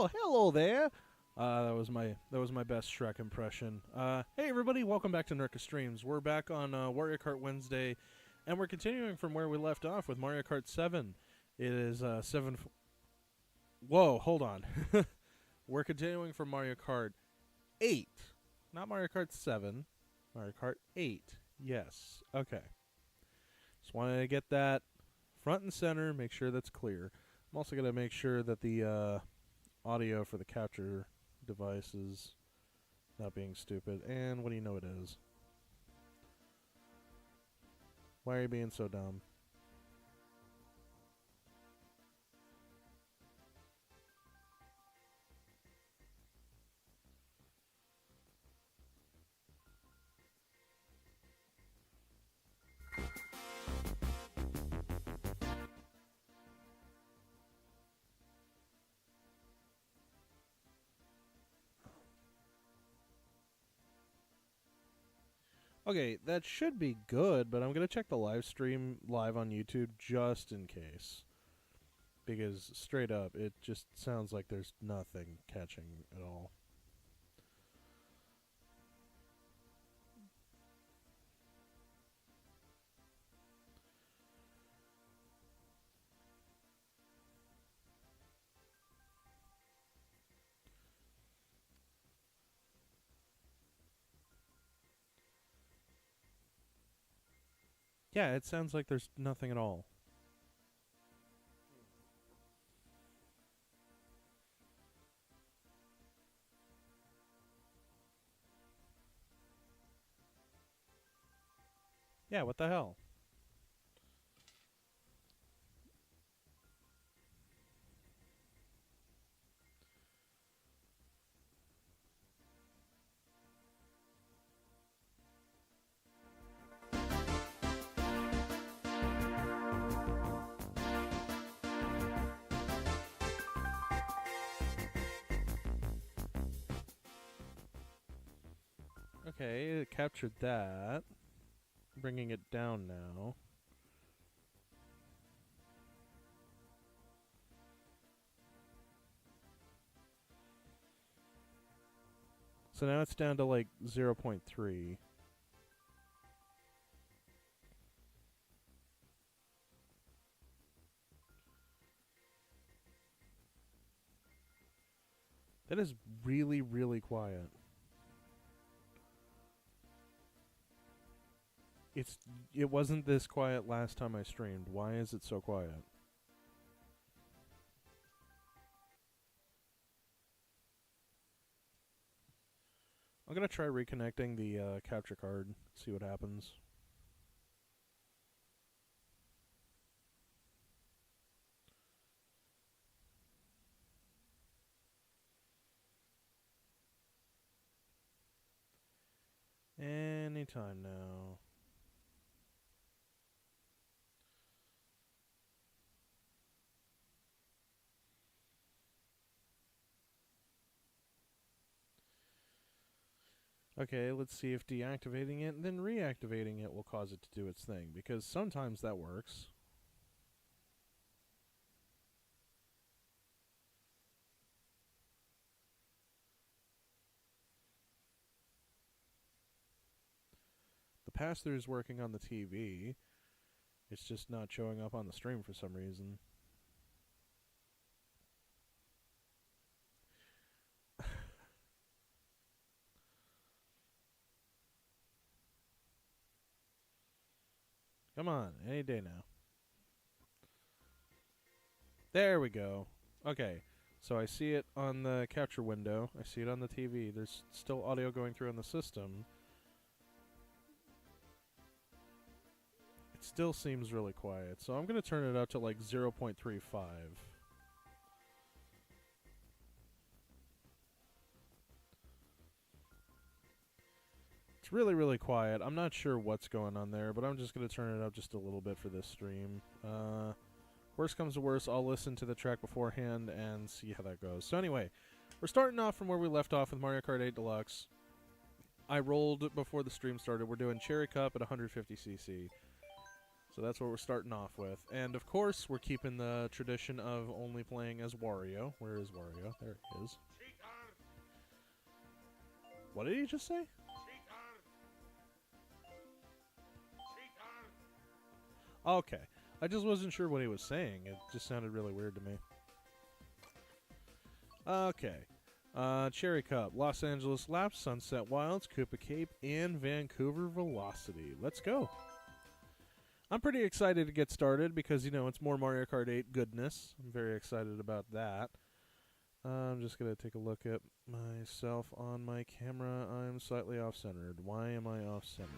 Oh, hello there. That was my best Shrek impression. Hey everybody, welcome back to Nurka Streams. We're back on Wario Kart Wednesday, and we're continuing from where we left off with Mario Kart 7. It is 7. Whoa, hold on. We're continuing from Mario Kart 8, not Mario Kart 7. Mario Kart 8. Yes. Okay. Just wanted to get that front and center. Make sure that's clear. I'm also gonna make sure that the audio for the capture device is not being stupid. And what do you know it is? Why are you being so dumb? Okay, that should be good, but I'm going to check the live stream live on YouTube just in case. Because straight up, it just sounds like there's nothing catching at all. Yeah, it sounds like there's nothing at all. Yeah, what the hell? Okay, it captured that. Bringing it down now. So now it's down to like 0.3. That is really, really quiet. It wasn't this quiet last time I streamed. Why is it so quiet? I'm gonna try reconnecting the capture card, see what happens. Anytime now. Okay, let's see if deactivating it and then reactivating it will cause it to do its thing, because sometimes that works. The pass-through is working on the TV. It's just not showing up on the stream for some reason. Come on, any day now. There we go. Okay, so I see it on the capture window. I see it on the TV. There's still audio going through on the system. It still seems really quiet, so I'm going to turn it up to like 0.35. It's really, really quiet. I'm not sure what's going on there, but I'm just going to turn it up just a little bit for this stream. Worst comes to worst, I'll listen to the track beforehand and see how that goes. So anyway, we're starting off from where we left off with Mario Kart 8 Deluxe. I rolled before the stream started. We're doing Cherry Cup at 150cc. So that's what we're starting off with. And of course, we're keeping the tradition of only playing as Wario. Where is Wario? There he is. What did he just say? Okay. I just wasn't sure what he was saying. It just sounded really weird to me. Okay. Cherry Cup, Los Angeles Laps, Sunset Wilds, Koopa Cape, and Vancouver Velocity. Let's go. I'm pretty excited to get started because, you know, it's more Mario Kart 8 goodness. I'm very excited about that. I'm just going to take a look at myself on my camera. I'm slightly off-centered. Why am I off-centered?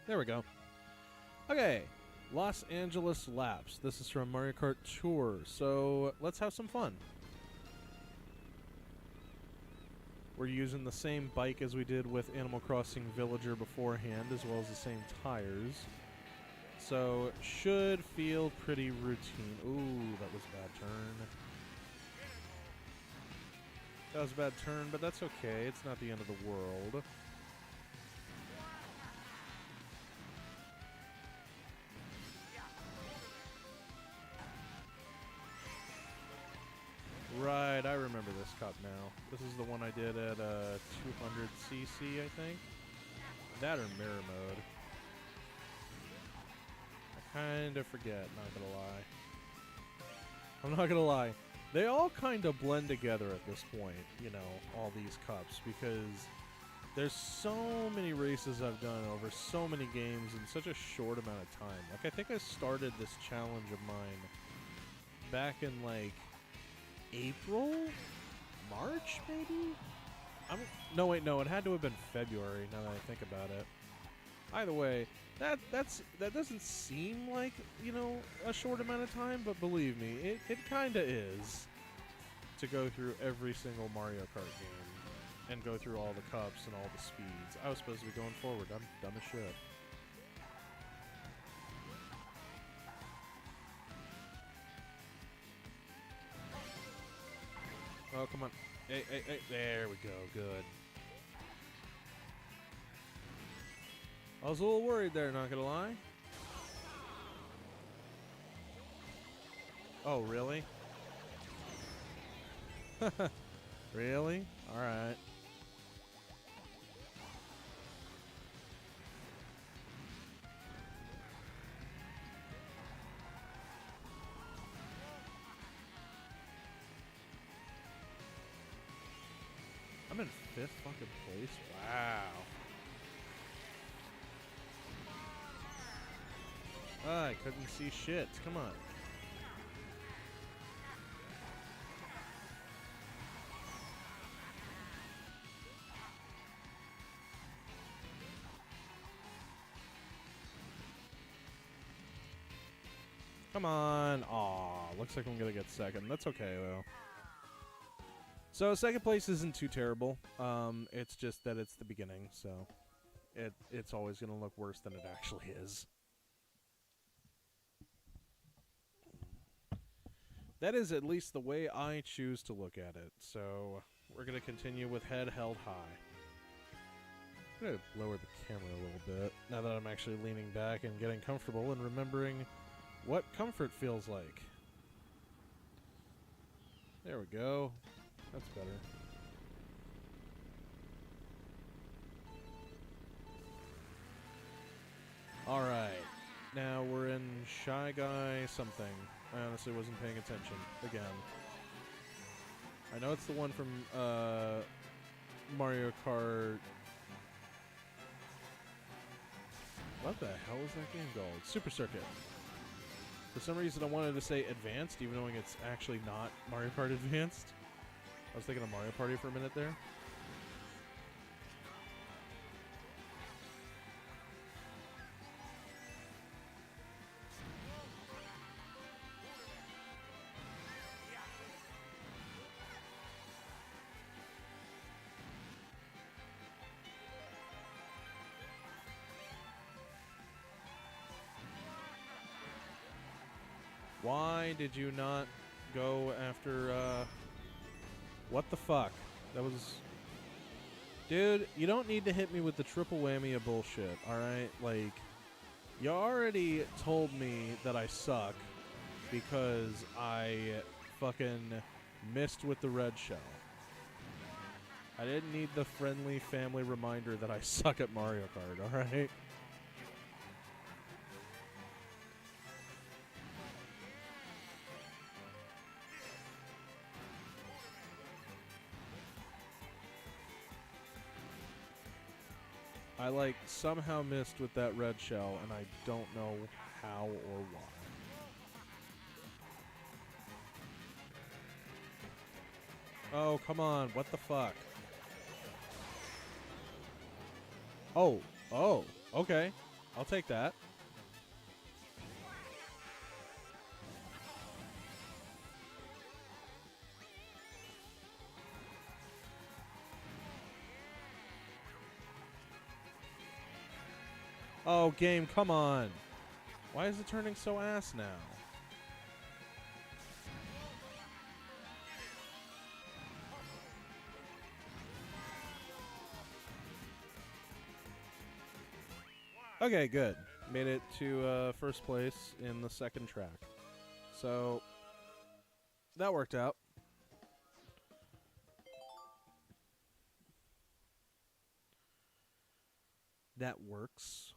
There we go. Okay. Los Angeles Laps. This is from Mario Kart Tour. So let's have some fun. We're using the same bike as we did with Animal Crossing Villager beforehand, as well as the same tires. So, should feel pretty routine. Ooh, that was a bad turn. That was a bad turn, but that's okay. It's not the end of the world. Right, I remember this cup now. This is the one I did at 200cc, I think. That or mirror mode. I kind of forget, not gonna lie. I'm not gonna lie. They all kind of blend together at this point, you know, all these cups, because there's so many races I've done over so many games in such a short amount of time. Like, I think I started this challenge of mine back in, like, April? March, maybe? No, wait, no, it had to have been February, now that I think about it. Either way, that doesn't seem like, you know, a short amount of time, but believe me, it kinda is to go through every single Mario Kart game and go through all the cups and all the speeds. I was supposed to be going forward. I'm dumb as shit. Oh, come on. Hey, hey, hey. There we go. Good. I was a little worried there, not gonna lie. Oh, really? Really? Alright. I'm in 5th fucking place? Wow. I couldn't see shit. Come on. Come on. Aw, looks like I'm gonna get second. That's okay, though. So, second place isn't too terrible. It's just that it's the beginning, so it's always gonna look worse than it actually is. That is at least the way I choose to look at it. So, we're gonna continue with head held high. I'm gonna lower the camera a little bit, now that I'm actually leaning back and getting comfortable and remembering what comfort feels like. There we go. That's better. Alright. Now we're in Shy Guy something. I honestly wasn't paying attention. Again. I know it's the one from Mario Kart. What the hell is that game called? Super Circuit. For some reason I wanted to say Advanced, even though it's actually not Mario Kart Advanced. I was thinking of Mario Party for a minute there. Why did you not go after, what the fuck? That was... Dude, you don't need to hit me with the triple whammy of bullshit, alright? Like, you already told me that I suck because I fucking missed with the red shell. I didn't need the friendly family reminder that I suck at Mario Kart, alright? I, like, somehow missed with that red shell, and I don't know how or why. Oh, come on. What the fuck? Oh. Oh. Okay. I'll take that. Oh, game, come on. Why is it turning so ass now? Okay, good. Made it to first place in the second track. So, that worked out. That works.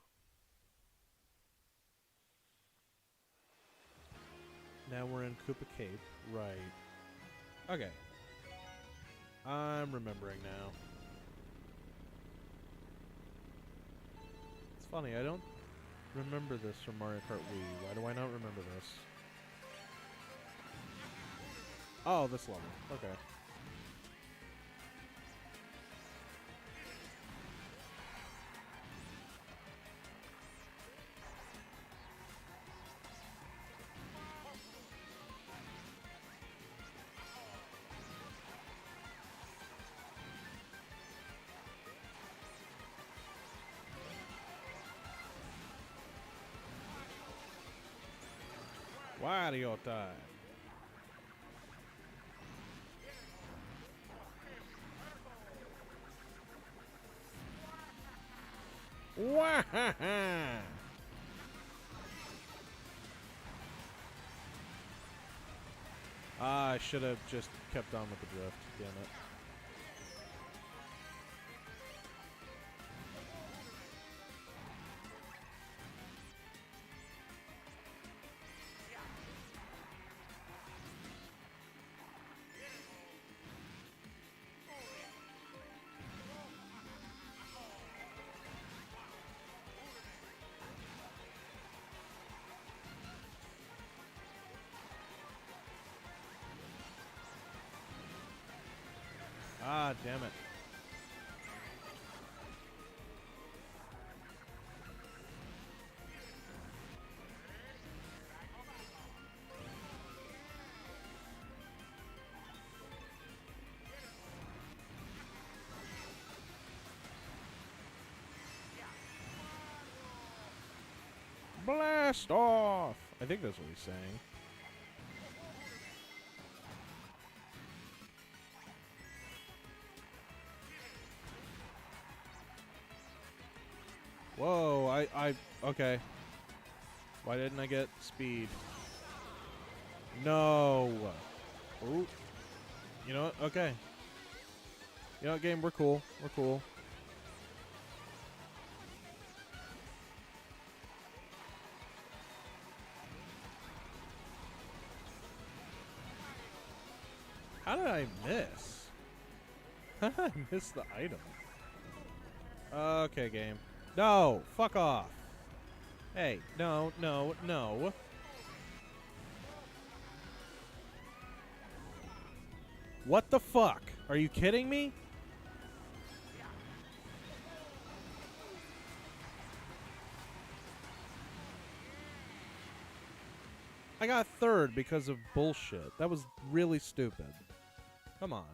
Now we're in Koopa Cape. Right. Okay. I'm remembering now. It's funny, I don't remember this from Mario Kart Wii. Why do I not remember this? Oh, this level. Okay. Wario time. Wahaha! I should have just kept on with the drift. Damn it. Ah, damn it. Blast off! I think that's what he's saying. Whoa, okay. Why didn't I get speed? No. Ooh. You know what? Okay. You know what, game? We're cool. We're cool. How did I miss? How did I miss the item? Okay, game. No! Fuck off! Hey, no, no, no. What the fuck? Are you kidding me? I got third because of bullshit. That was really stupid. Come on.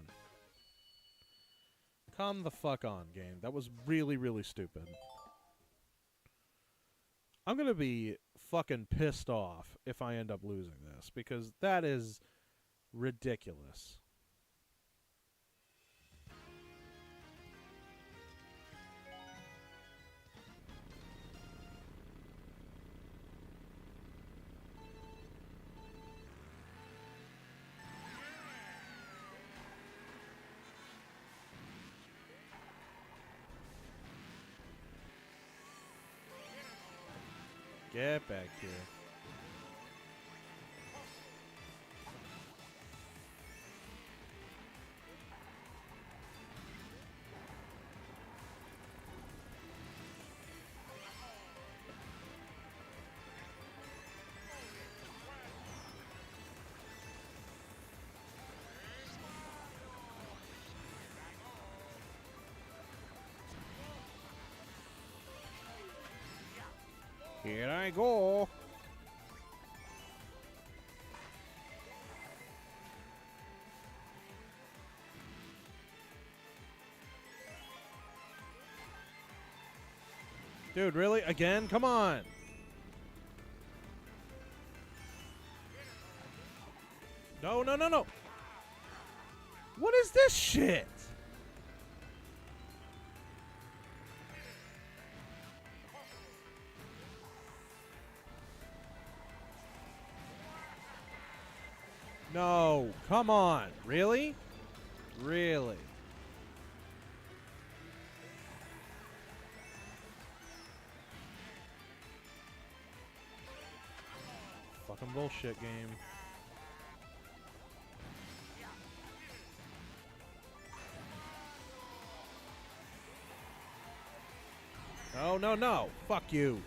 Come the fuck on, game. That was really, really stupid. I'm gonna be fucking pissed off if I end up losing this, because that is ridiculous. Get back here. Here I go. Dude, really? Again? Come on. No, no, no, no. What is this shit? No, come on. Really? Really? Fucking bullshit game. No, no, no. Fuck you.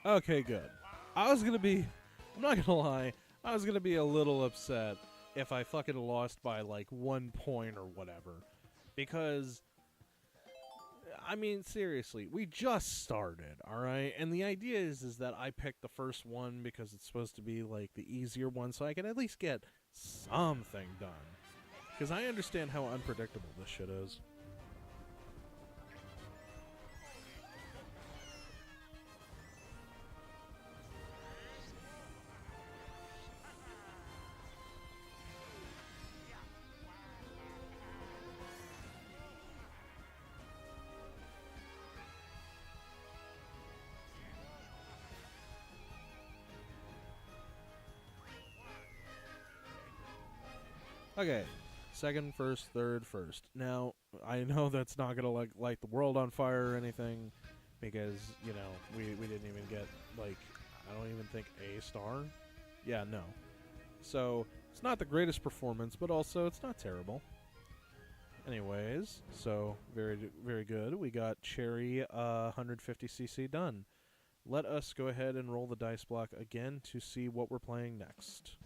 Okay, good. I'm not gonna lie, I was gonna be a little upset if I fucking lost by like 1 point or whatever. Because, I mean, seriously, we just started, alright? And the idea is that I picked the first one because it's supposed to be like the easier one so I can at least get something done. Because I understand how unpredictable this shit is. Okay, second, first, third, first. Now, I know that's not gonna like light the world on fire or anything, because you know we didn't even get like I don't even think a star. Yeah, no. So it's not the greatest performance, but also it's not terrible. Anyways, so very good. We got Cherry 150cc done. Let us go ahead and roll the dice block again to see what we're playing next.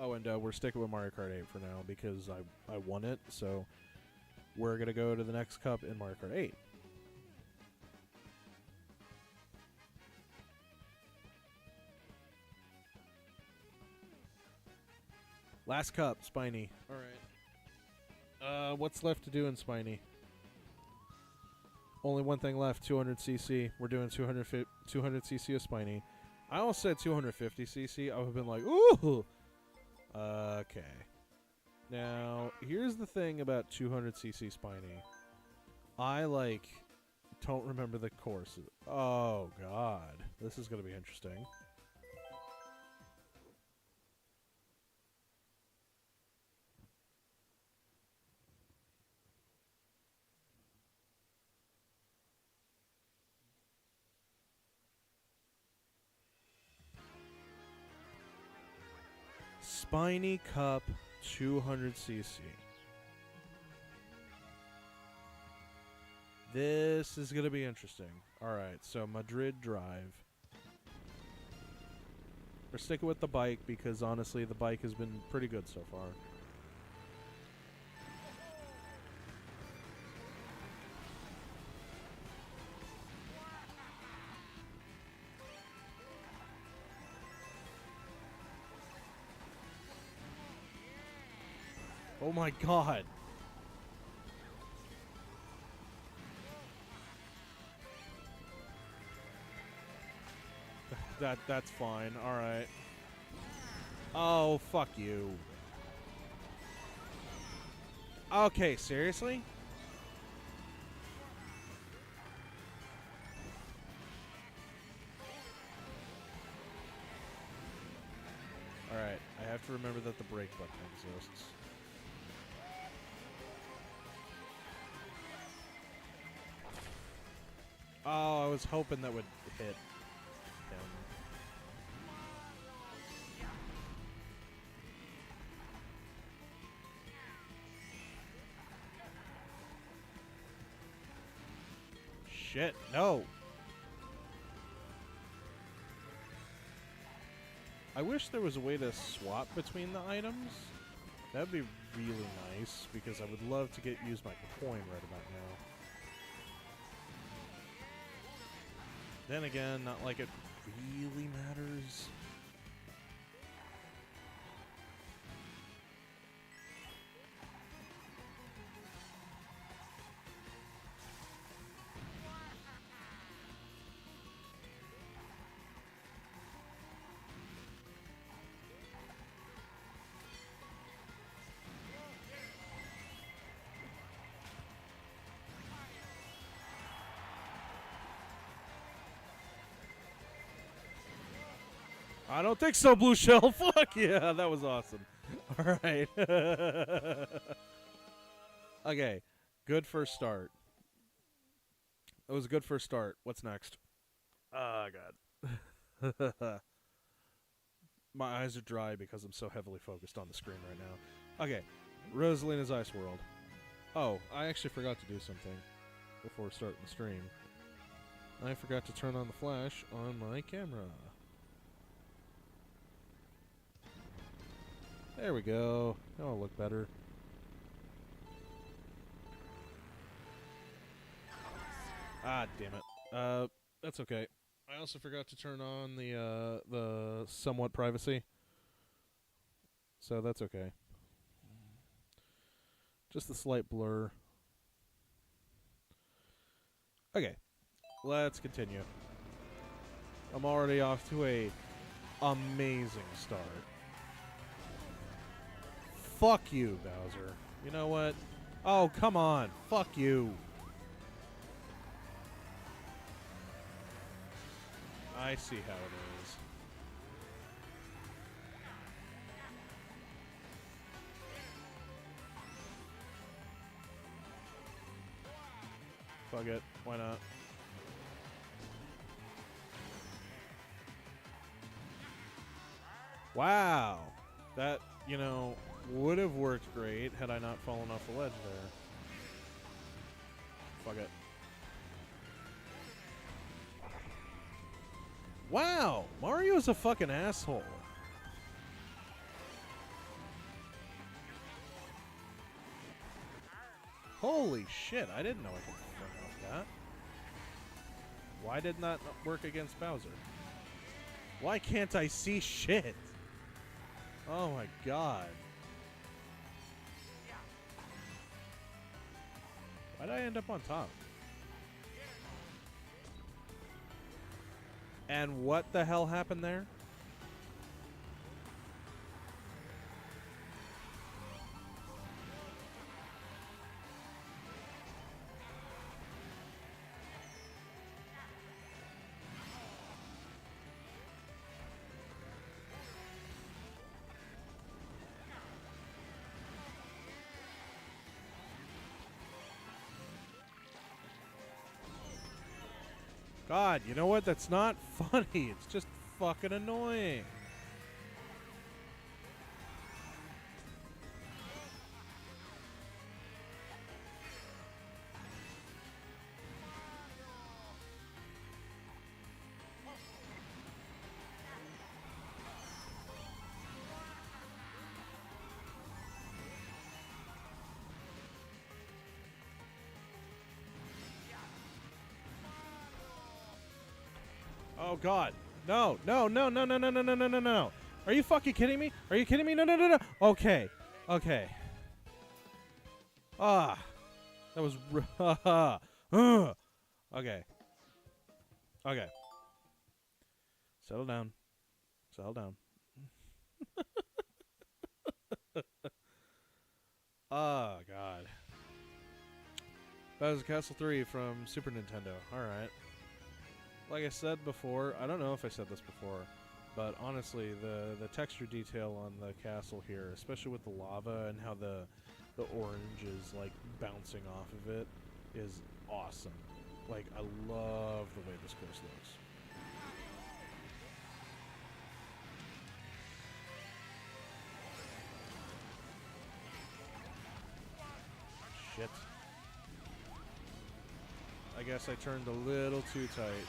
Oh, and we're sticking with Mario Kart 8 for now because I won it, so we're going to go to the next cup in Mario Kart 8. Last cup, Spiny. All right. What's left to do in Spiny? Only one thing left, 200cc. We're doing 200cc of Spiny. I almost said 250cc. I would have been like, ooh! Okay. Now, here's the thing about 200cc Spiny. I, don't remember the course. Oh, God. This is going to be interesting. Spiny Cup 200cc. This is going to be interesting. Alright, so Madrid Drive. We're sticking with the bike because, honestly, the bike has been pretty good so far. Oh my god. That's fine. All right. Oh, fuck you. Okay, seriously? All right. I have to remember that the brake button exists. Oh, I was hoping that would hit him. Shit, no. I wish there was a way to swap between the items. That'd be really nice, because I would love to use my coin right about now. Then again, not like it really matters. I don't think so, Blue Shell. Fuck yeah, that was awesome. All right. Okay, good first start. That was a good first start. What's next? Oh, God. My eyes are dry because I'm so heavily focused on the screen right now. Okay, Rosalina's Ice World. Oh, I actually forgot to do something before starting the stream. I forgot to turn on the flash on my camera. There we go. That'll look better. Ah, damn it. That's okay. I also forgot to turn on the somewhat privacy. So that's okay. Just a slight blur. Okay. Let's continue. I'm already off to a amazing start. Fuck you, Bowser. You know what? Oh, come on. Fuck you. I see how it is. Fuck it. Why not? Wow. That, would have worked great had I not fallen off the ledge there. Fuck it. Wow! Mario's a fucking asshole. Holy shit, I didn't know I could turn off that. Why did that not work against Bowser? Why can't I see shit? Oh my god. Why'd I end up on top? And what the hell happened there? God, you know what? That's not funny. It's just fucking annoying. Oh, God. No, no, no, no, no, no, no, no, no, no, no. Are you fucking kidding me? Are you kidding me? No, no, no, no. Okay. Okay. Ah. That was... Okay. Okay. Settle down. Settle down. Oh, God. Bowser's Castle 3 from Super Nintendo. Alright. Like I said before, I don't know if I said this before, but honestly, the texture detail on the castle here, especially with the lava and how the orange is like bouncing off of it, is awesome. Like, I love the way this course looks. Shit. I guess I turned a little too tight.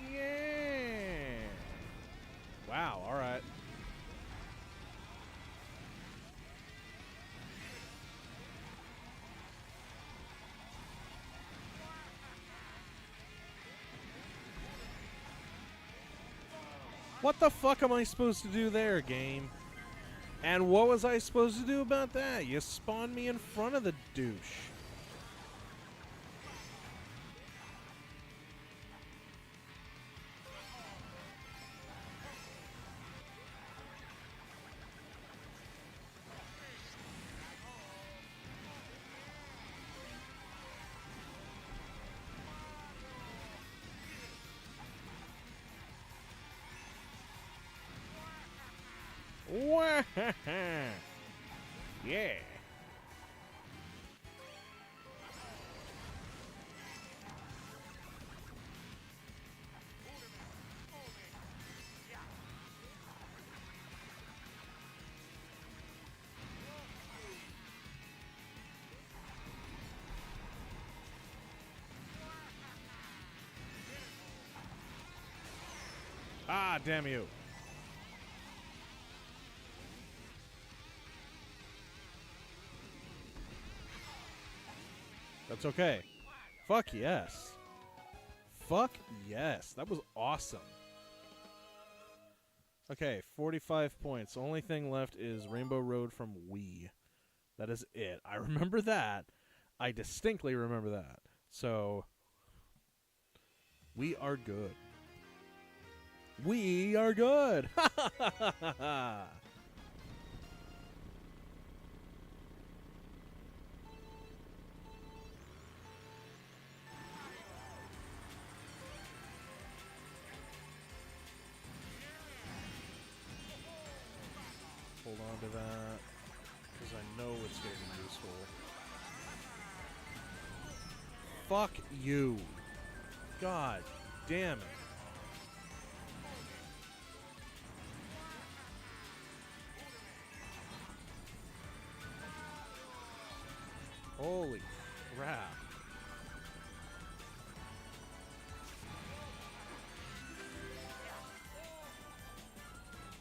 Yeah. Wow, all right. What the fuck am I supposed to do there, game? And what was I supposed to do about that? You spawned me in front of the douche. Yeah. Ah, damn you. That's okay. Fuck yes. Fuck yes. That was awesome. Okay, 45 points. Only thing left is Rainbow Road from Wii. That is it. I remember that. I distinctly remember that. So, we are good. We are good. Hold on to that, because I know it's going to be useful. Fuck you. God damn it. Holy crap.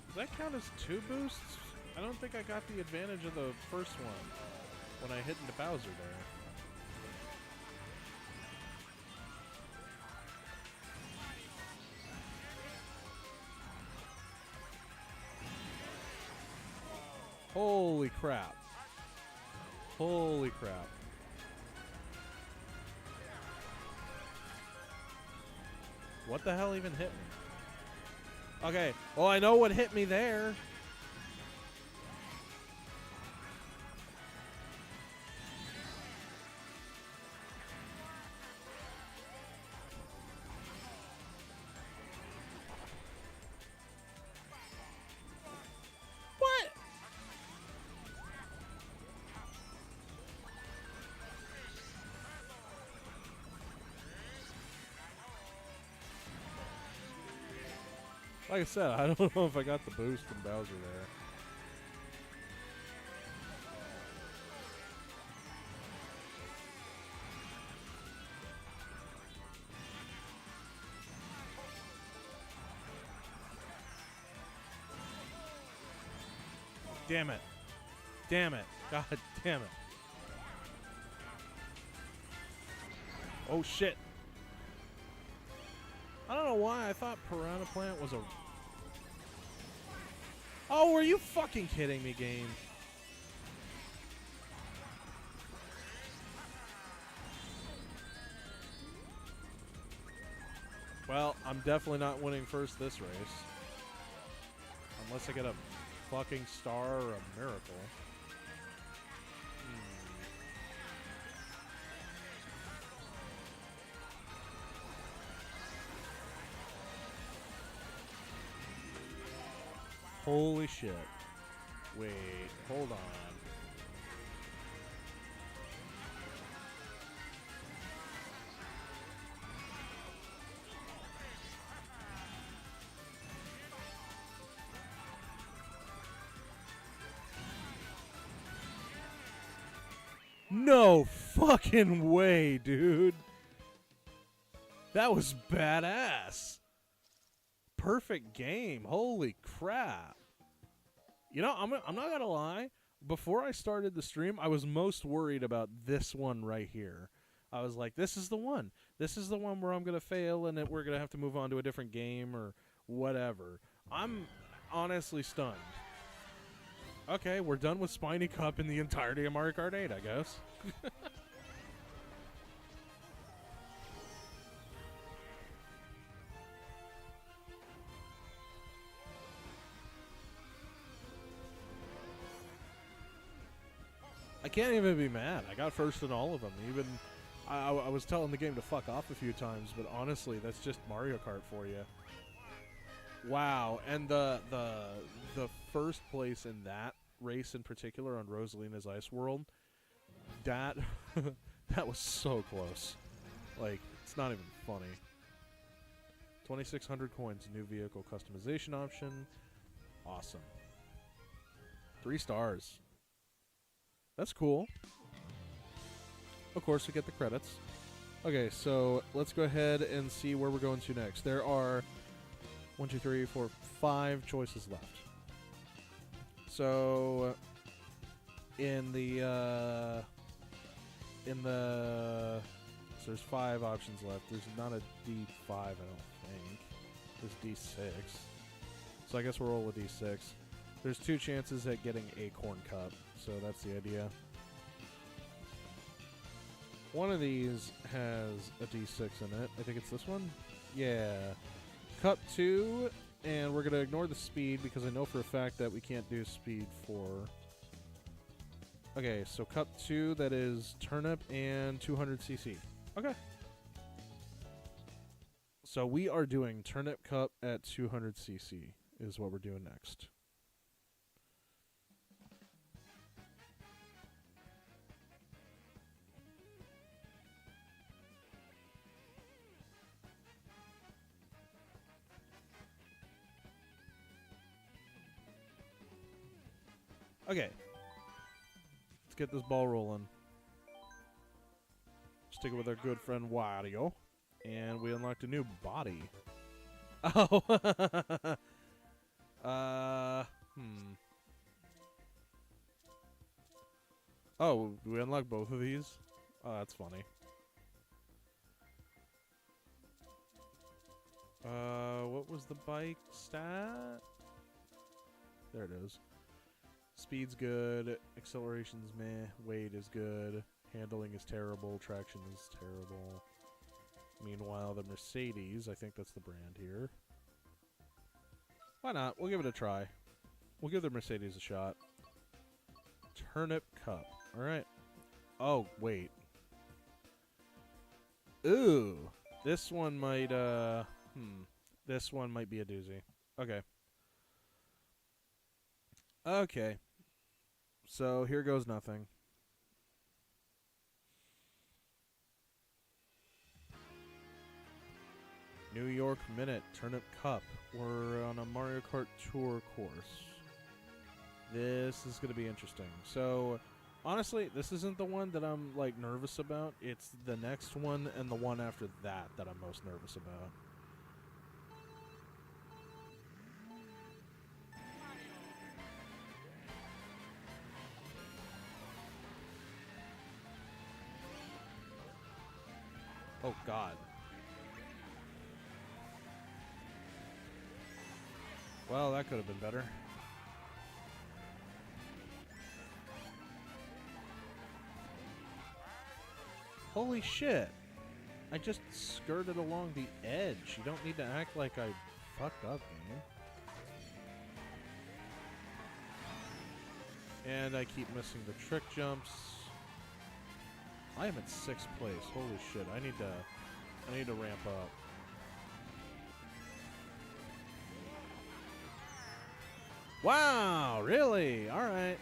Does that count as 2 boosts? I don't think I got the advantage of the first one when I hit into Bowser there. Holy crap. Holy crap. What the hell even hit me? Okay, well, I know what hit me there. What? Like I said, I don't know if I got the boost from Bowser there. Damn it. Damn it. God damn it. Oh, shit. I don't know why I thought Piranha Plant was a... Oh, are you fucking kidding me, game? Well, I'm definitely not winning first this race. Unless I get a fucking star or a miracle. Holy shit. Wait, hold on. No fucking way, dude. That was badass. Perfect game. Holy crap. You know, I'm not gonna lie. Before I started the stream, I was most worried about this one right here. I was like, this is the one. This is the one where I'm gonna fail and we're gonna have to move on to a different game or whatever. I'm honestly stunned. Okay, we're done with Spiny Cup in the entirety of Mario Kart 8, I guess. I can't even be mad. I got first in all of them. Even I was telling the game to fuck off a few times, but honestly, that's just Mario Kart for you. Wow, and the first place in that race in particular on Rosalina's Ice World, that that was so close. Like, it's not even funny. 2,600 coins, new vehicle customization option. Awesome. 3 stars. That's cool. Of course, we get the credits. Okay, so let's go ahead and see where we're going to next. There are 1, 2, 3, 4, 5 choices left. So in the so there's 5 options left. There's not a D5, I don't think. There's D6. So I guess we'll roll with D6. There's 2 chances at getting Acorn Cup, so that's the idea. One of these has a D6 in it. I think it's this one? Yeah. Cup 2, and we're going to ignore the speed because I know for a fact that we can't do speed 4. Okay, so Cup 2, that is Turnip and 200cc. Okay. So we are doing Turnip Cup at 200cc is what we're doing next. Okay. Let's get this ball rolling. Stick it with our good friend Wario. And we unlocked a new body. Oh. Oh, we unlocked both of these? Oh, that's funny. What was the bike stat? There it is. Speed's good, acceleration's meh, weight is good, handling is terrible, traction is terrible. Meanwhile, the Mercedes, I think that's the brand here. Why not? We'll give it a try. We'll give the Mercedes a shot. Turnip Cup. Alright. Oh, wait. Ooh. This one might, This one might be a doozy. Okay. Okay. So, here goes nothing. New York Minute, Turnip Cup. We're on a Mario Kart Tour course. This is going to be interesting. So, honestly, this isn't the one that I'm, like, nervous about. It's the next one and the one after that that I'm most nervous about. Oh, God. Well, that could have been better. Holy shit. I just skirted along the edge. You don't need to act like I fucked up, man. And I keep missing the trick jumps. I am in 6th place. Holy shit. I need to ramp up. Wow, really? All right.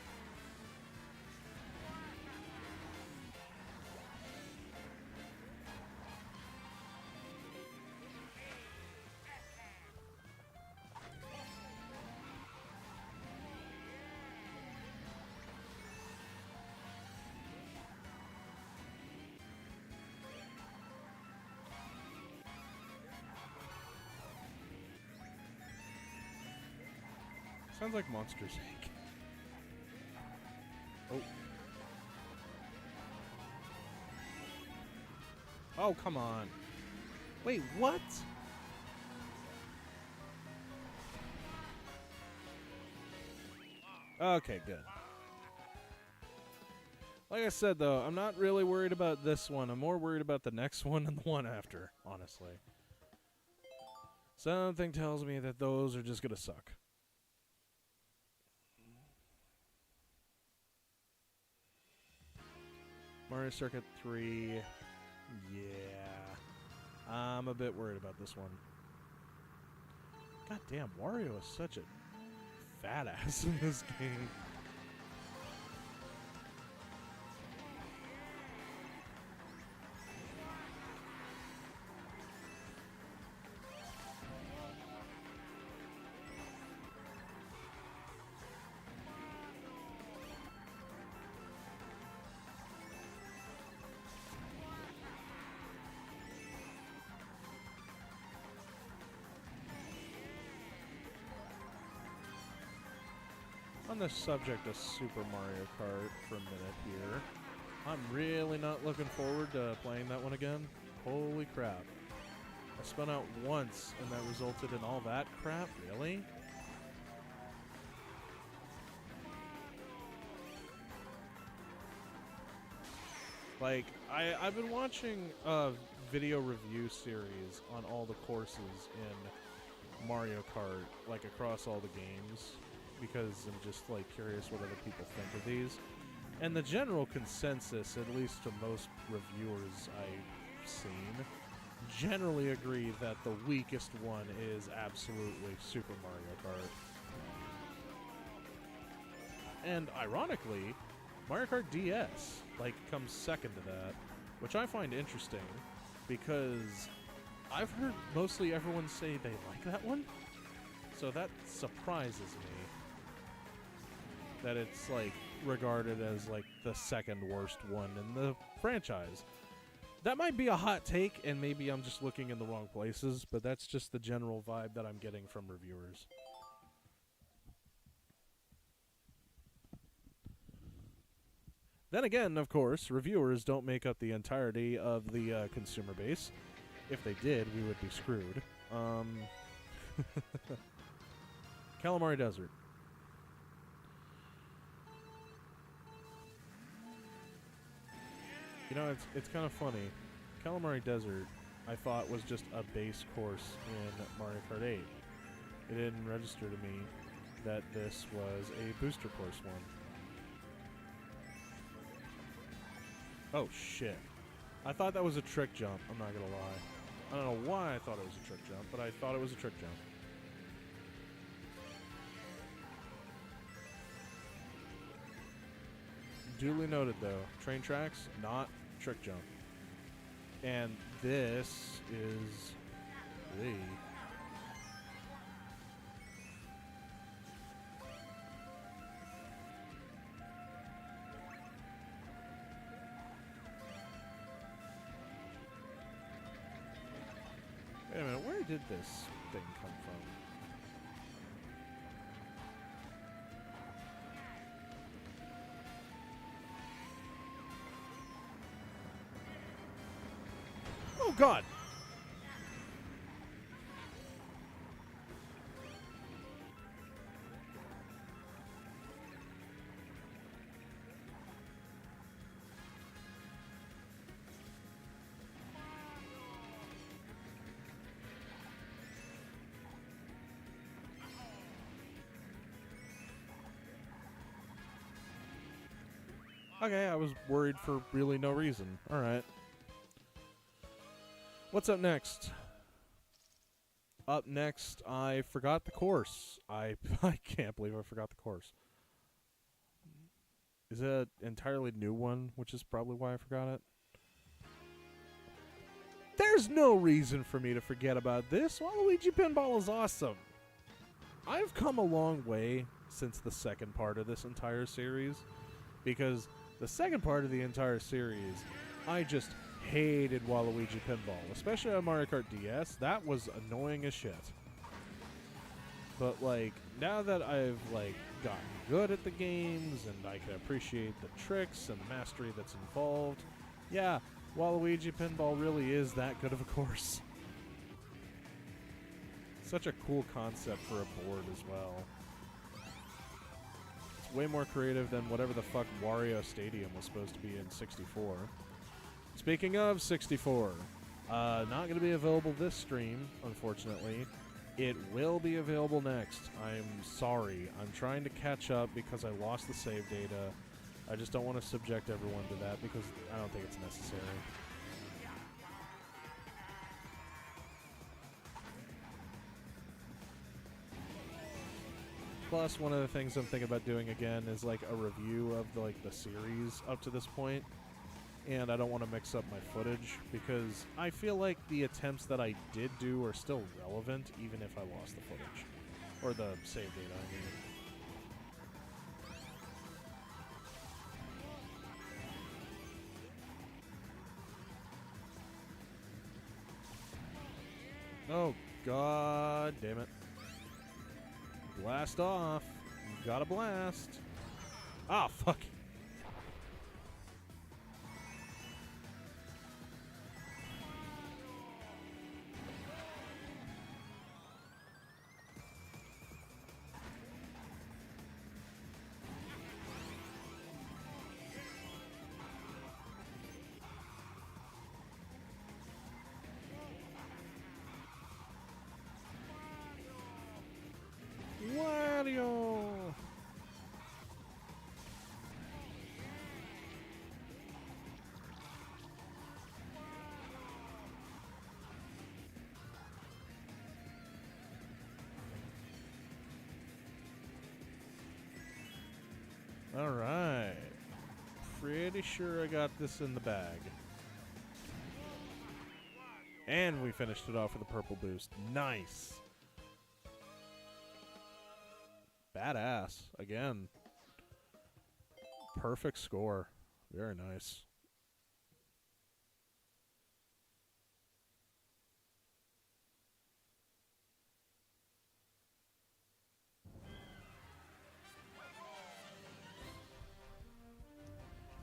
Sounds like Monsters, Inc. Oh. Oh, come on. Wait, what? Okay, good. Like I said, though, I'm not really worried about this one. I'm more worried about the next one and the one after, honestly. Something tells me that those are just going to suck. Mario Circuit 3. Yeah. I'm a bit worried about this one. God damn, Wario is such a fat ass in this game. On the subject of Super Mario Kart for a minute here, I'm really not looking forward to playing that one again. Holy crap. I spun out once and that resulted in all that crap? Really? Like, I've been watching a video review series on all the courses in Mario Kart, like across all the games, because I'm just like curious what other people think of these. And the general consensus, at least to most reviewers I've seen, generally agree that the weakest one is absolutely Super Mario Kart. And ironically, Mario Kart DS like comes second to that, which I find interesting because I've heard mostly everyone say they like that one. So that surprises me that it's like regarded as like the second worst one in the franchise. That might be a hot take, and maybe I'm just looking in the wrong places, but that's just the general vibe that I'm getting from reviewers. Then again, of course, reviewers don't make up the entirety of the consumer base. If they did, we would be screwed. Calamari Desert. You know, it's kind of funny. Calamari Desert, I thought, was just a base course in Mario Kart 8. It didn't register to me that this was a booster course one. Oh, shit. I thought that was a trick jump, I'm not gonna lie. I don't know why I thought it was a trick jump, but I thought it was a trick jump. Duly noted, though. Train tracks, not trick jump. And this is the... Wait a minute, where did this thing come from? Oh, God. Okay, I was worried for really no reason. All right. What's up next? Up next, I forgot the course. I can't believe I forgot the course. Is it an entirely new one, which is probably why I forgot it? There's no reason for me to forget about this. Waluigi Pinball is awesome. I've come a long way since the second part of this entire series, because the second part of the entire series, I just hated Waluigi Pinball, especially on Mario Kart DS. That was annoying as shit. But, like, now that I've, like, gotten good at the games and I can appreciate the tricks and the mastery that's involved, yeah, Waluigi Pinball really is that good of a course. Such a cool concept for a board as well. It's way more creative than whatever the fuck Wario Stadium was supposed to be in 64. Speaking of 64, not going to be available this stream, unfortunately. It will be available next. I'm sorry. I'm trying to catch up because I lost the save data. I just don't want to subject everyone to that because I don't think it's necessary. Plus, one of the things I'm thinking about doing again is like a review of the series up to this point. And I don't want to mix up my footage because I feel like the attempts that I did do are still relevant even if I lost the footage. Or the save data, I mean. Oh, god damn it. Blast off. You gotta blast. Ah, fuck. Wario! Alright. Pretty sure I got this in the bag. And we finished it off with a purple boost. Nice! Badass. Again. Perfect score. Very nice.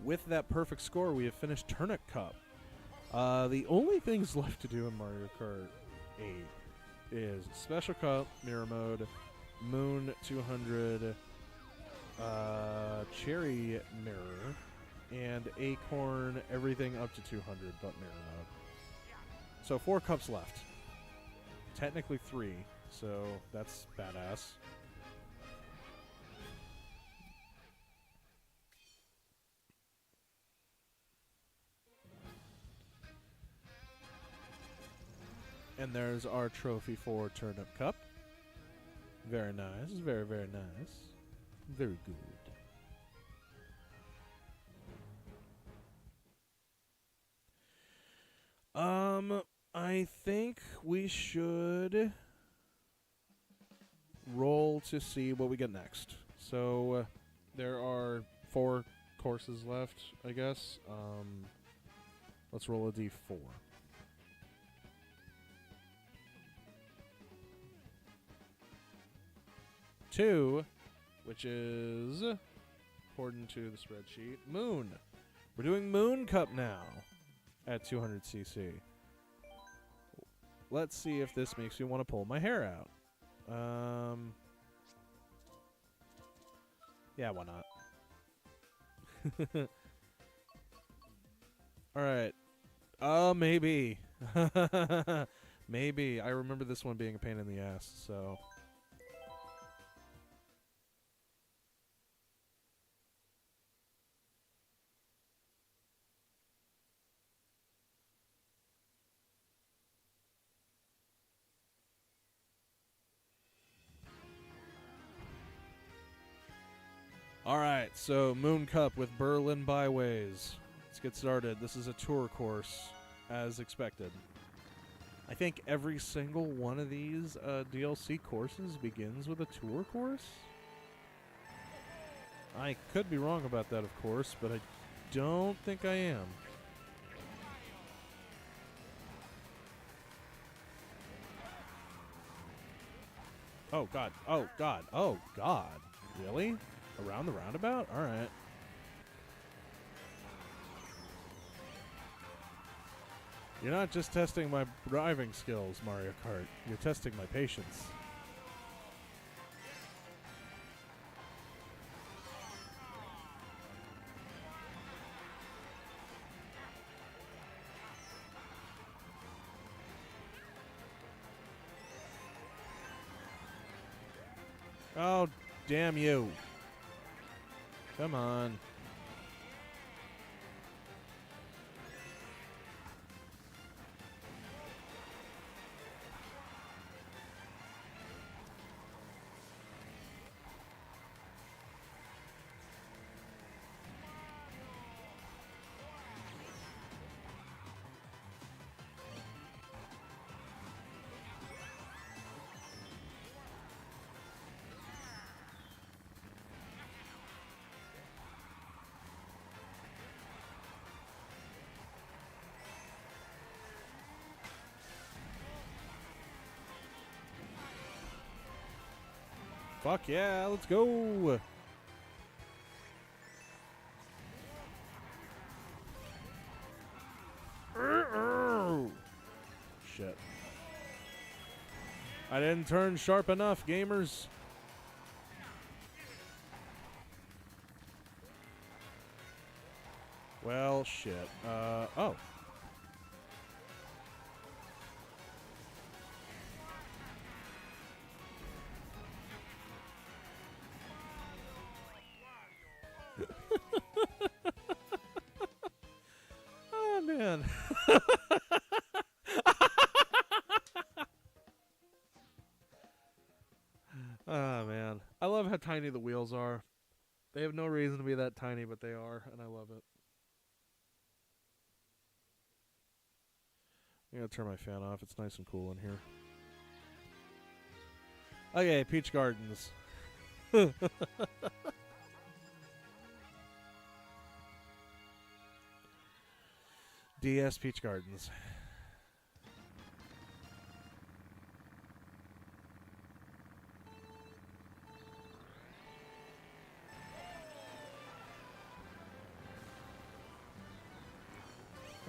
With that perfect score, we have finished Turnip Cup. The only things left to do in Mario Kart 8 is Special Cup, Mirror Mode, Moon 200, Cherry Mirror, and Acorn, everything up to 200 but Mirror Mode. So 4 cups left. Technically 3, so that's badass. And there's our trophy for Turnip Cup. Very nice. Very, very nice. Very good. I think we should roll to see what we get next. So, there are 4 courses left, I guess. Let's roll a d4. Two, which is, according to the spreadsheet, Moon. We're doing Moon Cup now at 200cc. let's see if this makes me want to pull my hair out. Yeah, why not? All right. Maybe. Maybe. I remember this one being a pain in the ass, so. All right, so Moon Cup with Berlin Byways. Let's get started. This is a tour course, as expected. I think every single one of these DLC courses begins with a tour course. I could be wrong about that, of course, but I don't think I am. Oh, God. Oh, God. Oh, God. Really? Around the roundabout? All right. You're not just testing my driving skills, Mario Kart. You're testing my patience. Oh, damn you. Come on. Fuck yeah, let's go. Shit. I didn't turn sharp enough, gamers. Well, shit. Oh. Oh, man. Oh, man. I love how tiny the wheels are. They have no reason to be that tiny, but they are, and I love it. I'm going to turn my fan off. It's nice and cool in here. Okay, Peach Gardens. DS Peach Gardens.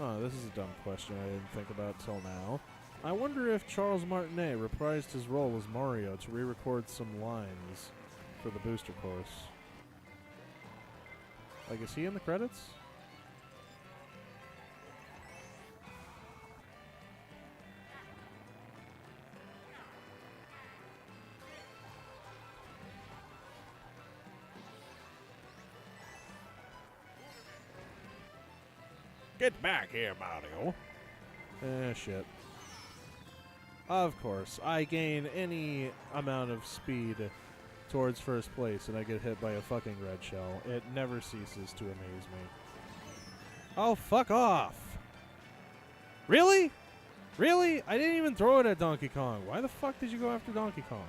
Oh, this is a dumb question I didn't think about till now. I wonder if Charles Martinet reprised his role as Mario to re-record some lines for the booster course. Like, is he in the credits? Get back here, Mario. Shit. Of course, I gain any amount of speed towards first place and I get hit by a fucking red shell. It never ceases to amaze me. Oh, fuck off. Really? Really? I didn't even throw it at Donkey Kong. Why the fuck did you go after Donkey Kong?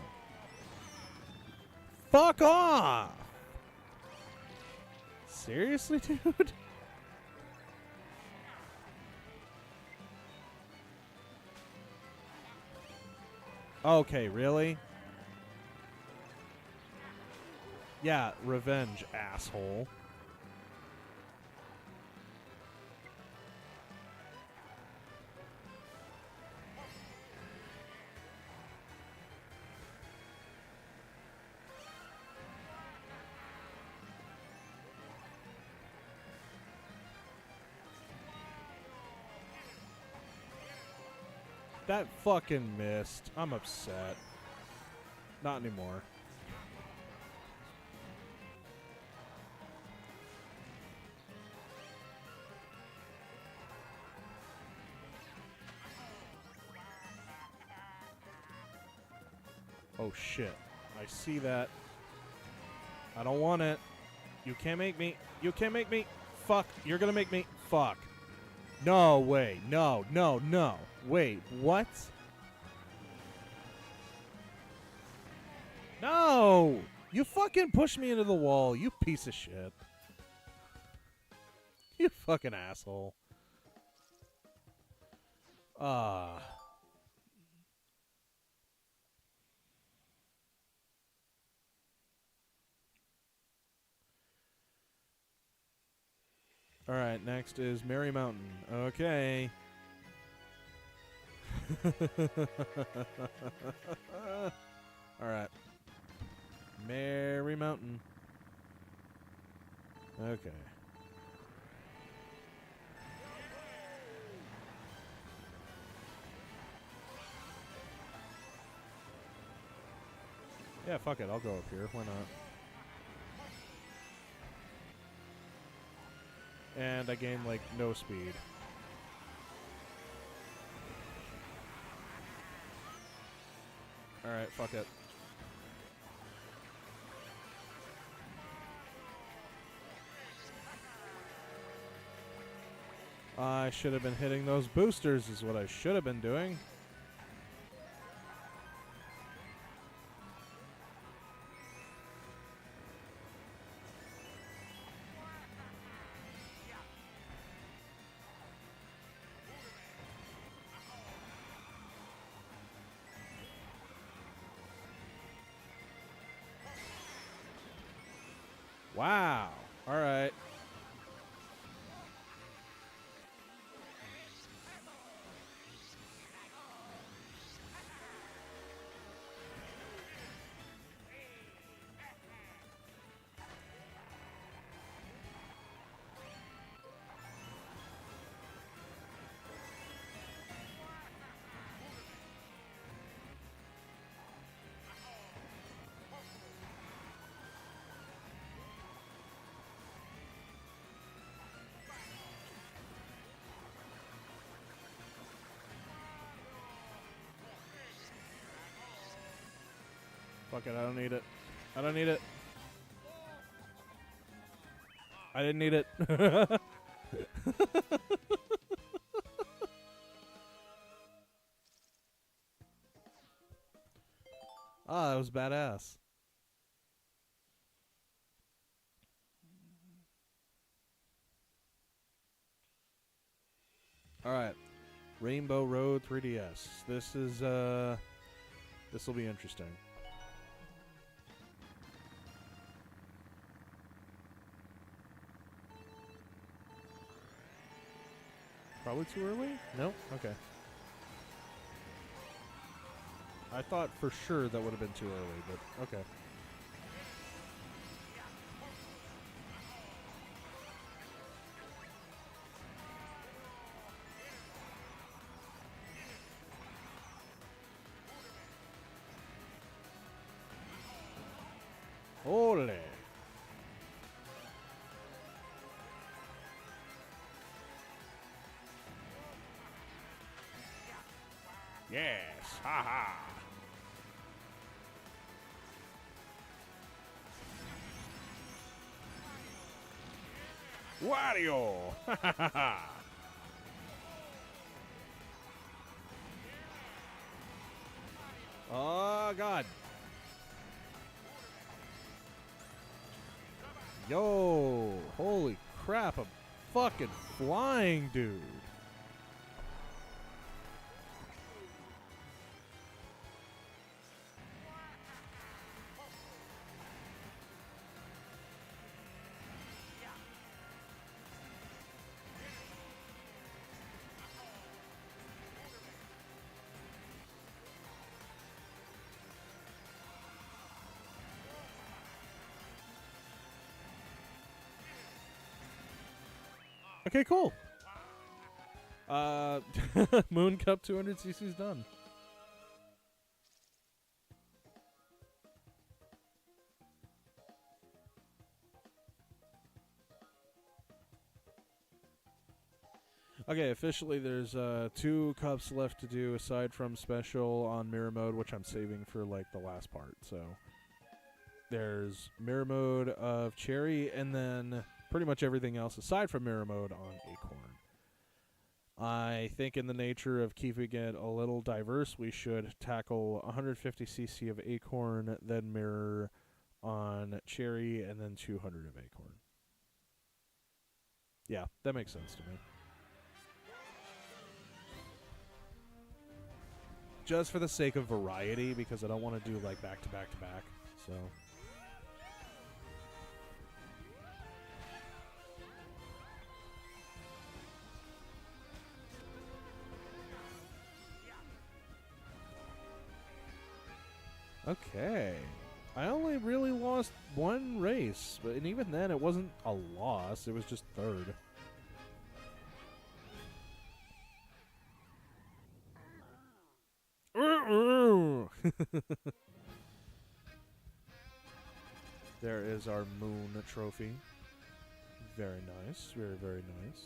Fuck off! Seriously, dude? Okay, really? Yeah, revenge, asshole. That fucking missed. I'm upset. Not anymore. Oh shit. I see that. I don't want it. You can't make me. You can't make me. Fuck. You're gonna make me. Fuck. No way. No, no, no. Wait, what? No! You fucking pushed me into the wall, you piece of shit. You fucking asshole. Ah. Alright, next is Merry Mountain. Okay. Alright. Merry Mountain. Okay. Yeah, fuck it. I'll go up here. Why not? And I gain, like, no speed. Alright, fuck it. I should have been hitting those boosters is what I should have been doing. Wow. All right. Fuck it, I don't need it. I don't need it. I didn't need it. Ah, that was badass. Alright. Rainbow Road 3DS. This is, this will be interesting. Probably too early? No? Okay. I thought for sure that would have been too early, but okay. Ole! Yes! Haha! Wario! Ha ha ha ha! Oh, God. Yo! Holy crap, I'm fucking flying, dude. Okay, cool. Moon Cup 200cc's done. Okay, officially there's 2 cups left to do aside from special on mirror mode, which I'm saving for like the last part. So there's mirror mode of Cherry and then pretty much everything else aside from mirror mode on Acorn. I think in the nature of keeping it a little diverse, we should tackle 150cc of Acorn, then mirror on Cherry, and then 200 of Acorn. Yeah, that makes sense to me. Just for the sake of variety, because I don't want to do like back to back to back. So. Okay. I only really lost 1 race, and even then it wasn't a loss, it was just 3rd. There is our Moon trophy. Very nice, very, very nice.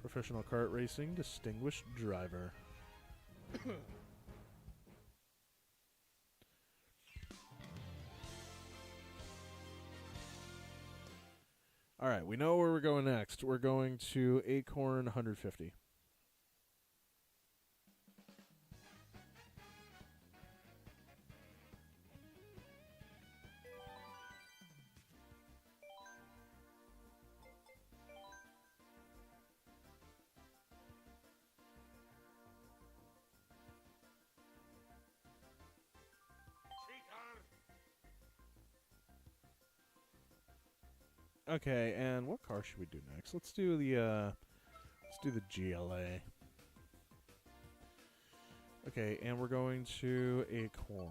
Professional kart racing, distinguished driver. All right, we know where we're going next. We're going to Acorn 150. Okay, and what car should we do next? Let's do the GLA. Okay, and we're going to Acorn.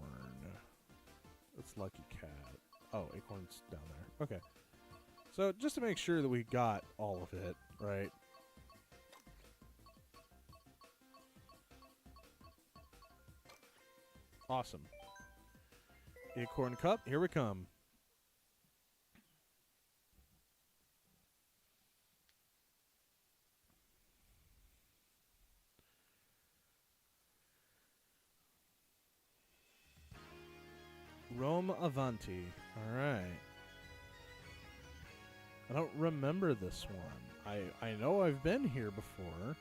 That's Lucky Cat. Oh, Acorn's down there. Okay. So just to make sure that we got all of it, right? Awesome. Acorn Cup, here we come. Rome Avanti. All right. I don't remember this one. I know I've been here before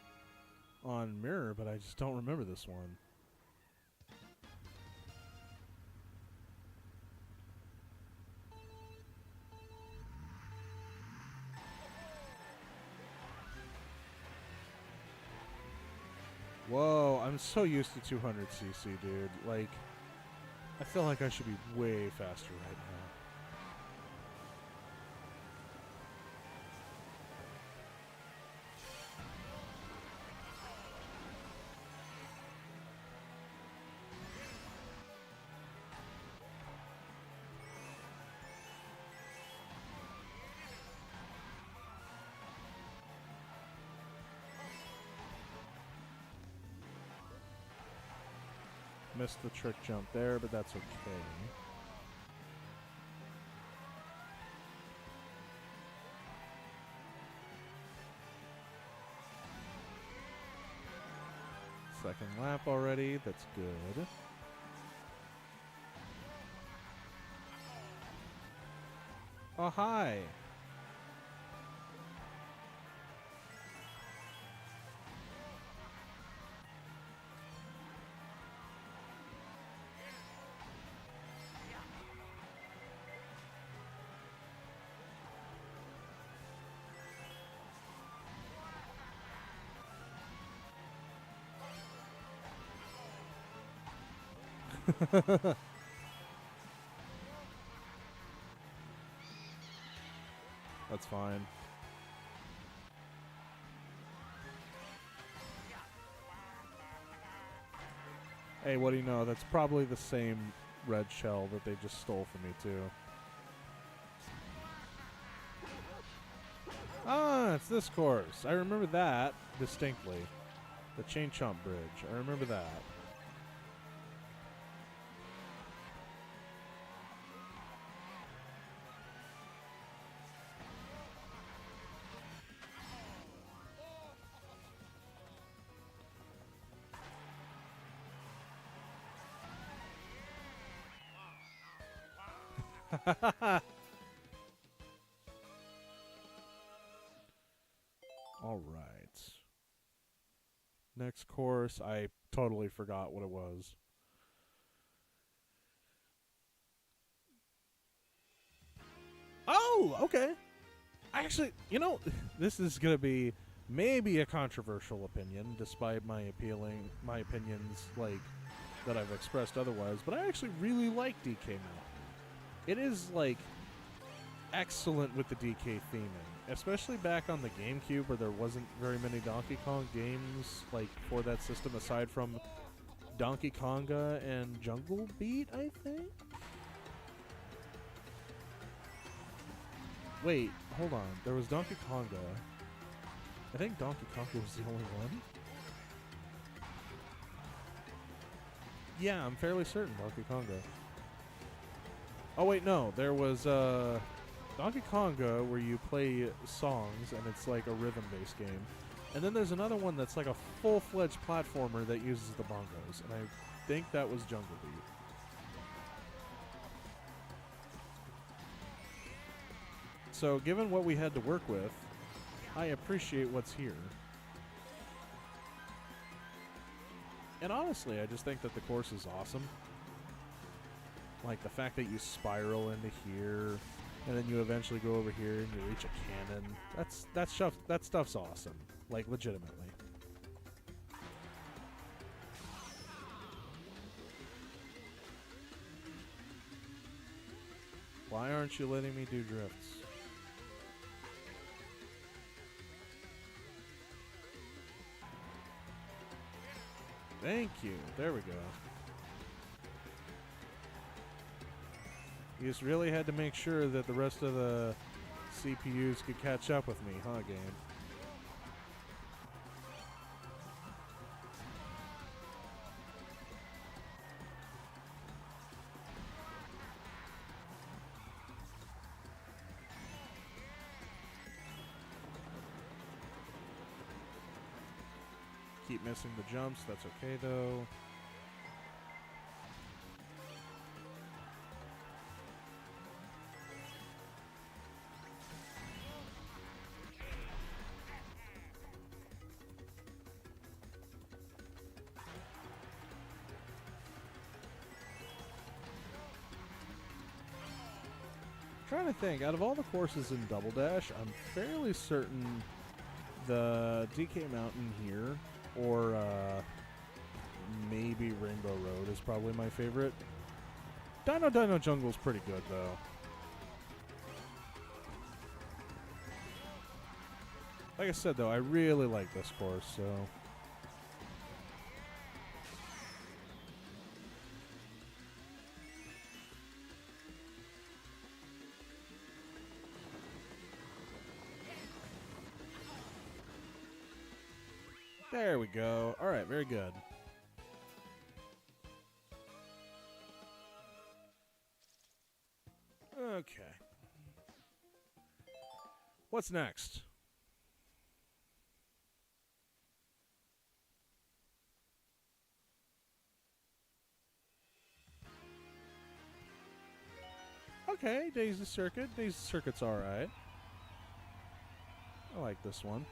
on Mirror, but I just don't remember this one. Whoa, I'm so used to 200cc, dude. Like, I feel like I should be way faster right now. Missed the trick jump there, but that's okay. Second lap already, that's good. Oh, hi! That's fine. Hey, what do you know? That's probably the same red shell that they just stole from me, too. it's this course. I remember that distinctly. The Chain Chomp Bridge. I remember that. All right. Next course, I totally forgot what it was. Oh, okay. Actually, you know, this is going to be maybe a controversial opinion, despite my opinions, like, that I've expressed otherwise, but I actually really like DK Mountain. It is, like, excellent with the DK theming, especially back on the GameCube where there wasn't very many Donkey Kong games, like, for that system aside from Donkey Konga and Jungle Beat, I think? Wait, hold on. There was Donkey Konga. I think Donkey Konga was the only one. Yeah, I'm fairly certain Donkey Konga. Oh wait, no. There was Donkey Konga where you play songs and it's like a rhythm-based game. And then there's another one that's like a full-fledged platformer that uses the bongos. And I think that was Jungle Beat. So, given what we had to work with, I appreciate what's here. And honestly, I just think that the course is awesome. Like, the fact that you spiral into here, and then you eventually go over here and you reach a cannon. That stuff's awesome. Like, legitimately. Why aren't you letting me do drifts? Thank you. There we go. You just really had to make sure that the rest of the CPUs could catch up with me, huh, game? Keep missing the jumps. That's okay, though. Trying to think, out of all the courses in Double Dash, I'm fairly certain the DK Mountain here, or maybe Rainbow Road is probably my favorite. Dino Jungle's pretty good, though. Like I said, though, I really like this course, so... There we go. All right, very good. Okay. What's next? Okay, Daisy Circuit. Daisy Circuit's all right. I like this one.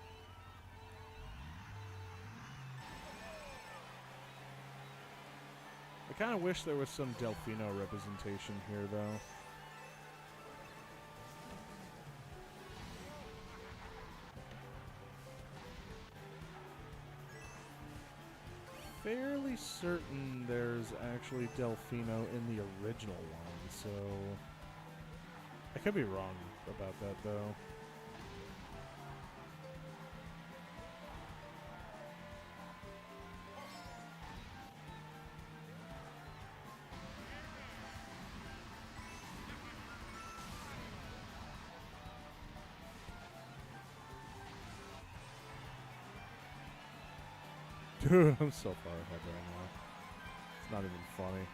I kind of wish there was some Delfino representation here, though. Fairly certain there's actually Delfino in the original one, so... I could be wrong about that, though. Dude, I'm so far ahead right now. It's not even funny.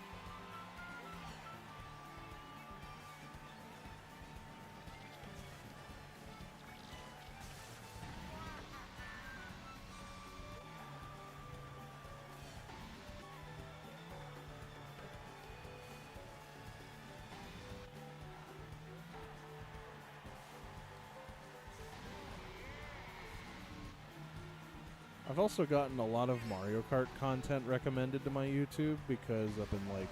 I've also gotten a lot of Mario Kart content recommended to my YouTube because I've been, like,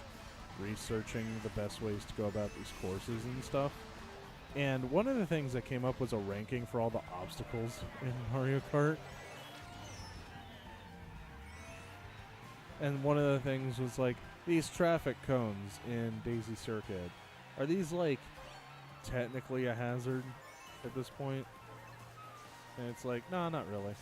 researching the best ways to go about these courses and stuff. And one of the things that came up was a ranking for all the obstacles in Mario Kart. And one of the things was, like, these traffic cones in Daisy Circuit. Are these, like, technically a hazard at this point? And it's like, nah, not really.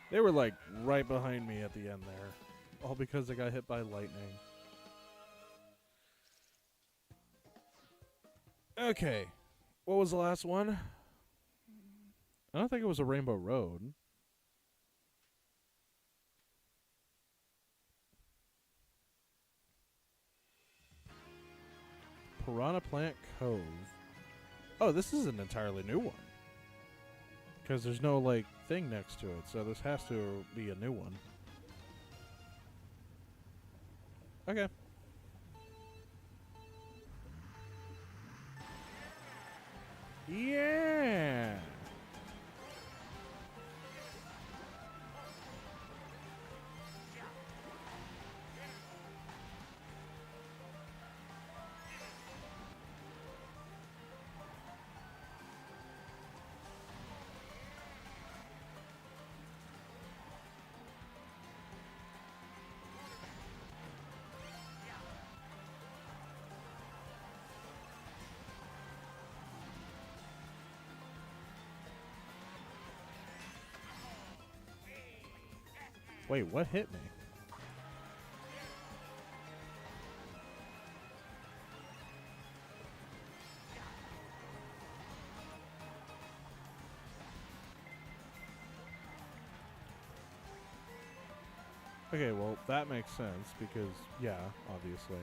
They were, like, right behind me at the end there. All because I got hit by lightning. Okay. What was the last one? I don't think it was a Rainbow Road. Piranha Plant Cove. Oh, this is an entirely new one. Because there's no, like, thing next to it, so this has to be a new one. Okay. Yeah! Wait, what hit me? Okay, well, that makes sense because, yeah, obviously.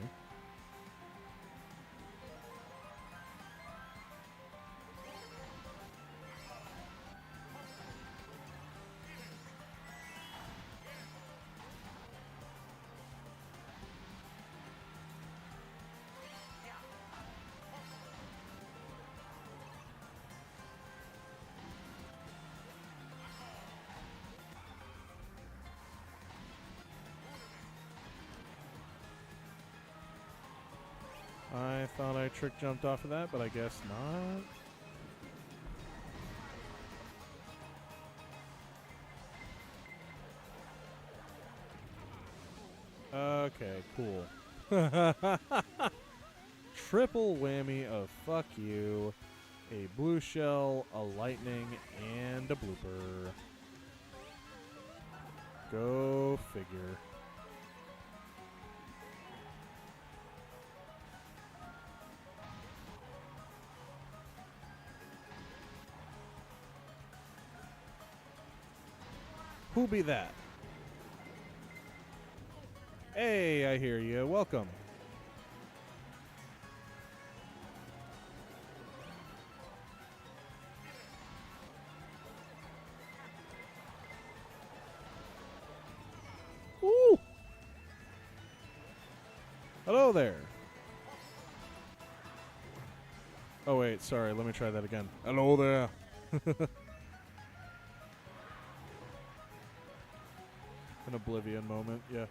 I thought I trick jumped off of that, but I guess not. Okay, cool. Triple whammy of fuck you, a blue shell, a lightning, and a blooper. Go figure. Who be that? Hey, I hear you. Welcome. Woo! Hello there. Oh, wait. Sorry. Let me try that again. Hello there. An Oblivion moment. Yeah.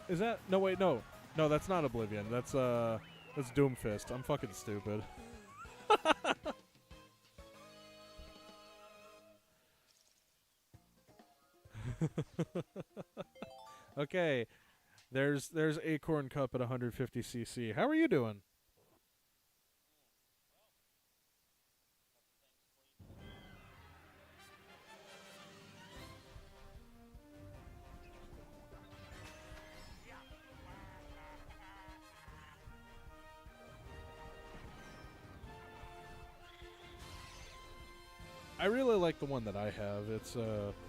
Is that? No, wait. No. No, that's not Oblivion. That's, That's Doomfist. I'm fucking stupid. Okay, there's Acorn Cup at 150cc. How are you doing? I really like the one that I have. It's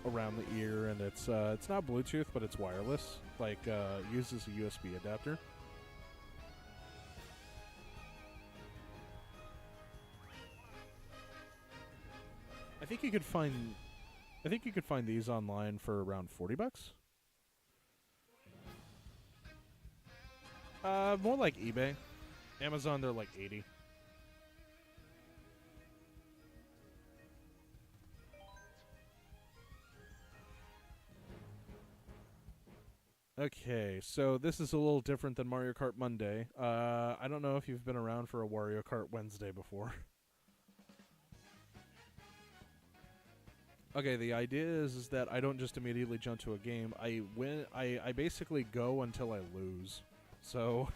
around the ear, and it's not Bluetooth, but it's wireless. Like uses a USB adapter. I think you could find. I think you could find these online for around $40. More like eBay. Amazon, they're like 80. Okay, so this is a little different than Mario Kart Monday. I don't know if you've been around for a Wario Kart Wednesday before. Okay, the idea is that I don't just immediately jump to a game. I win. I basically go until I lose. So,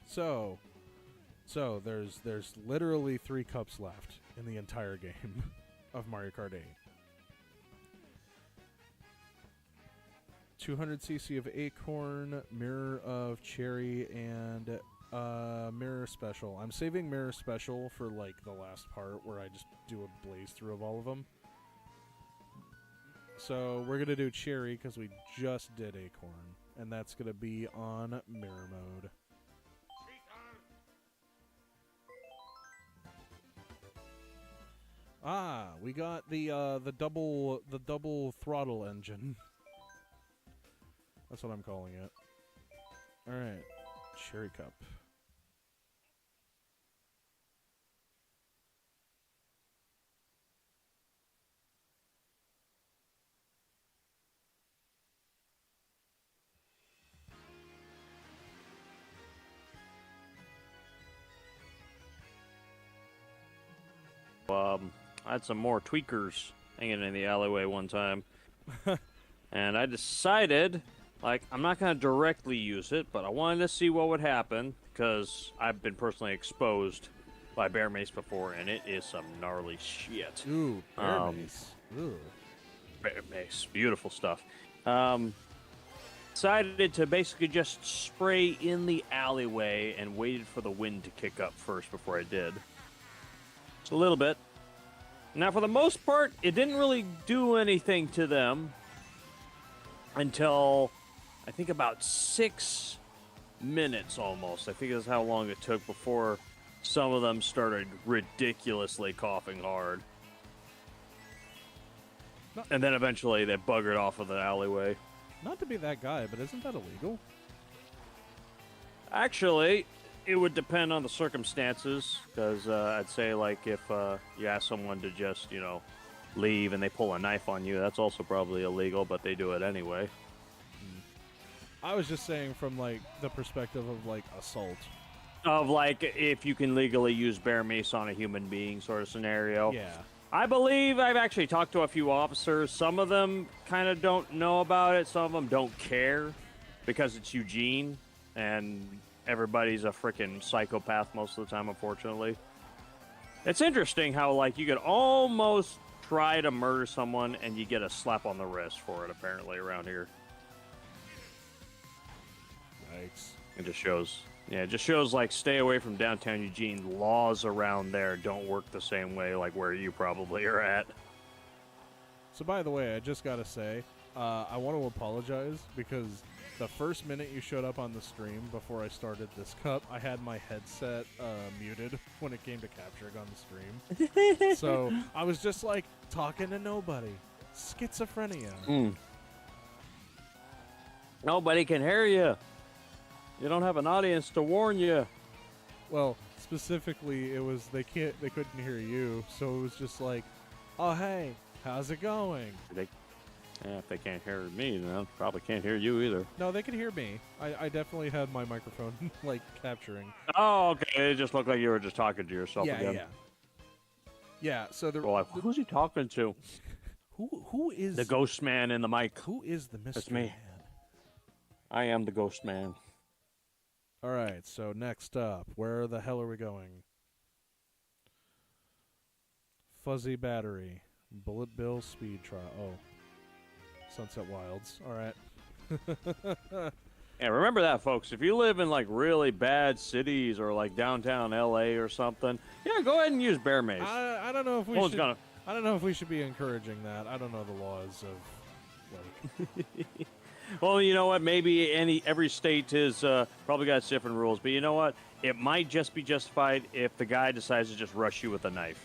so, there's literally 3 cups left in the entire game of Mario Kart 8. 200cc of Acorn, Mirror of Cherry, and Mirror Special. I'm saving Mirror Special for like the last part where I just do a blaze through of all of them. So we're gonna do Cherry because we just did Acorn, and that's gonna be on Mirror Mode. Ah, we got the double throttle engine. That's what I'm calling it. All right, Cherry Cup. I had some more tweakers hanging in the alleyway one time. And I decided, like, I'm not going to directly use it, but I wanted to see what would happen, because I've been personally exposed by bear mace before, and it is some gnarly shit. Ooh, bear mace. Ooh. Bear mace. Beautiful stuff. Decided to basically just spray in the alleyway and waited for the wind to kick up first before I did. Just a little bit. Now, for the most part, it didn't really do anything to them until, I think, about 6 minutes almost. I think that's how long it took before some of them started ridiculously coughing hard. And then eventually they buggered off of the alleyway. Not to be that guy, but isn't that illegal? Actually, it would depend on the circumstances, because I'd say, like, if you ask someone to just, leave and they pull a knife on you, that's also probably illegal, but they do it anyway. I was just saying from, like, the perspective of, like, assault. Of, like, if you can legally use bear mace on a human being sort of scenario. Yeah. I believe I've actually talked to a few officers. Some of them kind of don't know about it. Some of them don't care because it's Eugene, and everybody's a freaking psychopath most of the time, unfortunately. It's interesting how, like, you could almost try to murder someone and you get a slap on the wrist for it, apparently, around here. Yikes. It just shows, like, stay away from downtown Eugene. Laws around there don't work the same way, like, where you probably are at. So, by the way, I just gotta say, I want to apologize because the first minute you showed up on the stream before I started this cup, I had my headset muted when it came to capturing on the stream. So I was just like talking to nobody. Schizophrenia. Nobody can hear you. You don't have an audience to warn you. Well, specifically, it was they couldn't hear you, so it was just like, oh hey, how's it going? Yeah, if they can't hear me, then they probably can't hear you either. No, they can hear me. I definitely had my microphone like capturing. Oh, okay. It just looked like you were just talking to yourself Yeah, again. yeah. Yeah, so Well, like, who's he talking to? who is The ghost man in the mic. who is the mystery That's me. man? I am the ghost man. All right, so next up, where the hell are we going? Fuzzy Battery, Bullet Bill Speed Trial. Oh, Sunset Wilds. All right. Yeah, remember that, folks. If you live in like really bad cities or like downtown LA or something, yeah, go ahead and use Bear Maze. I don't know if we No one's should. gonna. I don't know if we should be encouraging that. I don't know the laws of like. Well, you know what? Maybe every state is probably got different rules, but you know what? It might just be justified if the guy decides to just rush you with a knife.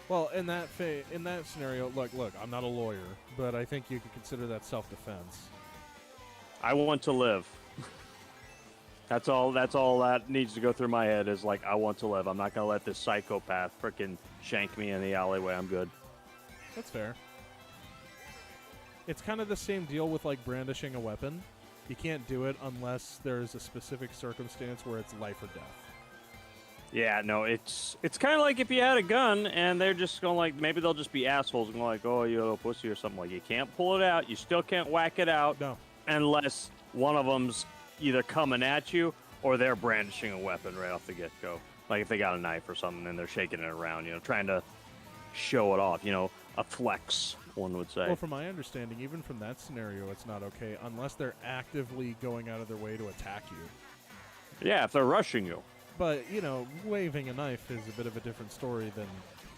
Well, in that scenario, look, I'm not a lawyer, but I think you could consider that self-defense. I want to live. That's all that needs to go through my head is like, I want to live. I'm not going to let this psychopath frickin' shank me in the alleyway. I'm good. That's fair. It's kind of the same deal with like brandishing a weapon. You can't do it unless there's a specific circumstance where it's life or death. Yeah, no, it's kind of like if you had a gun and they're just going like, maybe they'll just be assholes and go like, oh, you little pussy or something. Like, you can't pull it out. You still can't whack it out. No. Unless one of them's either coming at you or they're brandishing a weapon right off the get-go. Like if they got a knife or something and they're shaking it around, trying to show it off, a flex, one would say. Well, from my understanding, even from that scenario, it's not okay unless they're actively going out of their way to attack you. Yeah, if they're rushing you. But, waving a knife is a bit of a different story than,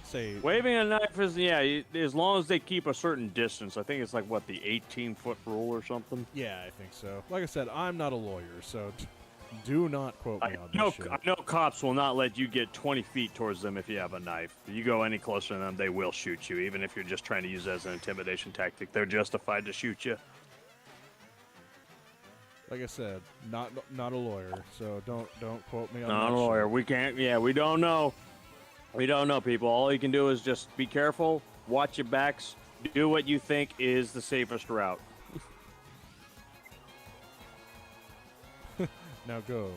say... Waving a knife is, yeah, as long as they keep a certain distance. I think it's like, what, the 18-foot rule or something? Yeah, I think so. Like I said, I'm not a lawyer, so do not quote me on this shit. I know cops will not let you get 20 feet towards them if you have a knife. If you go any closer to them, they will shoot you, even if you're just trying to use it as an intimidation tactic. They're justified to shoot you. Like I said, not a lawyer, so don't quote me on that. Not a lawyer. We can't. Yeah, we don't know. We don't know, people. All you can do is just be careful, watch your backs, do what you think is the safest route. Now go.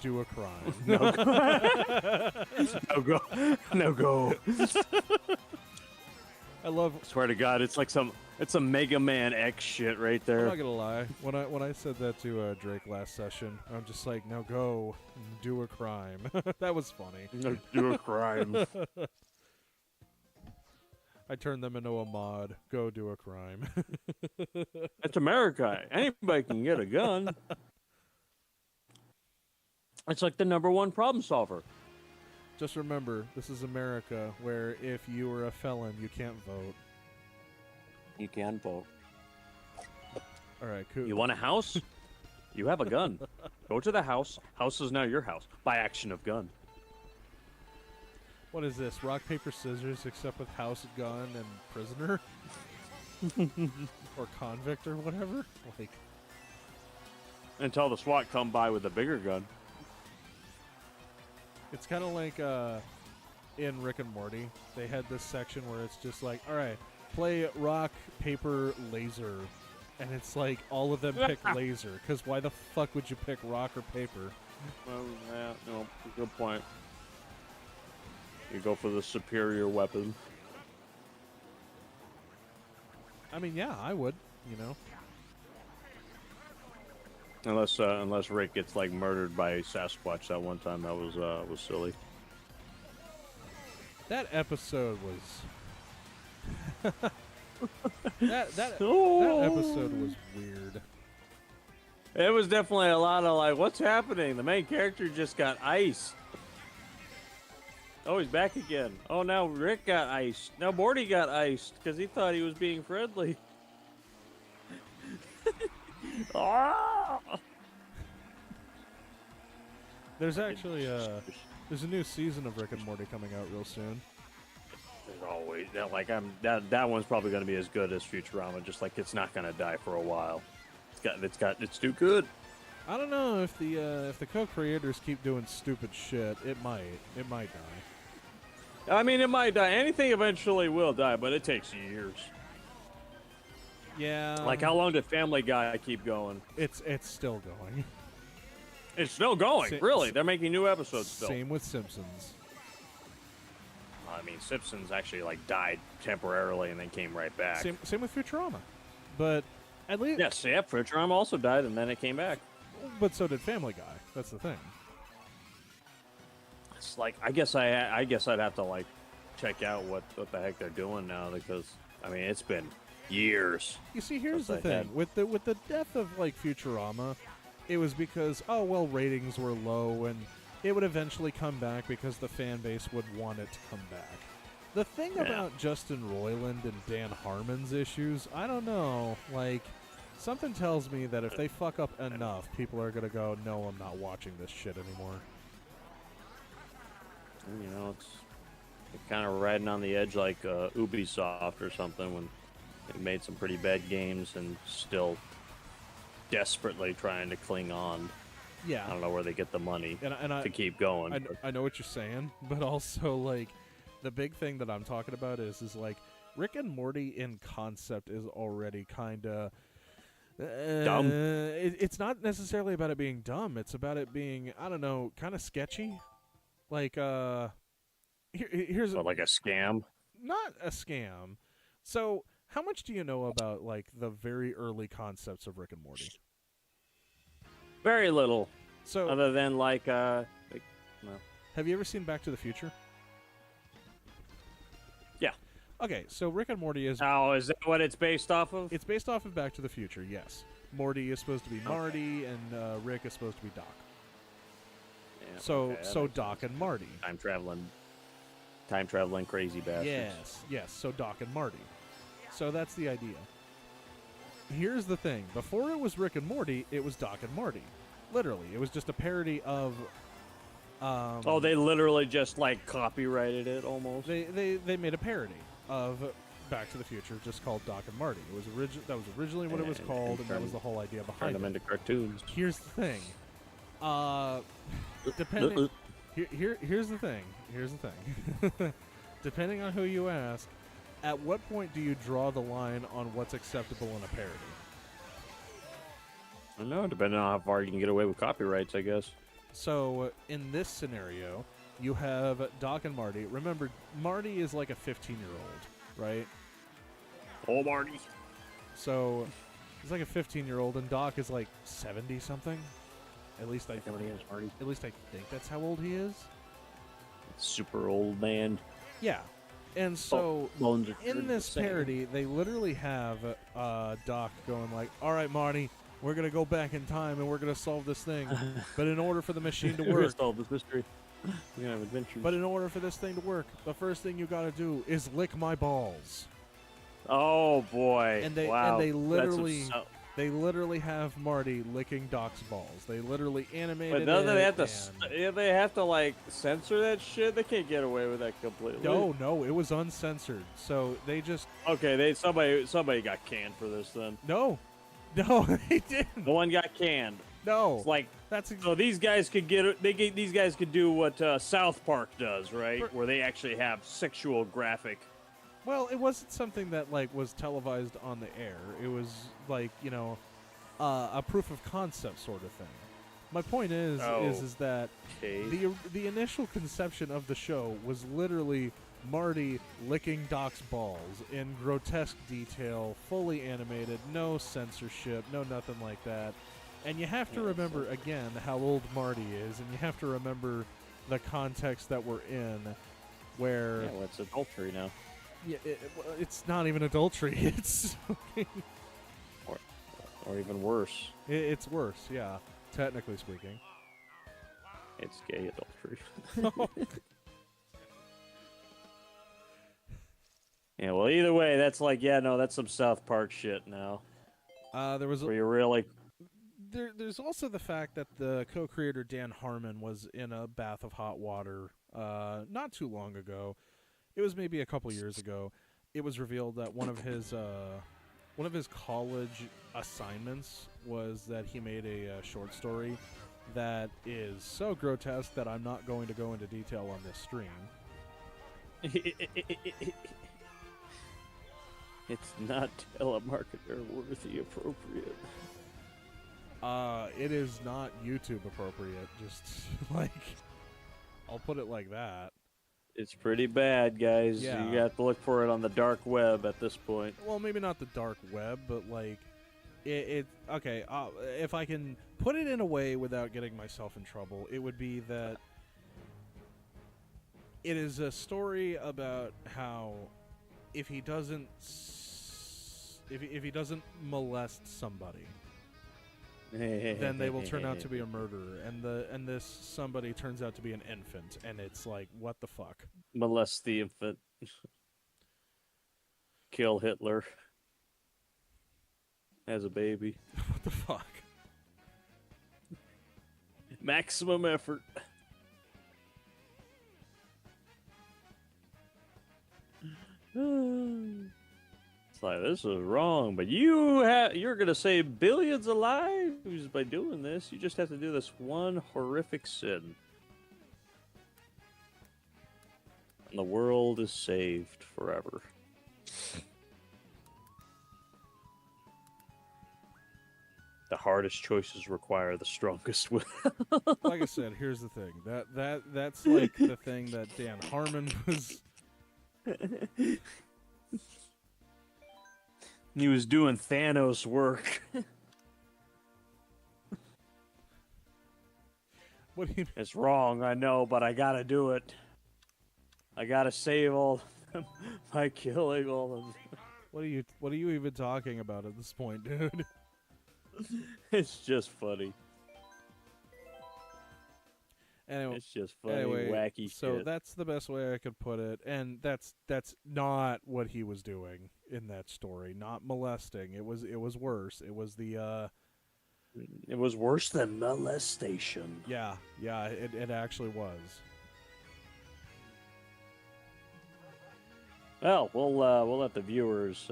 Do a crime. No go. No go. I swear to God, it's like some Mega Man X shit right there. I'm not gonna lie. When I said that to Drake last session, I'm just like, now go do a crime. That was funny. No, do a crime. I turned them into a mod. Go do a crime. It's America. Anybody can get a gun. It's like the #1 problem solver. Just remember, this is America, where if you are a felon, you can't vote. You can vote. All right, cool. You want a house? You have a gun. Go to the house. House is now your house by action of gun. What is this? Rock, paper, scissors, except with house, gun, and prisoner? Or convict or whatever? Like, until the SWAT come by with a bigger gun. it's kind of like in Rick and Morty. They had this section where it's just like, all right, play rock, paper, laser. And it's like all of them pick laser. Because why the fuck would you pick rock or paper? Well, yeah, no, good point. You go for the superior weapon. I mean, yeah, I would, Unless Rick gets like murdered by Sasquatch that one time, that was silly. That episode was that episode was weird. It was definitely a lot of like, what's happening? The main character just got iced. Oh, he's back again. Oh, now Rick got iced. Now Morty got iced because he thought he was being friendly. Ah! There's actually there's a new season of Rick and Morty coming out real soon. There's always that one's probably going to be as good as Futurama. Just like it's not going to die for a while. It's too good. I don't know if the co-creators keep doing stupid shit. It might die. I mean, it might die. Anything eventually will die, but it takes years. Yeah. Like, how long did Family Guy keep going? It's still going. It's still going. Really? They're making new episodes still. Same with Simpsons. I mean, Simpsons actually like died temporarily and then came right back. Same with Futurama. But at least Yes, yeah, Futurama also died and then it came back. But so did Family Guy. That's the thing. It's like I guess I'd have to like check out what the heck they're doing now, because I mean it's been years. You see, here's the since thing with the death of like Futurama, it was because ratings were low and it would eventually come back because the fan base would want it to come back. The thing about Justin Roiland and Dan Harmon's issues, I don't know. Like, something tells me that if they fuck up enough, people are gonna go, "No, I'm not watching this shit anymore." You know, it's kind of riding on the edge like Ubisoft or something, when they made some pretty bad games and still desperately trying to cling on. Yeah, I don't know where they get the money and to keep going. I know what you're saying, but also like the big thing that I'm talking about is like Rick and Morty in concept is already kind of dumb. It's not necessarily about it being dumb. It's about it being, I don't know, kind of sketchy. Like here's like a scam. Not a scam. So, how much do you know about like the very early concepts of Rick and Morty? Very little. So, other than like no. Have you ever seen Back to the Future? Yeah. Okay, so Rick and Morty is... Oh, is that what it's based off of? It's based off of Back to the Future, yes. Morty is supposed to be Marty, and Rick is supposed to be Doc. Yeah, so Doc and Marty. Time traveling crazy bastards. Yes, so Doc and Marty. So that's the idea. Here's the thing. Before it was Rick and Morty, it was Doc and Marty. Literally. It was just a parody of... they literally just, like, copyrighted it, almost? They made a parody of Back to the Future just called Doc and Marty. It was that was originally what it was called, and that was the whole idea behind it. Turn them into cartoons. Here's the thing. Depending... Here's the thing. Depending on who you ask, at what point do you draw the line on what's acceptable in a parody? I don't know, depending on how far you can get away with copyrights, I guess. So, in this scenario, you have Doc and Marty. Remember, Marty is like a 15-year-old, right? Oh, Marty. So, he's like a 15-year-old, and Doc is like 70-something. At least I think that's how old he is. Super old man. Yeah. And so, in this parody, they literally have Doc going like, "All right, Marty, we're going to go back in time and we're going to solve this thing. But in order for the machine to work... solve this mystery. We're going to have adventures. But in order for this thing to work, the first thing you got to do is lick my balls." Oh, boy. And they literally have Marty licking Doc's balls. They literally animated But it. they have to like censor that shit? They can't get away with that completely. No, it was uncensored. So they just... Okay, somebody got canned for this then. No, they didn't. No one got canned. No. It's like, so these guys could these guys could do what South Park does, right? Where they actually have sexual graphic. Well, it wasn't something that like was televised on the air. It was like, you know, a proof of concept sort of thing. My point is that the initial conception of the show was literally Marty licking Doc's balls in grotesque detail, fully animated, no censorship, no nothing like that. And you have to remember again how old Marty is, and you have to remember the context that we're in, where it's adultery now. Yeah, it's not even adultery. It's or even worse. It's worse, yeah. Technically speaking, it's gay adultery. Yeah, well, either way, that's like, that's some South Park shit now. There was where you're really. There's also the fact that the co-creator Dan Harmon was in a bath of hot water not too long ago. It was maybe a couple years ago. It was revealed that one of his college assignments was that he made a short story that is so grotesque that I'm not going to go into detail on this stream. It's not telemarketer worthy appropriate. It is not YouTube appropriate. Just like, I'll put it like that. It's pretty bad, guys. Yeah. You have to look for it on the dark web at this point. Well, maybe not the dark web, but like, okay. If I can put it in a way without getting myself in trouble, it would be that it is a story about how if he doesn't if he doesn't molest somebody, then they will turn out to be a murderer, and this somebody turns out to be an infant, and it's like, what the fuck? Molest the infant. Kill Hitler as a baby. What the fuck? Maximum effort. It's like, this is wrong, but you're gonna save billions of lives by doing this. You just have to do this one horrific sin, and the world is saved forever. The hardest choices require the strongest will. Like I said, here's the thing. That's like the thing that Dan Harmon was. He was doing Thanos work. What do you mean? It's wrong, I know, but I gotta do it. I gotta save all of them by killing all of them. What are you even talking about at this point, dude? It's just funny. Anyway, It's just funny, wacky so shit. that's the best way I could put it, and that's not what he was doing in that story. Not molesting. It was worse. It was the It was worse than molestation. yeah, it actually was. Well, we'll let the viewers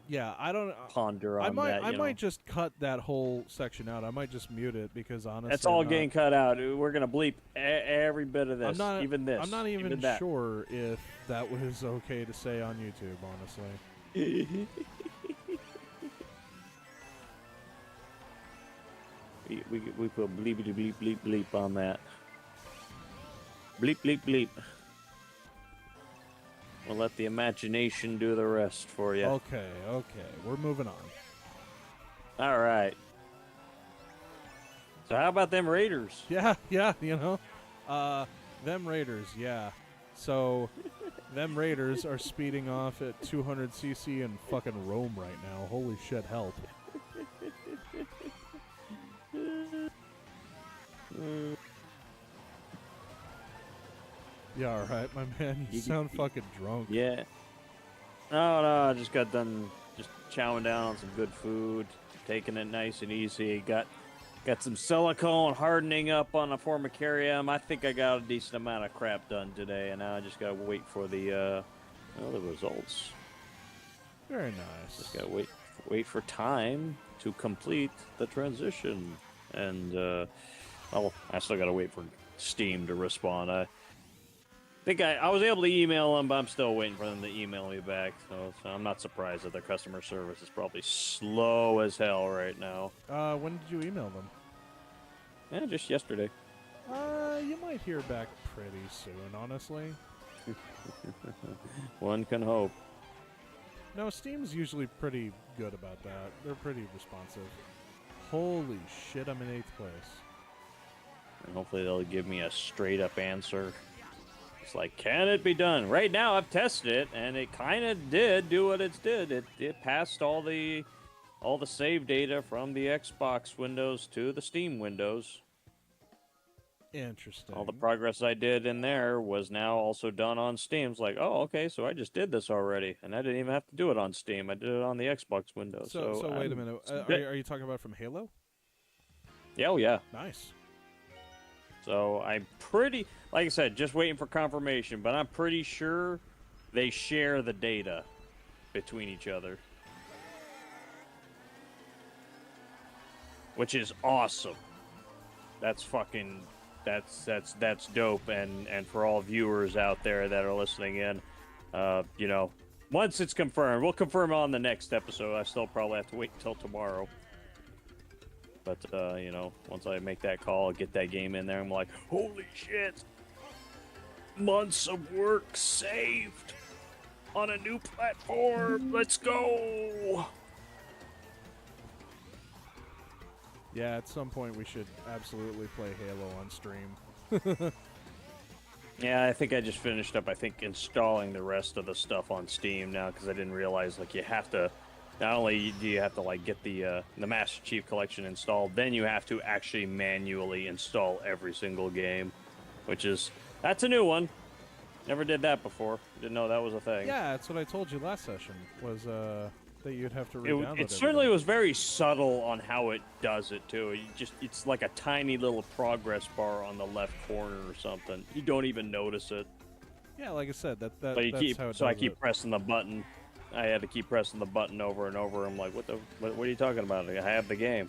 Yeah, I don't ponder on that. I might just cut that whole section out. I might just mute it because honestly, That's all getting cut out. We're gonna bleep every bit of this, even this. I'm not even that. sure if that was okay to say on YouTube, honestly. we put bleepity bleep bleep bleep on that. Bleep bleep bleep. We'll let the imagination do the rest for you. Okay, we're moving on. All right. So how about them Raiders? Yeah, them Raiders, yeah. So, them Raiders are speeding off at 200cc in fucking Rome right now. Holy shit, help. Yeah, all right, my man. You sound fucking drunk. Yeah. No, I just got done just chowing down on some good food, taking it nice and easy. Got some silicone hardening up on a formicarium. I think I got a decent amount of crap done today, and now I just gotta wait for the results. Very nice. Just gotta wait for time to complete the transition, and I still gotta wait for Steam to respond. I think I was able to email them, but I'm still waiting for them to email me back. So I'm not surprised that their customer service is probably slow as hell right now. When did you email them? Yeah, just yesterday. You might hear back pretty soon, honestly. One can hope. No, Steam's usually pretty good about that. They're pretty responsive. Holy shit, I'm in 8th place. And hopefully they'll give me a straight up answer. It's like, can it be done? Right now I've tested it, and it kind of did do what it did. It passed all the save data from the Xbox windows to the Steam windows. Interesting. All the progress I did in there was now also done on Steam. It's like, oh, okay, so I just did this already, and I didn't even have to do it on Steam. I did it on the Xbox window. So wait a minute. Are you talking about from Halo? Yeah, oh yeah. Nice. So I'm pretty, like I said, just waiting for confirmation, but I'm pretty sure they share the data between each other. Which is awesome. That's fucking, that's dope. And for all viewers out there that are listening in, Once it's confirmed, we'll confirm it on the next episode. I still probably have to wait until tomorrow. But, you know, once I make that call, get that game in there, I'm like, holy shit! Months of work saved on a new platform. Let's go! Yeah, at some point we should absolutely play Halo on stream. Yeah, I think I just finished up, installing the rest of the stuff on Steam now, because I didn't realize, like, you have to, not only do you have to, like, get the Master Chief Collection installed, then you have to actually manually install every single game, that's a new one. Never did that before. Didn't know that was a thing. Yeah, that's what I told you last session, was that you'd have to re-download It certainly was very subtle on how it does it, too. It's like a tiny little progress bar on the left corner or something. You don't even notice it. Yeah, like I said, that's how it does I keep it. pressing the button. I had to keep pressing the button over and over. I'm like, what are you talking about? I have the game.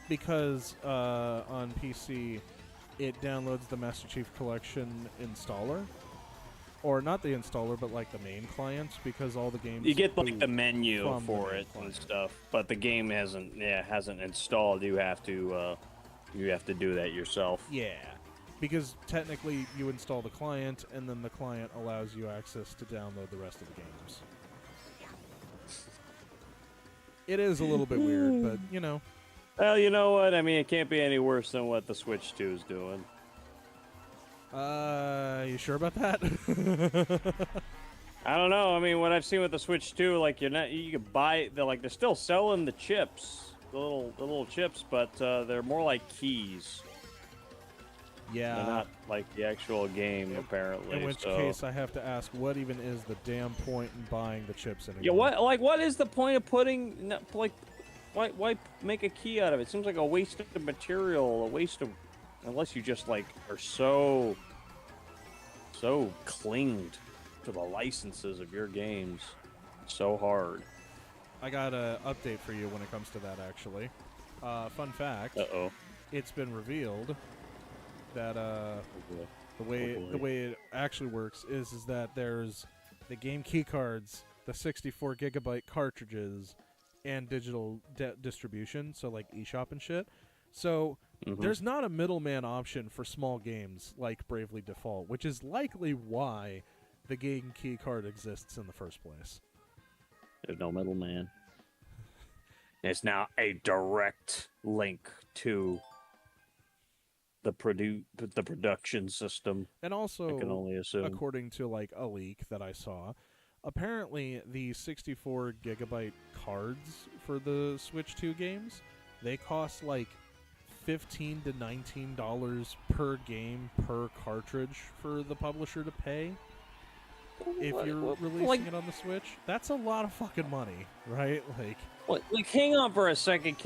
Because on PC, it downloads the Master Chief Collection installer. Or not the installer, but like the main client, because all the games You get like the menu for it client. and stuff, but the game hasn't installed. You have to do that yourself. Yeah, because technically you install the client, and then the client allows you access to download the rest of the games. It is a little bit weird, but you know. Well, you know what? I mean, it can't be any worse than what the Switch 2 is doing. You sure about that? I don't know. I mean, what I've seen with the Switch 2, like you can buy, they're still selling the chips, the little chips, but they're more like keys. Yeah. They're not like the actual game, apparently. In which case, I have to ask, what even is the damn point in buying the chips anymore? Yeah, what is the point of putting, like, why make a key out of it? It seems like a waste of material, unless you just, like, are so clinged to the licenses of your games so hard. I got an update for you when it comes to that, actually. Fun fact. Uh-oh. It's been revealed that the way it actually works is that there's the game key cards, the 64 gigabyte cartridges, and digital distribution, so like eShop and shit. So there's not a middleman option for small games like Bravely Default, which is likely why the game key card exists in the first place. There's no middleman. It's now a direct link to the production system. And also, I can only assume, according to like a leak that I saw, apparently the 64 gigabyte cards for the Switch 2 games, they cost like $15 to $19 per game per cartridge for the publisher to pay. If you're releasing it on the Switch, that's a lot of fucking money, right? Like, hang on for a second.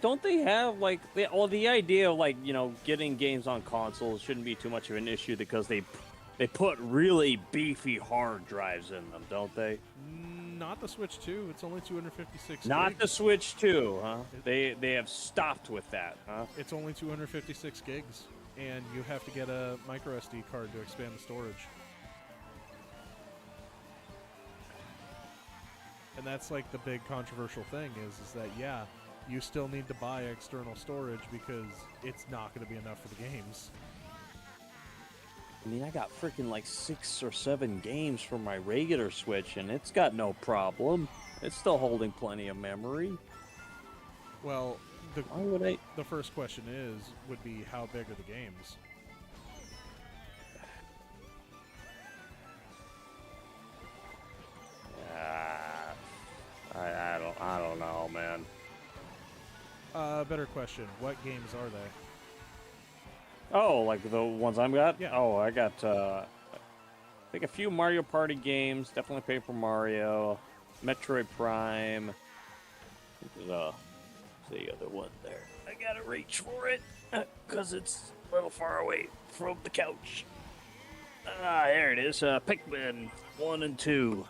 Don't they have the idea of getting games on consoles shouldn't be too much of an issue because they put really beefy hard drives in them, don't they? Not the Switch 2. It's only 256 Not gigs. the Switch 2, huh? They have stopped with that, huh? It's only 256 gigs, and you have to get a micro SD card to expand the storage. And that's like the big controversial thing is that, yeah, you still need to buy external storage because it's not going to be enough for the games. I mean, I got freaking 6 or 7 games for my regular Switch, and it's got no problem. It's still holding plenty of memory. Well, why would the first question would be how big are the games? I don't know, man. Better question. What games are they? Oh, like the ones I've got? Yeah. Oh, I got, I think a few Mario Party games. Definitely Paper Mario. Metroid Prime. There's the other one there. I gotta reach for it, because it's a little far away from the couch. There it is. Pikmin 1 and 2.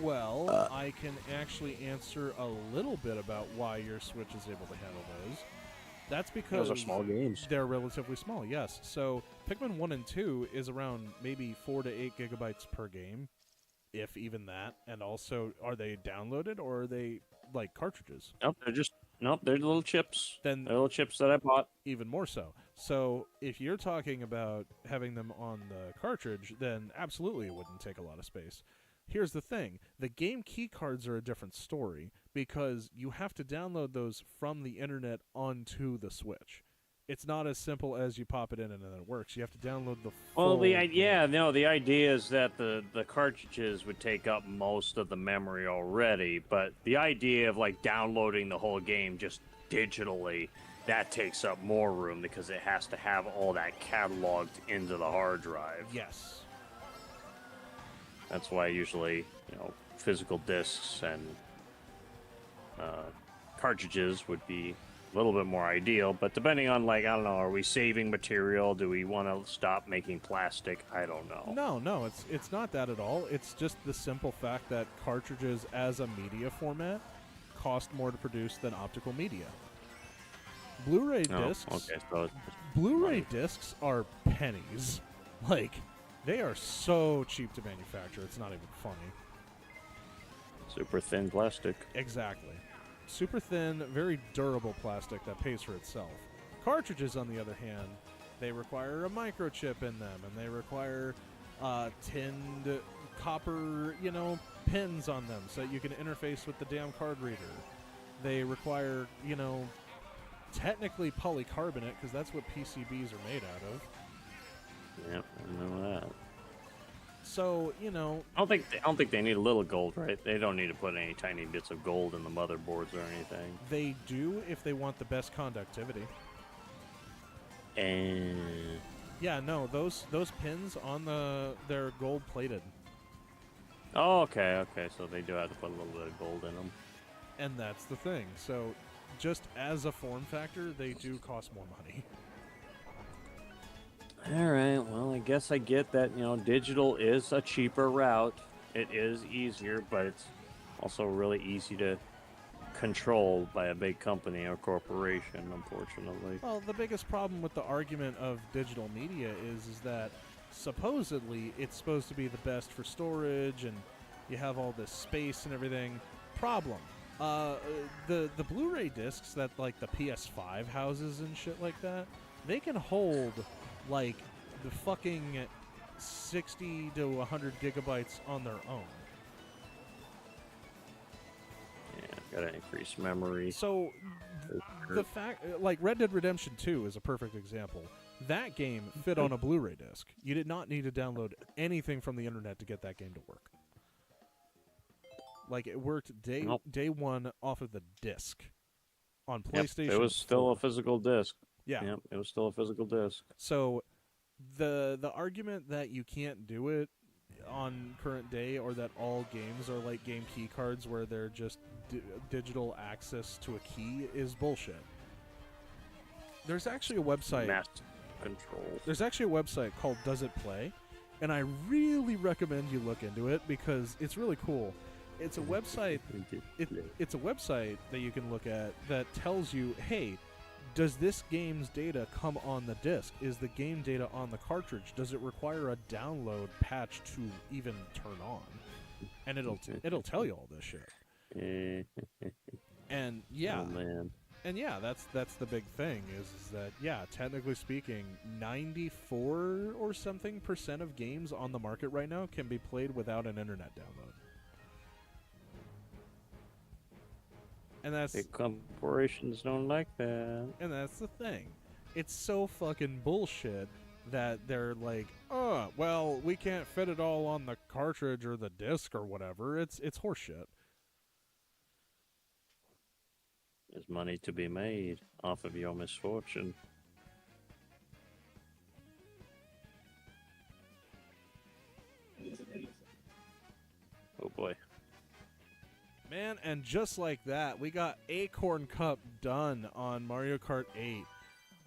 Well, I can actually answer a little bit about why your Switch is able to handle those. That's because those are small games. they're relatively small, yes. So Pikmin 1 and 2 is around maybe 4 to 8 gigabytes per game, if even that. And also, are they downloaded or are they like cartridges? Nope, they're little chips. Then They're little chips that I bought. even more so. So if you're talking about having them on the cartridge, then absolutely it wouldn't take a lot of space. Here's the thing. The game key cards are a different story because you have to download those from the internet onto the Switch. It's not as simple as you pop it in and then it works. You have to download the full Well, the idea is that the cartridges would take up most of the memory already, but the idea of like downloading the whole game just digitally, that takes up more room because it has to have all that cataloged into the hard drive. Yes. That's why usually, physical discs and cartridges would be a little bit more ideal. But depending on, I don't know, are we saving material? Do we want to stop making plastic? I don't know. No, it's not that at all. It's just the simple fact that cartridges as a media format cost more to produce than optical media. Blu-ray discs. Okay, so Blu-ray discs are pennies. They are so cheap to manufacture. It's not even funny. super thin plastic. Exactly. Super thin, very durable plastic that pays for itself. Cartridges, on the other hand, they require a microchip in them, and they require tinned copper, pins on them so that you can interface with the damn card reader. They require, technically polycarbonate, because that's what PCBs are made out of. Yep, I know that. So, I don't think they need a little gold, right? They don't need to put any tiny bits of gold in the motherboards or anything. They do if they want the best conductivity. And yeah, no, those pins on they're gold plated. oh, okay, so they do have to put a little bit of gold in them. And that's the thing. So, just as a form factor, they do cost more money. All right, well, I guess I get that, digital is a cheaper route. It is easier, but it's also really easy to control by a big company or corporation, unfortunately. Well, the biggest problem with the argument of digital media is that supposedly it's supposed to be the best for storage and you have all this space and everything. Problem. The Blu-ray discs that the PS5 houses and shit like that, they can hold the fucking 60 to 100 gigabytes on their own. Yeah, gotta increase memory. So, the fact, Red Dead Redemption 2 is a perfect example. That game fit on a Blu-ray disc. You did not need to download anything from the internet to get that game to work. It worked day one off of the disc on PlayStation. Yep, it was still a physical disc. Yeah. Yep, it was still a physical disc. So, the argument that you can't do it on current day, or that all games are like game key cards where they're just digital access to a key, is bullshit. There's actually a website. Mass control. There's actually a website called Does It Play, and I really recommend you look into it because it's really cool. It's a website. It's a website that you can look at that tells you, hey, does this game's data come on the disc? Is the game data on the cartridge? Does it require a download patch to even turn on? And it'll tell you all this shit. And yeah, oh, man. And yeah, that's the big thing is that technically speaking, 94 or something % of games on the market right now can be played without an internet download. And that's big corporations don't like that. And that's the thing. It's so fucking bullshit that they're like, oh, well, we can't fit it all on the cartridge or the disc or whatever. It's horseshit. There's money to be made off of your misfortune. Oh boy. Man, and just like that, we got Acorn Cup done on Mario Kart 8.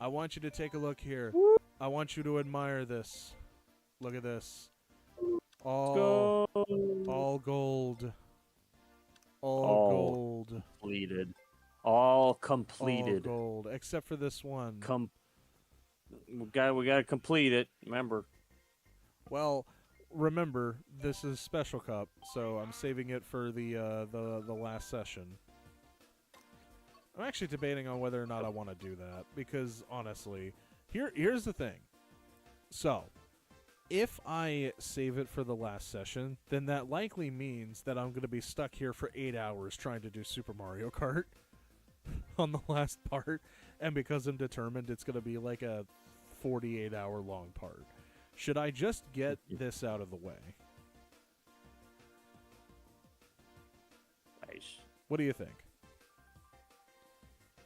I want you to take a look here. I want you to admire this. Look at this. All gold. All gold. Completed. All All completed. gold, except for this one. We gotta complete it. Remember. Well, remember this is Special Cup, so I'm saving it for the last session. I'm actually debating on whether or not I want to do that because honestly, here's the thing. So, if I save it for the last session, then that likely means that I'm going to be stuck here for 8 hours trying to do Super Mario Kart on the last part, and because I'm determined it's going to be like a 48-hour long part. Should I just get this out of the way? Nice. What do you think?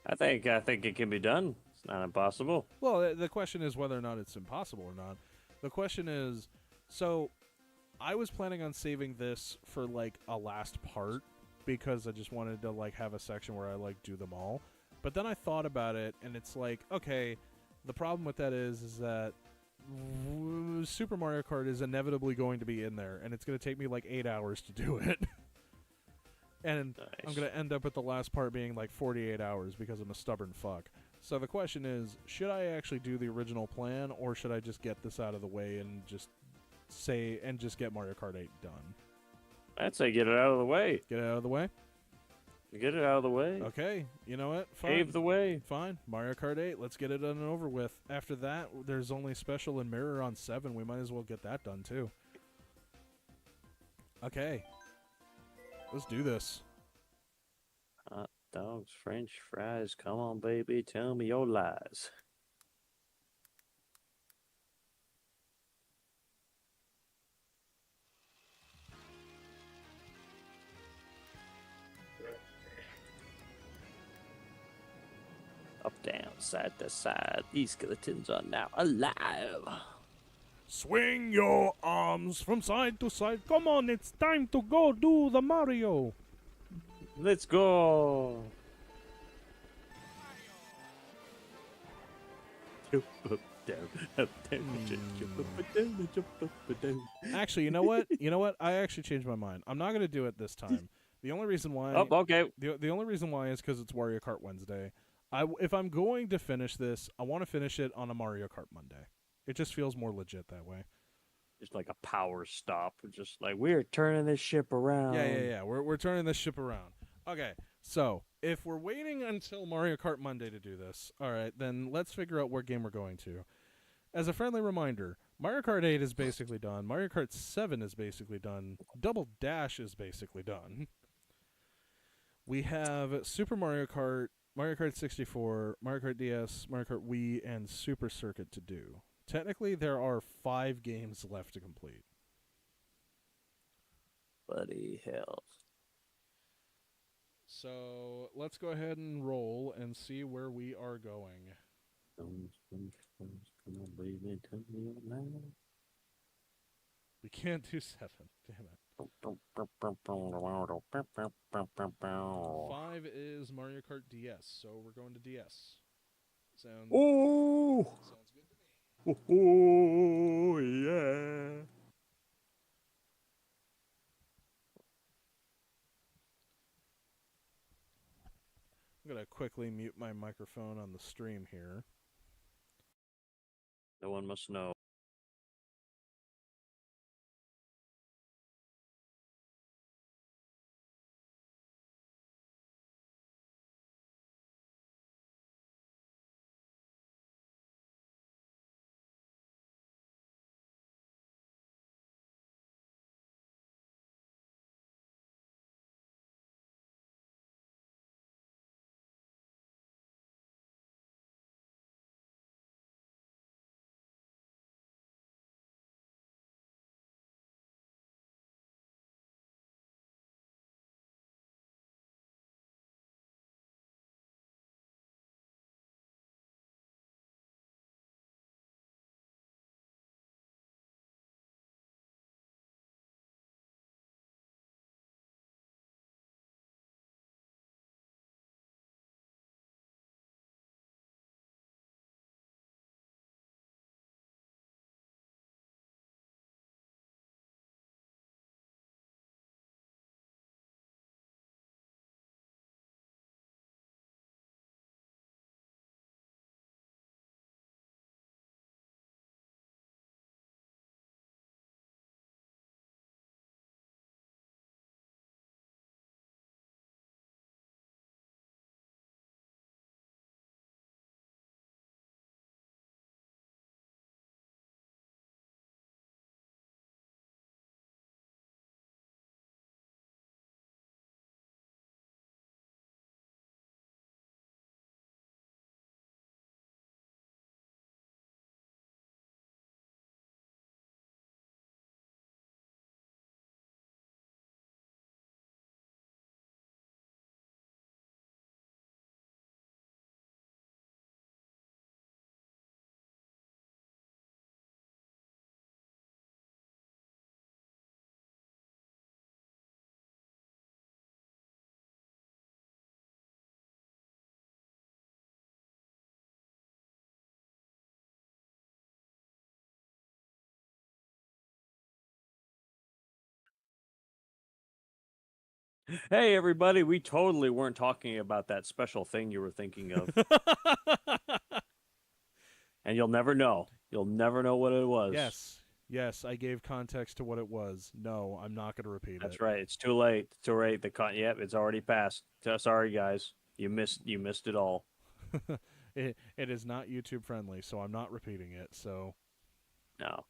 I think it can be done. It's not impossible. Well, the question is whether or not it's impossible or not. The question is, so I was planning on saving this for like a last part because I just wanted to like have a section where I like do them all. But then I thought about it and it's like, okay, the problem with that is that Super Mario Kart is inevitably going to be in there and it's going to take me like 8 hours to do it. And Nice. I'm going to end up at the last part being like 48 hours because I'm a stubborn fuck. So the question is, should I actually do the original plan or should I just get this out of the way and just get Mario Kart 8 done? I'd say get it out of the way. Get it out of the way? Get it out of the way. Okay, you know what? Fine. Pave the way. Fine. Mario Kart 8, let's get it done and over with. After that, there's only Special and Mirror on 7. We might as well get that done too. Okay. Let's do this. Hot dogs, French fries. Come on, baby. Tell me your lies. Up, down, side to side. These skeletons are now alive. Swing your arms from side to side. Come on, it's time to go do the Mario. Let's go. Jump up, down, up, down, jump up, down, jump up, down. Actually, you know what? I actually changed my mind. I'm not going to do it this time. The only reason why Oh, okay. the only reason why is because it's Wario Kart Wednesday. If I'm going to finish this, I want to finish it on a Mario Kart Monday. It just feels more legit that way. Just like a power stop. Just like we're turning this ship around. Yeah. We're turning this ship around. Okay, so if we're waiting until Mario Kart Monday to do this, all right, then let's figure out what game we're going to. As a friendly reminder, Mario Kart 8 is basically done. Mario Kart 7 is basically done. Double Dash is basically done. We have Super Mario Kart, Mario Kart 64, Mario Kart DS, Mario Kart Wii, and Super Circuit to do. Technically, there are 5 games left to complete. Bloody hell. So let's go ahead and roll and see where we are going. Come on, baby, tell me your lies. We can't do 7. Damn it. 5 is Mario Kart DS, so we're going to DS. Sounds good to me. Oh, yeah. I'm going to quickly mute my microphone on the stream here. No one must know. Hey, everybody, we totally weren't talking about that special thing you were thinking of. And you'll never know. You'll never know what it was. Yes. Yes, I gave context to what it was. No, I'm not going to repeat it. That's right. It's too late. It's too late. Yep, it's already passed. Sorry, guys. You missed it all. It is not YouTube friendly, so I'm not repeating it. So No.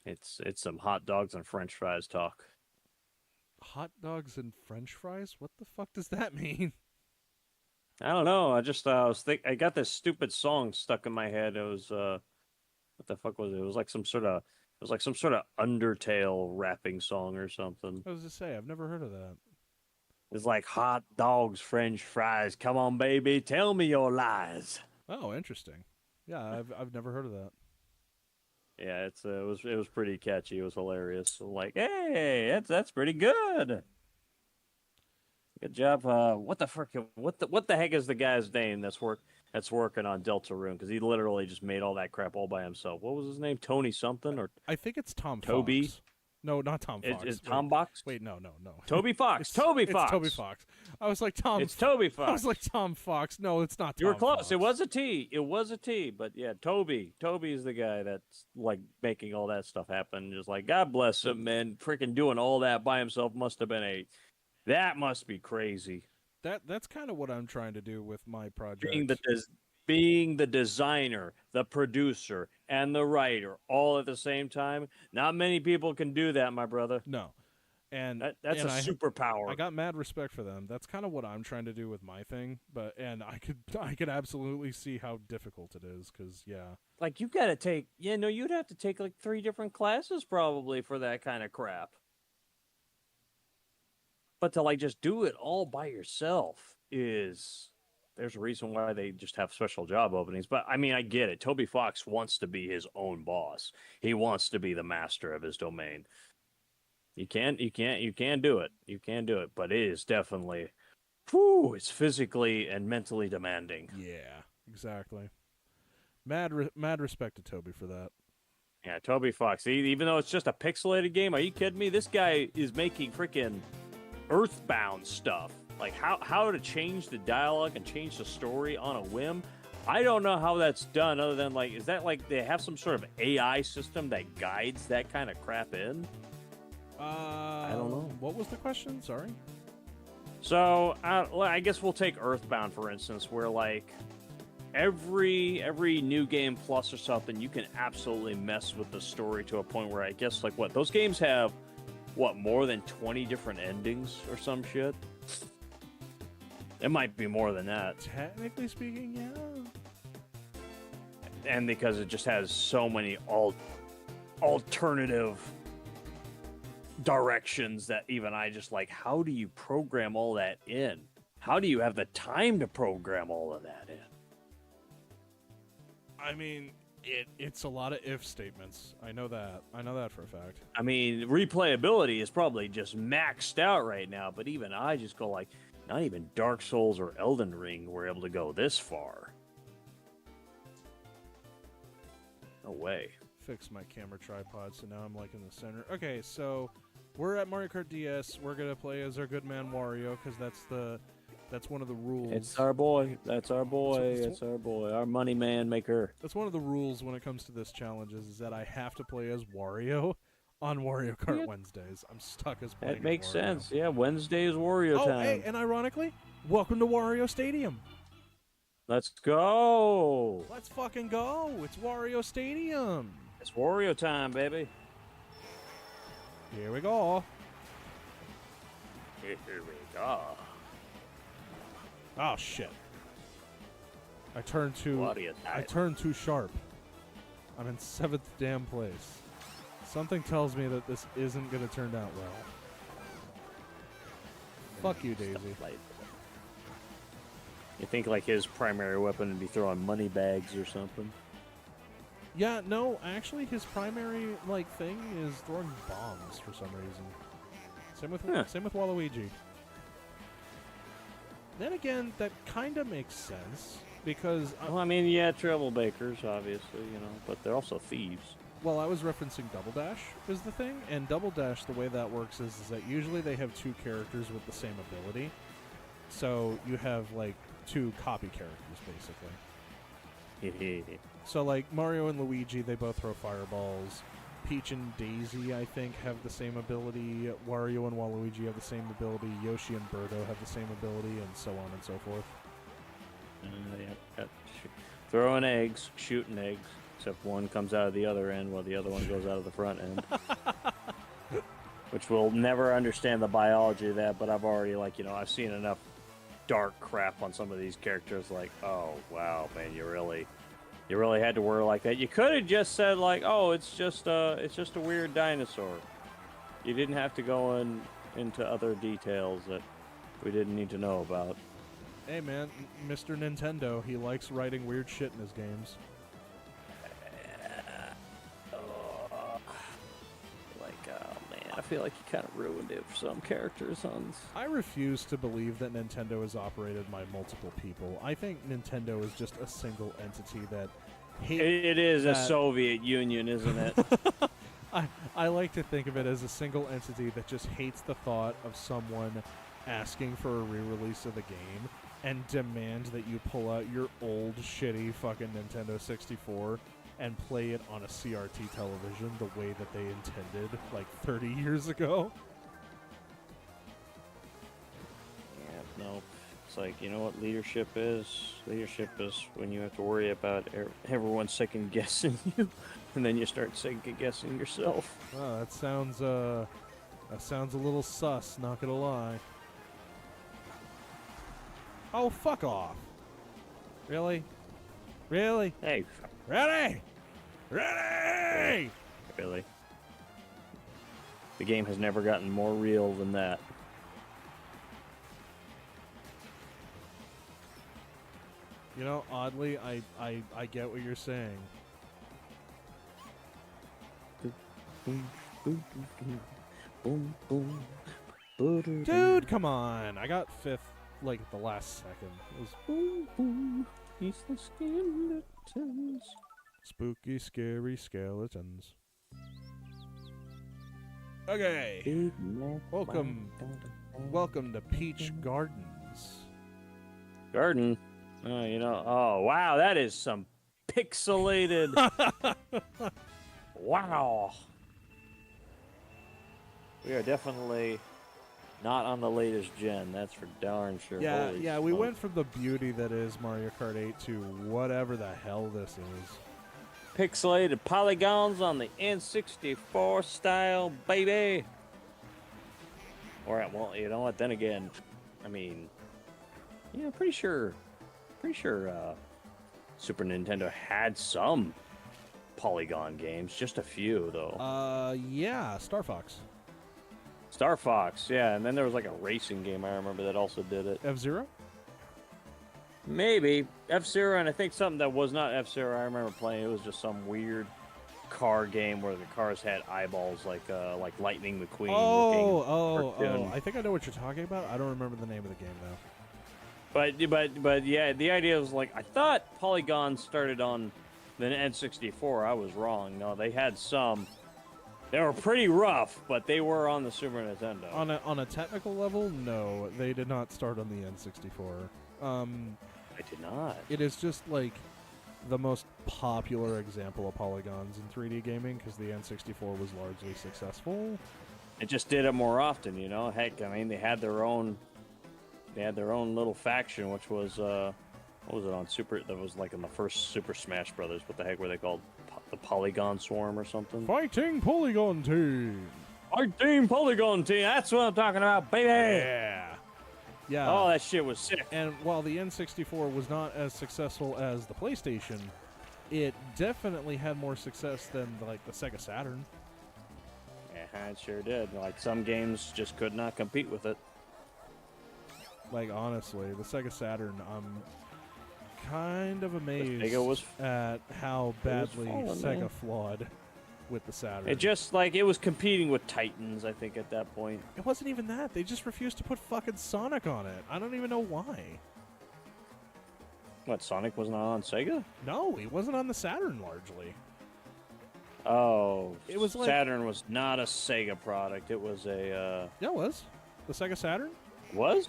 It's some hot dogs and French fries talk. hot dogs and French fries? What the fuck does that mean? I don't know. I got this stupid song stuck in my head. It was what the fuck was it? It was like some sort of Undertale rapping song or something. I was to say, I've never heard of that. It's like hot dogs, French fries. Come on, baby, tell me your lies. Oh, interesting. Yeah, I've never heard of that. Yeah, it was pretty catchy. It was hilarious. Like, hey, that's pretty good. Good job. What the heck is the guy's name that's working on Deltarune? Because he literally just made all that crap all by himself. What was his name? Tony something or I think it's Tom Toby? Fox. No, not Tom Fox. Is Tom Box? Wait, no. Toby Fox. It's Toby Fox. It's Toby Fox. I was like Tom. It's Toby Fox. I was like Tom Fox. No, it's not. You were Tom close. Fox. It was a T. It was a T. But yeah, Toby. Toby is the guy that's like making all that stuff happen. Just like God bless him, man. Freaking doing all that by himself that must be crazy. That's kind of what I'm trying to do with my project. Being the designer, the producer, and the writer all at the same time. Not many people can do that, my brother. No, and that's a superpower. I got mad respect for them. That's kind of what I'm trying to do with my thing. But I could absolutely see how difficult it is because like you got to take you'd have to take like 3 different classes probably for that kind of crap. But to like just do it all by yourself there's a reason why they just have special job openings. But I mean, I get it. Toby Fox wants to be his own boss. He wants to be the master of his domain. You can do it. You can do it. But it is definitely, it's physically and mentally demanding. Yeah, exactly. Mad respect to Toby for that. Yeah, Toby Fox. Even though it's just a pixelated game, are you kidding me? This guy is making freaking Earthbound stuff. Like how to change the dialogue and change the story on a whim. I don't know how that's done other than like, is that like they have some sort of AI system that guides that kind of crap in? I don't know. What was the question? Sorry. So I guess we'll take Earthbound for instance, where like every new game plus or something, you can absolutely mess with the story to a point where I guess like those games have more than 20 different endings or some shit. It might be more than that. Technically speaking, yeah. And because it just has so many alternative directions that even I just like, how do you program all that in? How do you have the time to program all of that in? I mean, it's a lot of if statements. I know that for a fact. I mean, replayability is probably just maxed out right now, but even I just go like, not even Dark Souls or Elden Ring were able to go this far. No way. Fix my camera tripod, so now I'm like in the center. Okay, so we're at Mario Kart DS. We're gonna play as our good man Wario because that's one of the rules. It's our boy. That's our boy. It's our boy. Our money man maker. That's one of the rules when it comes to this challenge is that I have to play as Wario on Wario Kart Wednesdays. I'm stuck as playing. That makes Wario. sense. Yeah, Wednesday is Wario time. Oh, hey, and ironically, welcome to Wario Stadium. Let's go. Let's fucking go. It's Wario Stadium. It's Wario time, baby. Here we go. Here we go. Oh shit! I turned too sharp. I'm in 7th damn place. Something tells me that this isn't gonna turn out well. Fuck you, Daisy. You think like his primary weapon would be throwing money bags or something? Yeah, no, actually his primary thing is throwing bombs for some reason. Same with Waluigi. Then again, that kind of makes sense because well, I mean, yeah, trouble bakers, obviously, but they're also thieves. well, I was referencing Double Dash is the thing, and Double Dash, the way that works is that usually they have two characters with the same ability. So you have, like, two copy characters, basically. So, like, Mario and Luigi, they both throw fireballs. Peach and Daisy, I think, have the same ability. Wario and Waluigi have the same ability. Yoshi and Birdo have the same ability, and so on and so forth. Yep. Throwing eggs, shooting eggs, except one comes out of the other end while the other one goes out of the front end. Which we'll never understand the biology of that, but I've already, like, I've seen enough dark crap on some of these characters, like, oh, wow, man, you really had to word like that. You could have just said, like, oh, it's just a weird dinosaur. You didn't have to go into other details that we didn't need to know about. Hey, man, Mr. Nintendo, he likes writing weird shit in his games. I feel like he kind of ruined it for some characters. I refuse to believe that Nintendo is operated by multiple people. I think Nintendo is just a single entity that hates. It is a Soviet Union, isn't it? I like to think of it as a single entity that just hates the thought of someone asking for a re-release of the game and demand that you pull out your old shitty fucking Nintendo 64 and play it on a CRT television the way that they intended, like 30 years ago. Yeah, no. It's like, you know what leadership is? Leadership is when you have to worry about everyone second-guessing you, and then you start second-guessing yourself. Wow, that sounds a little sus, not gonna lie. Oh, fuck off. Really? Really? Hey. Ready? Ready! Really? The game has never gotten more real than that. You know, oddly, I get what you're saying. Dude, come on. I got fifth, like, at the last second. It was boom, boom. He's the skeletons. Spooky, scary skeletons. Okay. Welcome to Peach Gardens. Garden? Oh, wow, that is some pixelated. Wow. We are definitely not on the latest gen, that's for darn sure. Yeah, we went from the beauty that is Mario Kart 8 to whatever the hell this is. Pixelated polygons on the N64 style, baby. Alright, well, you know what, then again, I mean, yeah, pretty sure Super Nintendo had some polygon games, just a few, though. Yeah, Star Fox. Star Fox, yeah, and then there was like a racing game, I remember, that also did it. F-Zero? Maybe. F-Zero, and I think something that was not F-Zero I remember playing. It was just some weird car game where the cars had eyeballs like Lightning McQueen. Oh, I think I know what you're talking about. I don't remember the name of the game, though. But yeah, the idea was like, I thought polygons started on the N64. I was wrong. No, they had some. They were pretty rough, but they were on the Super Nintendo. On a technical level, no, they did not start on the N64. I did not. It is just like the most popular example of polygons in 3D gaming because the N64 was largely successful. It just did it more often, you know. Heck, I mean, they had their own little faction, which was what was it on Super? That was like in the first Super Smash Brothers. What the heck were they called? The Polygon Swarm or something? Fighting Polygon Team. Fighting Polygon Team. That's what I'm talking about, baby. Yeah. Oh, that shit was sick. And while the N64 was not as successful as the PlayStation, it definitely had more success than like the Sega Saturn. Yeah, it sure did. Like some games just could not compete with it. Like honestly, the Sega Saturn, I'm kind of amazed at how badly Sega flawed with the Saturn. It just like it was competing with Titans, I think, at that point. It wasn't even that. They just refused to put fucking Sonic on it. I don't even know why. What, Sonic was not on Sega? No, he wasn't on the Saturn largely. Oh, It was like Saturn was not a Sega product. It was a. Yeah, it was the Sega Saturn. Was?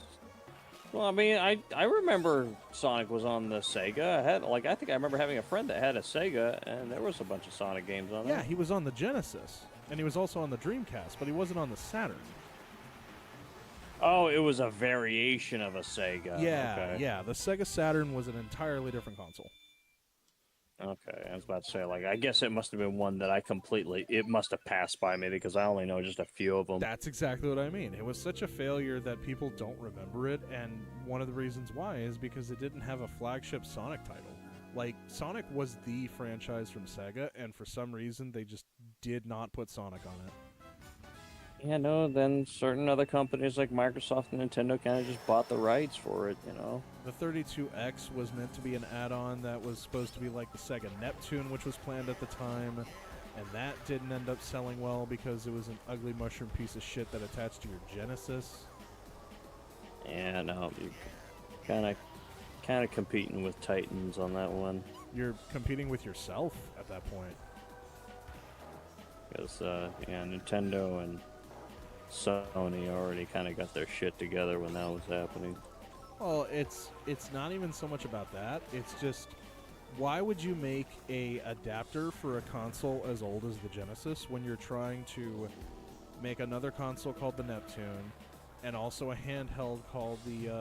Well, I mean, I remember Sonic was on the Sega. I think I remember having a friend that had a Sega, and there was a bunch of Sonic games on there. Yeah, he was on the Genesis, and he was also on the Dreamcast, but he wasn't on the Saturn. Oh, it was a variation of a Sega. Yeah, Okay. yeah. The Sega Saturn was an entirely different console. Okay, I was about to say, I guess it must have been one that it must have passed by me because I only know just a few of them. That's exactly what I mean. It was such a failure that people don't remember it, and one of the reasons why is because it didn't have a flagship Sonic title. Like, Sonic was the franchise from Sega, and for some reason, they just did not put Sonic on it. Yeah, no, then certain other companies like Microsoft and Nintendo kind of just bought the rights for it, The 32X was meant to be an add-on that was supposed to be like the Sega Neptune, which was planned at the time, and that didn't end up selling well because it was an ugly mushroom piece of shit that attached to your Genesis. Yeah, no, you kind of competing with Titans on that one. You're competing with yourself at that point. Because, Nintendo and Sony already kind of got their shit together when that was happening. Well, it's not even so much about that. It's just, why would you make a adapter for a console as old as the Genesis when you're trying to make another console called the Neptune and also a handheld called the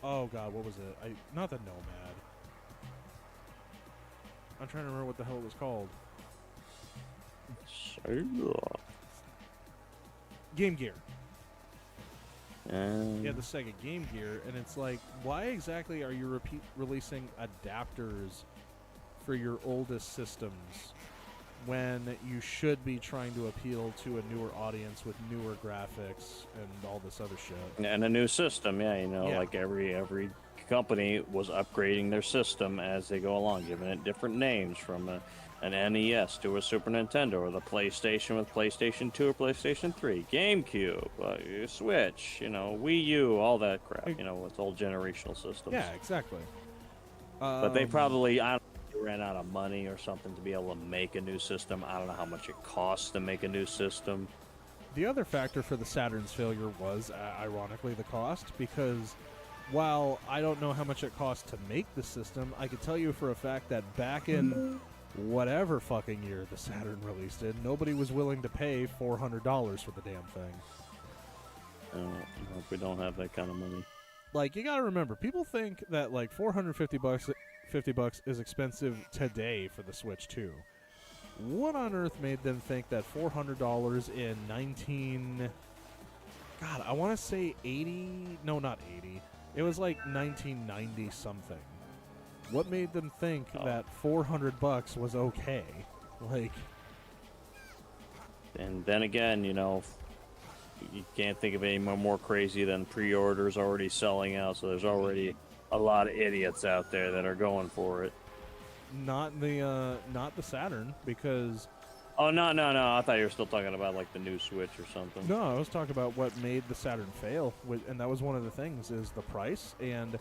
oh god, what was it? Not the Nomad. I'm trying to remember what the hell it was called. Game Gear. Yeah, the Sega Game Gear, and it's like, why exactly are you releasing adapters for your oldest systems when you should be trying to appeal to a newer audience with newer graphics and all this other shit? And a new system, like every company was upgrading their system as they go along, giving it different names from an NES to a Super Nintendo, or the PlayStation with PlayStation 2 or PlayStation 3, GameCube, Switch, Wii U, all that crap, it's all generational systems. Yeah, exactly. But they probably, ran out of money or something to be able to make a new system. I don't know how much it costs to make a new system. The other factor for the Saturn's failure was, ironically, the cost, because while I don't know how much it cost to make the system, I can tell you for a fact that back in whatever fucking year the Saturn released it, nobody was willing to pay $400 for the damn thing. If we don't have that kind of money. Like, you gotta remember, people think that like $450 is expensive today for the Switch 2. What on earth made them think that $400 in God, I want to say 80... No, not 80. It was like 1990 something. What made them think that $400 was okay? Like... And then again, you can't think of any more crazy than pre-orders already selling out, so there's already a lot of idiots out there that are going for it. Not the Saturn, because... Oh, no. I thought you were still talking about, like, the new Switch or something. No, I was talking about what made the Saturn fail, and that was one of the things, is the price. And,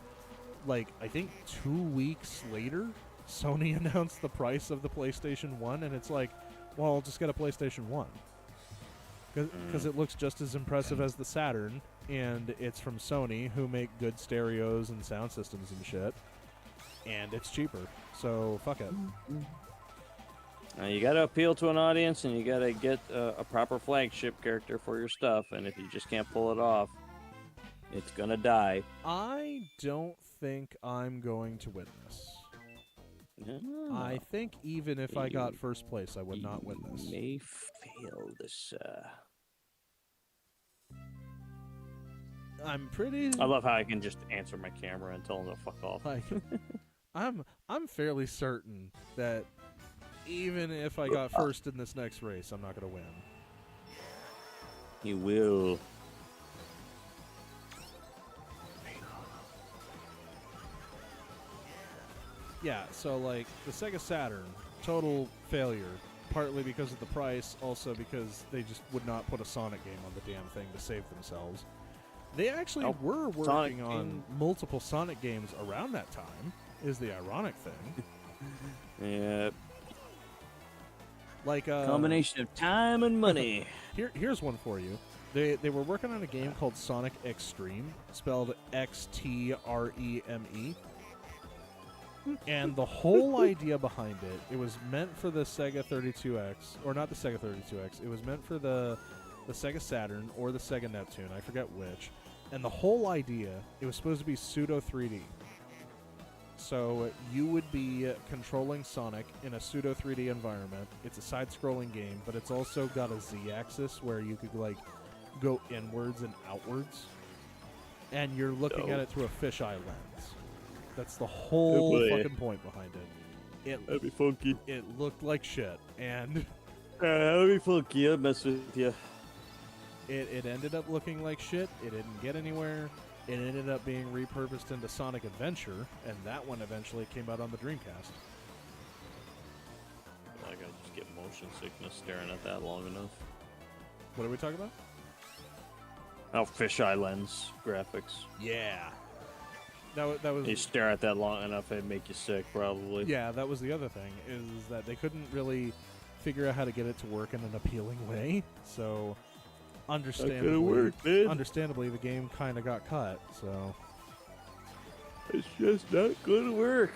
like, I think 2 weeks later, Sony announced the price of the PlayStation 1, and it's like, well, I'll just get a PlayStation 1. Because it looks just as impressive as the Saturn, and it's from Sony, who make good stereos and sound systems and shit. And it's cheaper, so fuck it. You got to appeal to an audience, and you got to get a proper flagship character for your stuff. And if you just can't pull it off, it's gonna die. I don't think I'm going to win this. No. I think even if I got first place, I would not win this. May fail this. I'm pretty. I love how I can just answer my camera and tell them to fuck off. Like, I'm fairly certain that even if I got first in this next race, I'm not going to win. You will. Yeah, so like the Sega Saturn, total failure. Partly because of the price, also because they just would not put a Sonic game on the damn thing to save themselves. They actually were working on multiple Sonic games around that time, is the ironic thing. Yeah. Like Combination of time and money. here's one for you. They were working on a game called Sonic Extreme, spelled Xtreme. And the whole idea behind it was meant for the Sega 32X, or not the Sega 32X. It was meant for the Sega Saturn or the Sega Neptune. I forget which. And the whole idea, it was supposed to be pseudo 3D. So you would be controlling Sonic in a pseudo 3D environment. It's a side-scrolling game, but it's also got a Z-axis where you could like go inwards and outwards, and you're looking at it through a fisheye lens. That's the whole fucking point behind it. That'd be funky. It looked like shit, and That'd be funky. I'd mess with you. it ended up looking like shit. It didn't get anywhere. It ended up being repurposed into Sonic Adventure, and that one eventually came out on the Dreamcast. I gotta just get motion sickness staring at that long enough. What are we talking about? Oh, fisheye lens graphics. Yeah. That was. You stare at that long enough, it'd make you sick, probably. Yeah, that was the other thing, is that they couldn't really figure out how to get it to work in an appealing way. So, understandably, the game kind of got cut. So, it's just not gonna work.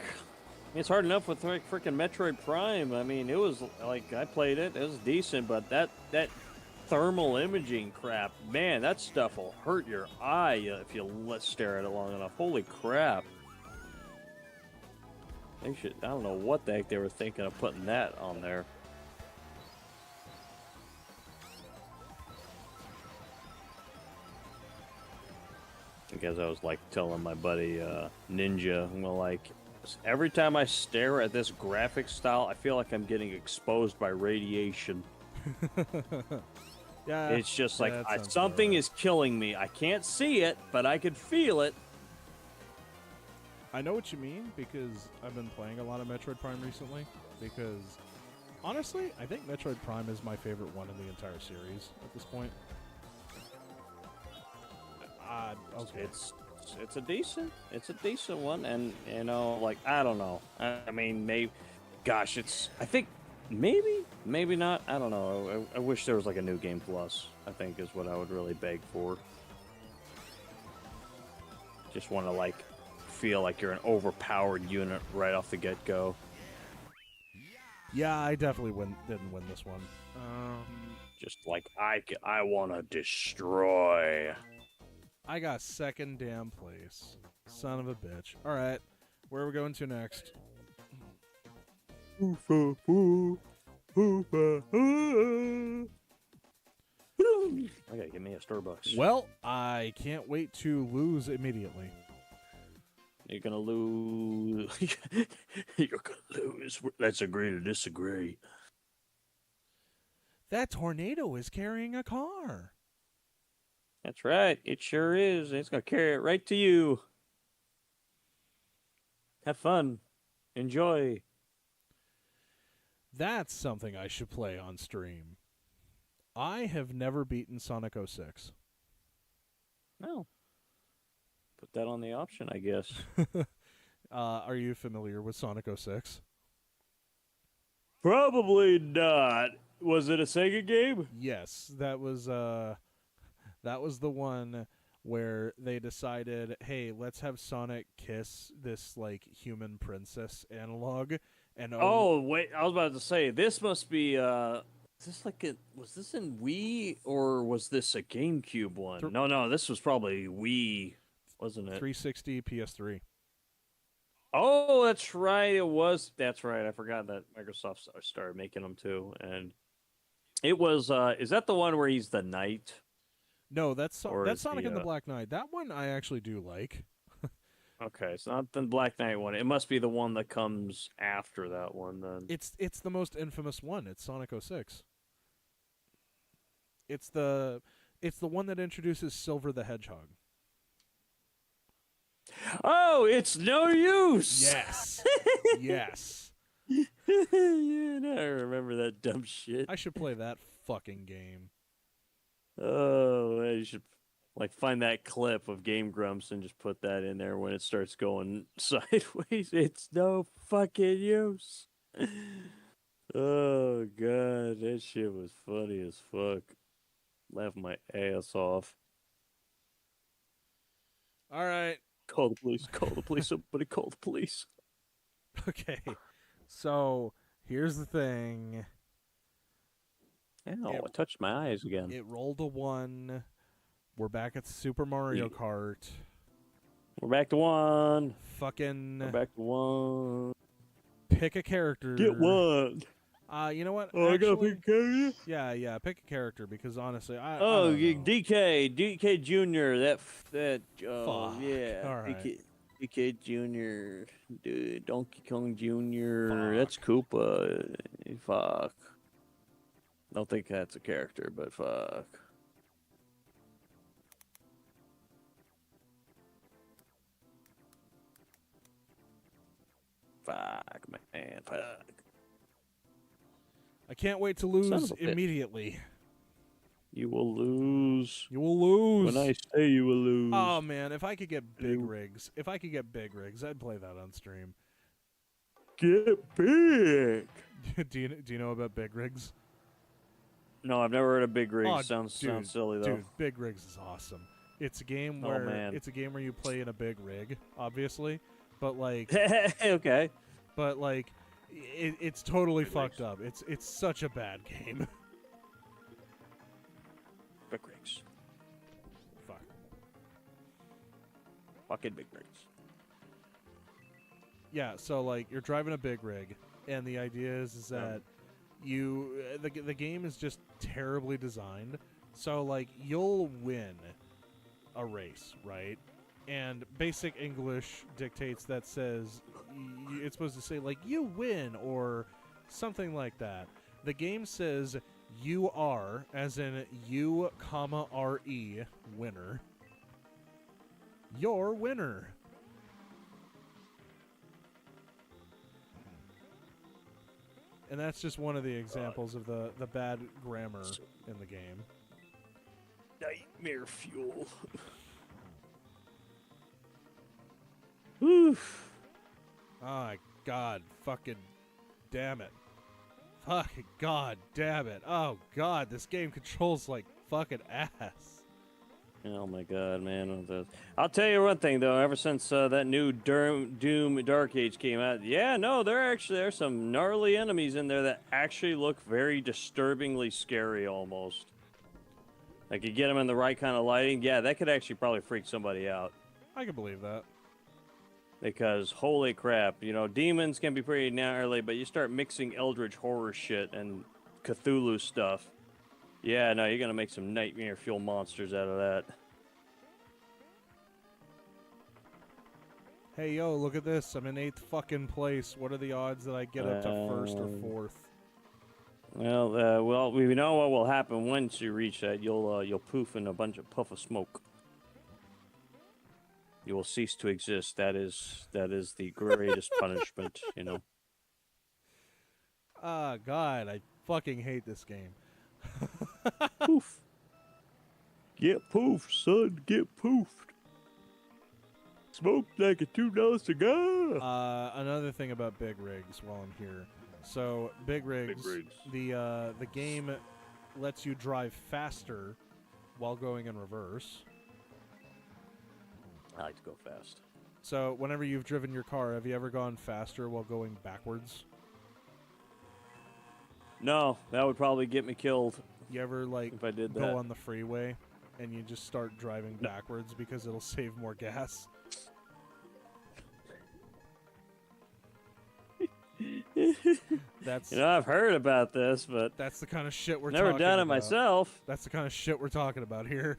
It's hard enough with like freaking Metroid Prime. I mean, it was like I played it; it was decent, but that thermal imaging crap, man, that stuff will hurt your eye if you stare at it long enough. Holy crap! They should. I don't know what the heck they were thinking of putting that on there. Because I was like telling my buddy Ninja, I'm like, every time I stare at this graphic style, I feel like I'm getting exposed by radiation. yeah, it's just like something is killing me. I can't see it, but I can feel it. I know what you mean, because I've been playing a lot of Metroid Prime recently. Because honestly, I think Metroid Prime is my favorite one in the entire series at this point. Okay. It's a decent one, and you know, like, I don't know. I mean, maybe, gosh, I think maybe not. I don't know. I wish there was like a new game plus. I think is what I would really beg for. Just want to like feel like you're an overpowered unit right off the get go. Yeah, I definitely didn't win this one. Just like I want to destroy. I got second damn place. Son of a bitch. All right, where are we going to next? Okay, give me a Starbucks. Well, I can't wait to lose immediately. You're gonna lose. You're gonna lose. Let's agree to disagree. That tornado is carrying a car. That's right. It sure is. It's gonna carry it right to you. Have fun. Enjoy. That's something I should play on stream. I have never beaten Sonic 06. No. Put that on the option, I guess. Are you familiar with Sonic 06? Probably not. Was it a Sega game? Yes, that was the one where they decided, hey, let's have Sonic kiss this like human princess analog. And oh wait, I was about to say this must be was this in Wii or was this a GameCube one? No, this was probably Wii, wasn't it? 360 PS3. Oh, that's right. It was. That's right. I forgot that Microsoft started making them too, and it was. Is that the one where he's the knight? No, that's Sonic and the Black Knight. That one I actually do like. Okay, it's not the Black Knight one. It must be the one that comes after that one then. It's the most infamous one. It's Sonic 06. It's the one that introduces Silver the Hedgehog. Oh, it's no use. Yes. Yes. Yeah, I remember that dumb shit. I should play that fucking game. Oh, you should like find that clip of Game Grumps and just put that in there when it starts going sideways. It's no fucking use. Oh god, that shit was funny as fuck. Laughed my ass off. All right. Call the police. Call the police. Somebody call the police. Okay. So here's the thing. Ow, I touched my eyes again. It rolled a 1. We're back at Super Mario Kart. We're back to 1. Fucking We're back to 1. pick a character. Get 1. You know what? Oh, Actually, I gotta pick a character? Yeah, pick a character because honestly, I Oh, don't know. DK Jr. That. Oh, Fuck. yeah. All right. DK Jr. Dude, Donkey Kong Jr. Fuck. That's Koopa. Fuck. Don't think that's a character, but fuck. Fuck, man. Fuck. I can't wait to Son lose of a bitch. immediately. You will lose. You will lose. When I say you will lose. Oh man, if I could get big rigs, I'd play that on stream. Get big. do you know about big rigs? No, I've never heard of Big Rigs. Oh, sounds silly though. Dude, big rigs is awesome. It's a game where you play in a big rig, obviously, but like okay. But like it's totally fucked up. It's such a bad game. Big Rigs. Fuck. Fucking Big Rigs. Yeah, so like you're driving a big rig, and the idea is that the game is just terribly designed. So like you'll win a race, right? And basic English dictates that says it's supposed to say like you win or something like that. The game says you are, as in U, RE, winner. You're winner. And that's just one of the examples of the bad grammar in the game. Nightmare fuel. Oof. Oh, God. Fucking damn it. Fucking God damn it. Oh, God. This game controls like fucking ass. Oh, my God, man. I'll tell you one thing, though. Ever since that new Doom Dark Age came out, there's some gnarly enemies in there that actually look very disturbingly scary almost. Like, you get them in the right kind of lighting, yeah, that could actually probably freak somebody out. I can believe that. Because, holy crap, demons can be pretty gnarly, but you start mixing Eldritch horror shit and Cthulhu stuff. Yeah, no, you're going to make some nightmare fuel monsters out of that. Hey, yo, look at this. I'm in 8th fucking place. What are the odds that I get up to 1st or 4th? Well, we know what will happen once you reach that. You'll poof in a bunch of puff of smoke. You will cease to exist. That is the greatest punishment, Ah, God, I fucking hate this game. Poof. Get poofed, son. Get poofed. Smoked like a $2 cigar. Another thing about big rigs while I'm here. So, big rigs. The game lets you drive faster while going in reverse. I like to go fast. So, whenever you've driven your car, have you ever gone faster while going backwards? No, that would probably get me killed. You ever, like, if I did go that. on the freeway and you just start driving backwards because it'll save more gas? That's I've heard about this, but that's the kind of shit we're never talking done it about. myself. That's the kind of shit we're talking about here.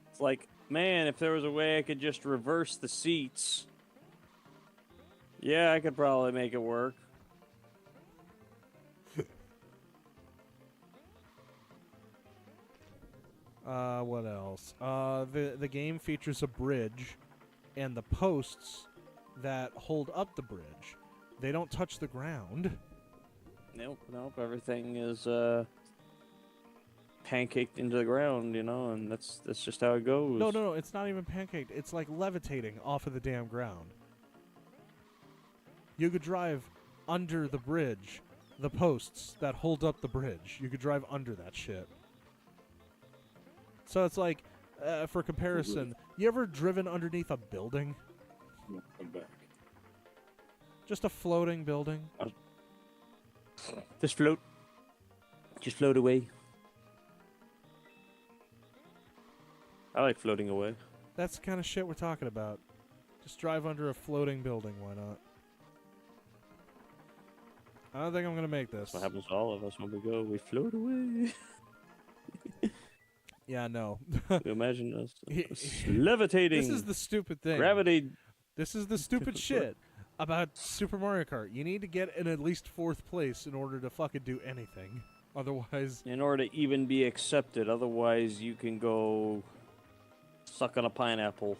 It's like, man, if there was a way I could just reverse the seats, yeah, I could probably make it work. What else? The game features a bridge, and the posts that hold up the bridge, they don't touch the ground. Nope. Everything is pancaked into the ground, and that's just how it goes. No, it's not even pancaked. It's like levitating off of the damn ground. You could drive under the bridge the posts that hold up the bridge. You could drive under that shit. So it's like, for comparison, you ever driven underneath a building? I'm back. Just a floating building? Just float. Just float away. I like floating away. That's the kind of shit we're talking about. Just drive under a floating building, why not? I don't think I'm going to make this. That's what happens to all of us when we go. We float away. Yeah, no. Imagine us levitating. This is the stupid thing. Gravity. This is the stupid shit about Super Mario Kart. You need to get in at least 4th place in order to fucking do anything. Otherwise... In order to even be accepted. Otherwise, you can go suck on a pineapple.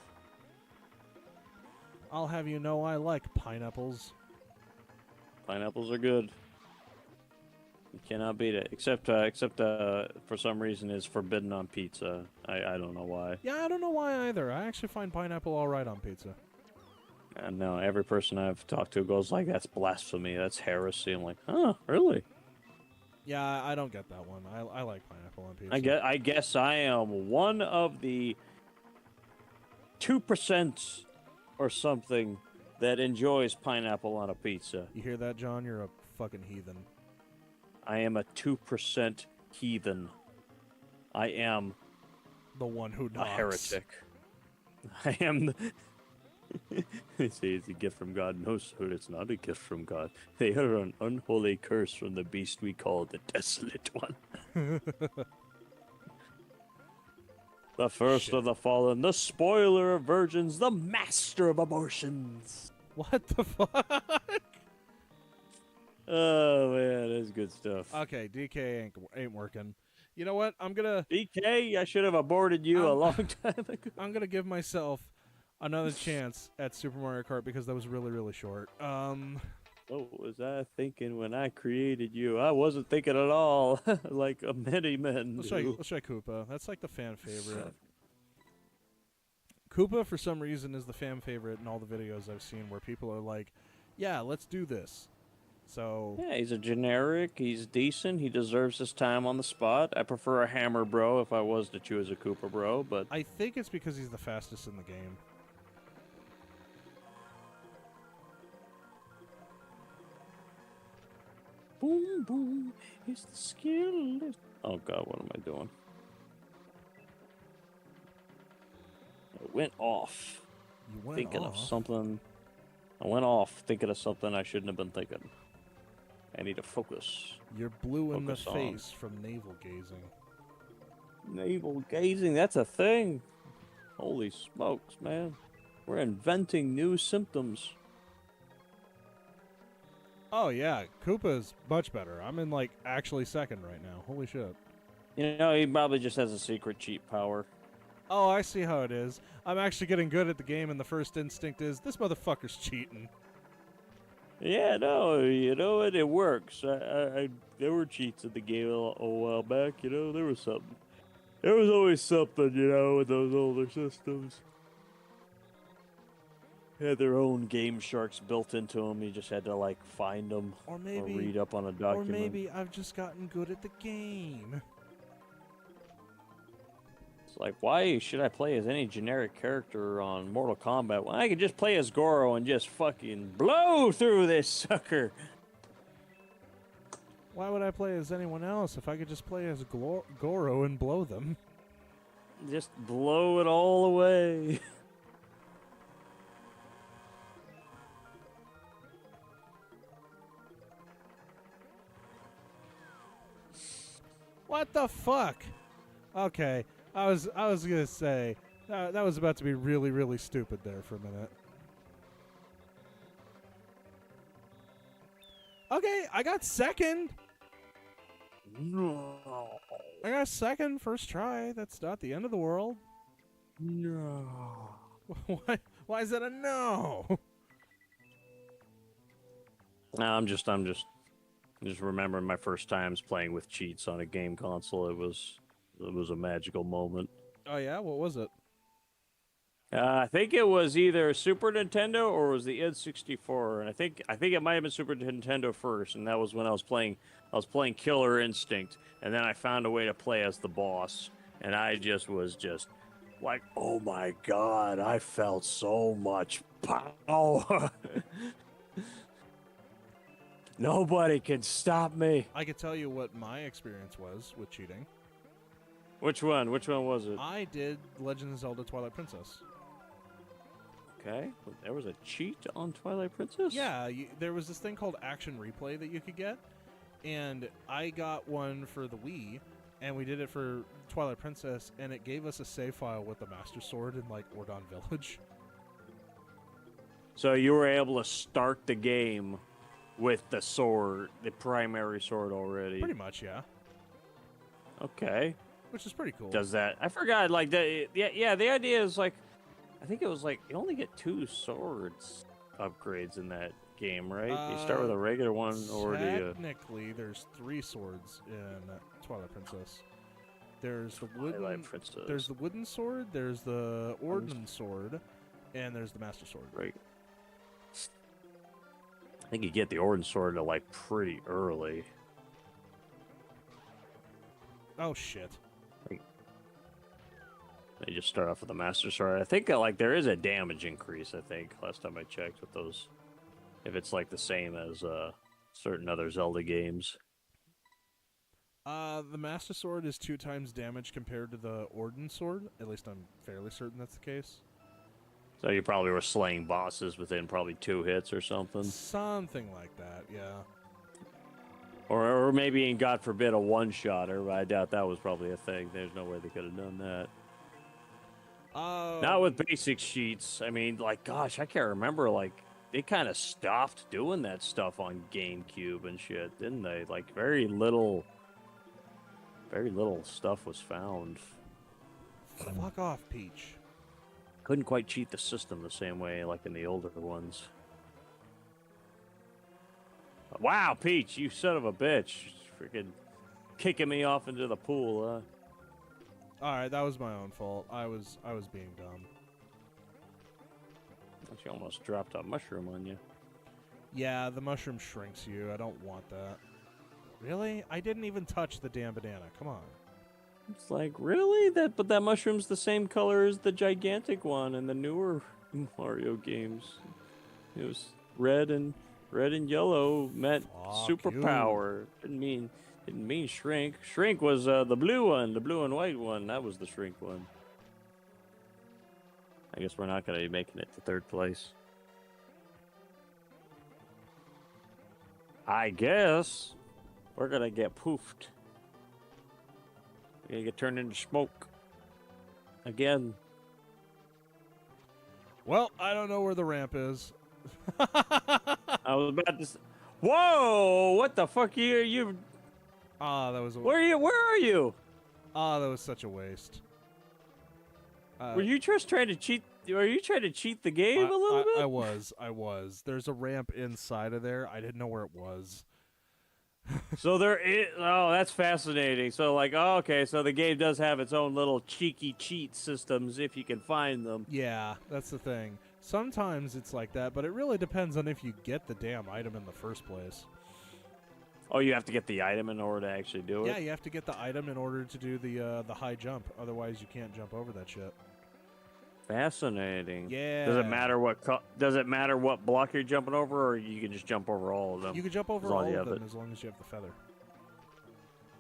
I'll have you know I like pineapples. Pineapples are good. You cannot beat it. Except for some reason it's forbidden on pizza. I don't know why. Yeah, I don't know why either. I actually find pineapple alright on pizza. And no, every person I've talked to goes like, that's blasphemy, that's heresy. I'm like, huh, really? Yeah, I don't get that one. I like pineapple on pizza. I guess I am one of the 2% or something that enjoys pineapple on a pizza. You hear that, John? You're a fucking heathen. I am a 2% heathen. I am the one who knocks. A heretic. I am the... They say it's a gift from God. No, sir, it's not a gift from God. They are an unholy curse from the beast we call the Desolate One. The first of the fallen, the spoiler of virgins, the master of abortions. What the fuck? Oh man, that's good stuff. Okay, DK ain't working. You know what? I'm gonna... DK, I should have aborted you a long time ago. I'm gonna give myself another chance at Super Mario Kart because that was really, really short. What was I thinking when I created you? I wasn't thinking at all, like many men Let's do. try Koopa. That's like the fan favorite. Koopa, for some reason, is the fan favorite in all the videos I've seen where people are like, yeah, let's do this. So... Yeah, he's a generic, he's decent, he deserves his time on the spot. I prefer a Hammer Bro if I was to choose a Koopa Bro, but... I think it's because he's the fastest in the game. Boom, boom, it's the skill. Oh god, what am I doing? I went off. You went thinking off? of something. I went off thinking of something I shouldn't have been thinking. I need to focus. You're blue in the Focus on. face from navel gazing. Navel gazing, that's a thing. Holy smokes, man. We're inventing new symptoms. Oh yeah, Koopa's much better. I'm in like actually second right now. Holy shit. You know, he probably just has a secret cheat power. Oh, I see how it is. I'm actually getting good at the game, and the first instinct is, this motherfucker's cheating. Yeah, no, you know what? It works. There were cheats in the game a while back, you know? There was something. There was always something, you know, with those older systems. They had their own game sharks built into them. You just had to, like, find them Or maybe, read up on a document. Or maybe I've just gotten good at the game. It's like, why should I play as any generic character on Mortal Kombat when I could just play as Goro and just fucking blow through this sucker? Why would I play as anyone else if I could just play as Goro and blow them? Just blow it all away. What the fuck? Okay, I was gonna say that was about to be really, really stupid there for a minute. Okay, I got second. No. I got second first try. That's not the end of the world. No. Why is that a no? No, I'm just remembering my first times playing with cheats on a game console. It was a magical moment. Oh yeah, what was it? I think it was either Super Nintendo or it was the N64, and I think it might have been Super Nintendo first, and that was when I was playing Killer Instinct, and then I found a way to play as the boss, and I was like, oh my god, I felt so much power. Nobody can stop me. I could tell you what my experience was with cheating. Which one? Which one was it? I did Legend of Zelda Twilight Princess. Okay, there was a cheat on Twilight Princess? Yeah, there was this thing called Action Replay that you could get, and I got one for the Wii, and we did it for Twilight Princess, and it gave us a save file with the Master Sword in, like, Ordon Village. So you were able to start the game with the sword, the primary sword already. Pretty much, yeah. Okay. Which is pretty cool. Does that? I forgot. Like yeah. The idea is like, I think it was like you only get 2 swords upgrades in that game, right? You start with a regular one, or do you? Technically, there's 3 swords in Twilight Princess. There's the wooden. Twilight Princess. There's the wooden sword. There's the Ordon sword, and there's the Master Sword. Right. I think you get the Ordon sword like pretty early. Oh shit. They just start off with the Master Sword. I think like there is a damage increase. I think last time I checked with those, if it's like the same as certain other Zelda games. The Master Sword is 2 times damage compared to the Ordon sword. At least I'm fairly certain that's the case. So you probably were slaying bosses within probably 2 hits or something. Something like that, yeah. Or maybe, God forbid, a one-shotter, but I doubt that was probably a thing. There's no way they could have done that. Not with basic cheats. I mean, like, gosh, I can't remember, like, they kind of stopped doing that stuff on GameCube and shit, didn't they? Like, very little stuff was found. Fuck off, Peach. Couldn't quite cheat the system the same way like in the older ones. Wow, Peach, you son of a bitch. Freaking kicking me off into the pool, huh? Alright, that was my own fault. I was being dumb. She almost dropped a mushroom on you. Yeah, the mushroom shrinks you. I don't want that. Really? I didn't even touch the damn banana. Come on. It's like, really? But that mushroom's the same color as the gigantic one in the newer Mario games. It was red and yellow meant superpower. Didn't mean shrink. Shrink was the blue one, the blue and white one. That was the shrink one. I guess we're not going to be making it to 3rd place. I guess we're going to get poofed. We're going to get turned into smoke. Again. Well, I don't know where the ramp is. I was about to say, whoa! What the fuck you? Ah, that was a... Where are you? Ah, that was such a waste. Were you just trying to cheat? Were you trying to cheat the game a little bit? I was. There's a ramp inside of there. I didn't know where it was. So there is. Oh, that's fascinating. So like, oh, okay. So the game does have its own little cheeky cheat systems if you can find them. Yeah, that's the thing. Sometimes it's like that, but it really depends on if you get the damn item in the first place. Oh, you have to get the item in order to actually do it? Yeah, you have to get the item in order to do the high jump. Otherwise, you can't jump over that shit. Fascinating. Yeah. Does it matter what block you're jumping over, or you can just jump over all of them? You can jump over all of them as long as you have the feather.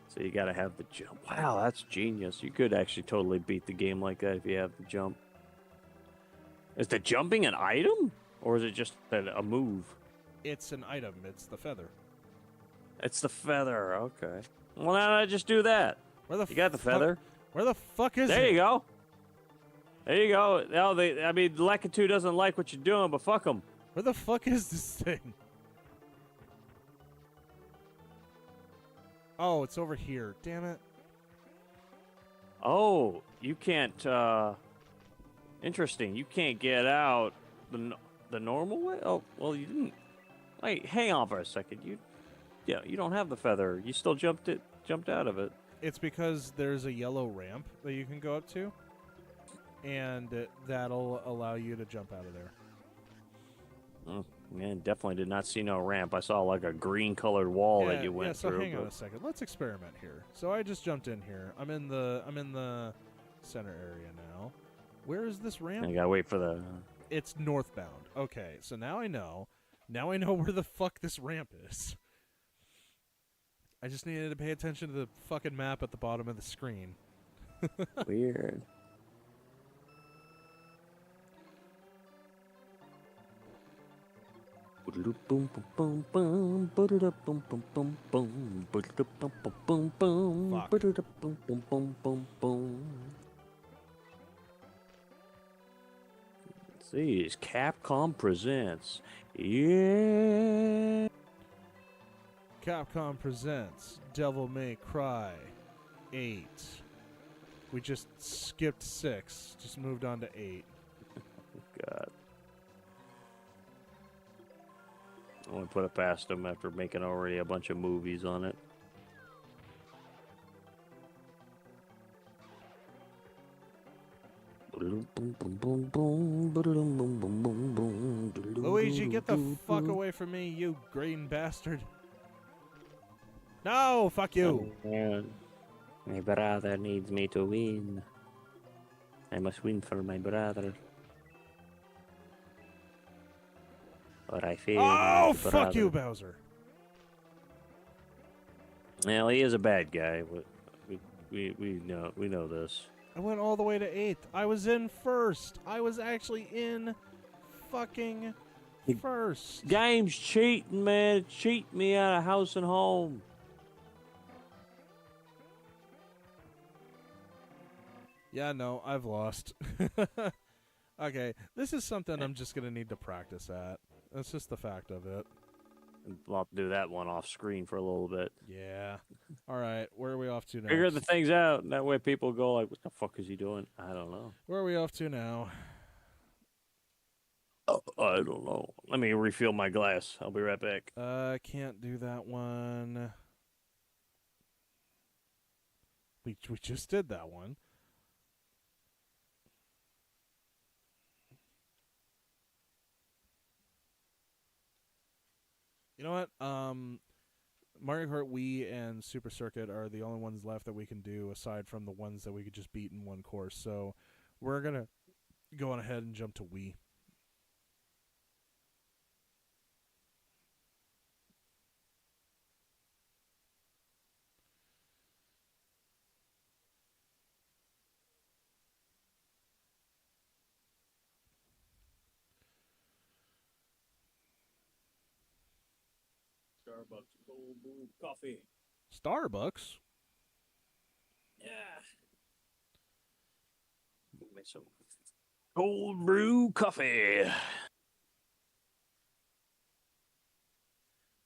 So you got to have the jump. Wow, that's genius. You could actually totally beat the game like that if you have the jump. Is the jumping an item, or is it just a move? It's an item. It's the feather. It's the feather. Okay. Well, now I just do that. You got the feather. Where the fuck is it? There you go. There you go. Now Lakitu doesn't like what you're doing, but fuck him. Where the fuck is this thing? Oh, it's over here. Damn it. Oh, you can't. Interesting. You can't get out the normal way. Oh, well, you didn't. Wait, hang on for a second. You don't have the feather. You still jumped out of it. It's because there's a yellow ramp that you can go up to. and that'll allow you to jump out of there. Oh, man, definitely did not see no ramp. I saw like a green-colored wall that you went so through. hang on a second. Let's experiment here. So I just jumped in here. I'm in the center area now. Where is this ramp? I gotta wait for the. It's northbound. Okay, so now I know. Now I know where the fuck this ramp is. I just needed to pay attention to the fucking map at the bottom of the screen. Weird. See, it's Capcom presents. Yeah. Capcom presents Devil May Cry 8. We just skipped 6. Just moved on to 8. God. I want to put it past them after making already a bunch of movies on it. Luigi, get the fuck away from me, you green bastard. No, fuck you. Oh, man. My brother needs me to win. I must win for my brother. Or I fail. Oh, fuck you, Bowser. Well, he is a bad guy. We know this. I went all the way to 8th. I was in first. I was actually in fucking first. Game's cheating, man. It cheating me out of house and home. Yeah, no, I've lost. Okay, this is something I'm just going to need to practice at. That's just the fact of it. I'll have to do that one off screen for a little bit. Yeah. All right, where are we off to next? Figure the things out. That way people go like, what the fuck is he doing? I don't know. Where are we off to now? Oh, I don't know. Let me refill my glass. I'll be right back. Can't do that one. We just did that one. You know what? Mario Kart Wii and Super Circuit are the only ones left that we can do aside from the ones that we could just beat in one course. So we're going to go on ahead and jump to Wii. Starbucks cold brew coffee. Starbucks? Yeah. Make some cold brew coffee.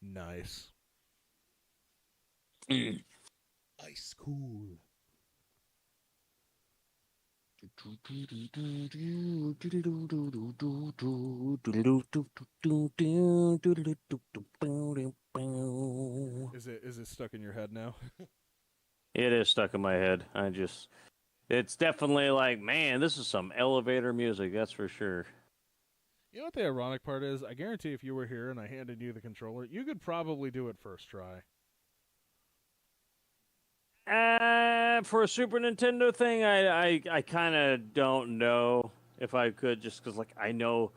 Nice. Ice cool. Is it stuck in your head now? It is stuck in my head. It's definitely like, man, this is some elevator music, that's for sure. You know what the ironic part is? I guarantee if you were here and I handed you the controller, you could probably do it first try. For a Super Nintendo thing, I kind of don't know if I could, just because, like, I know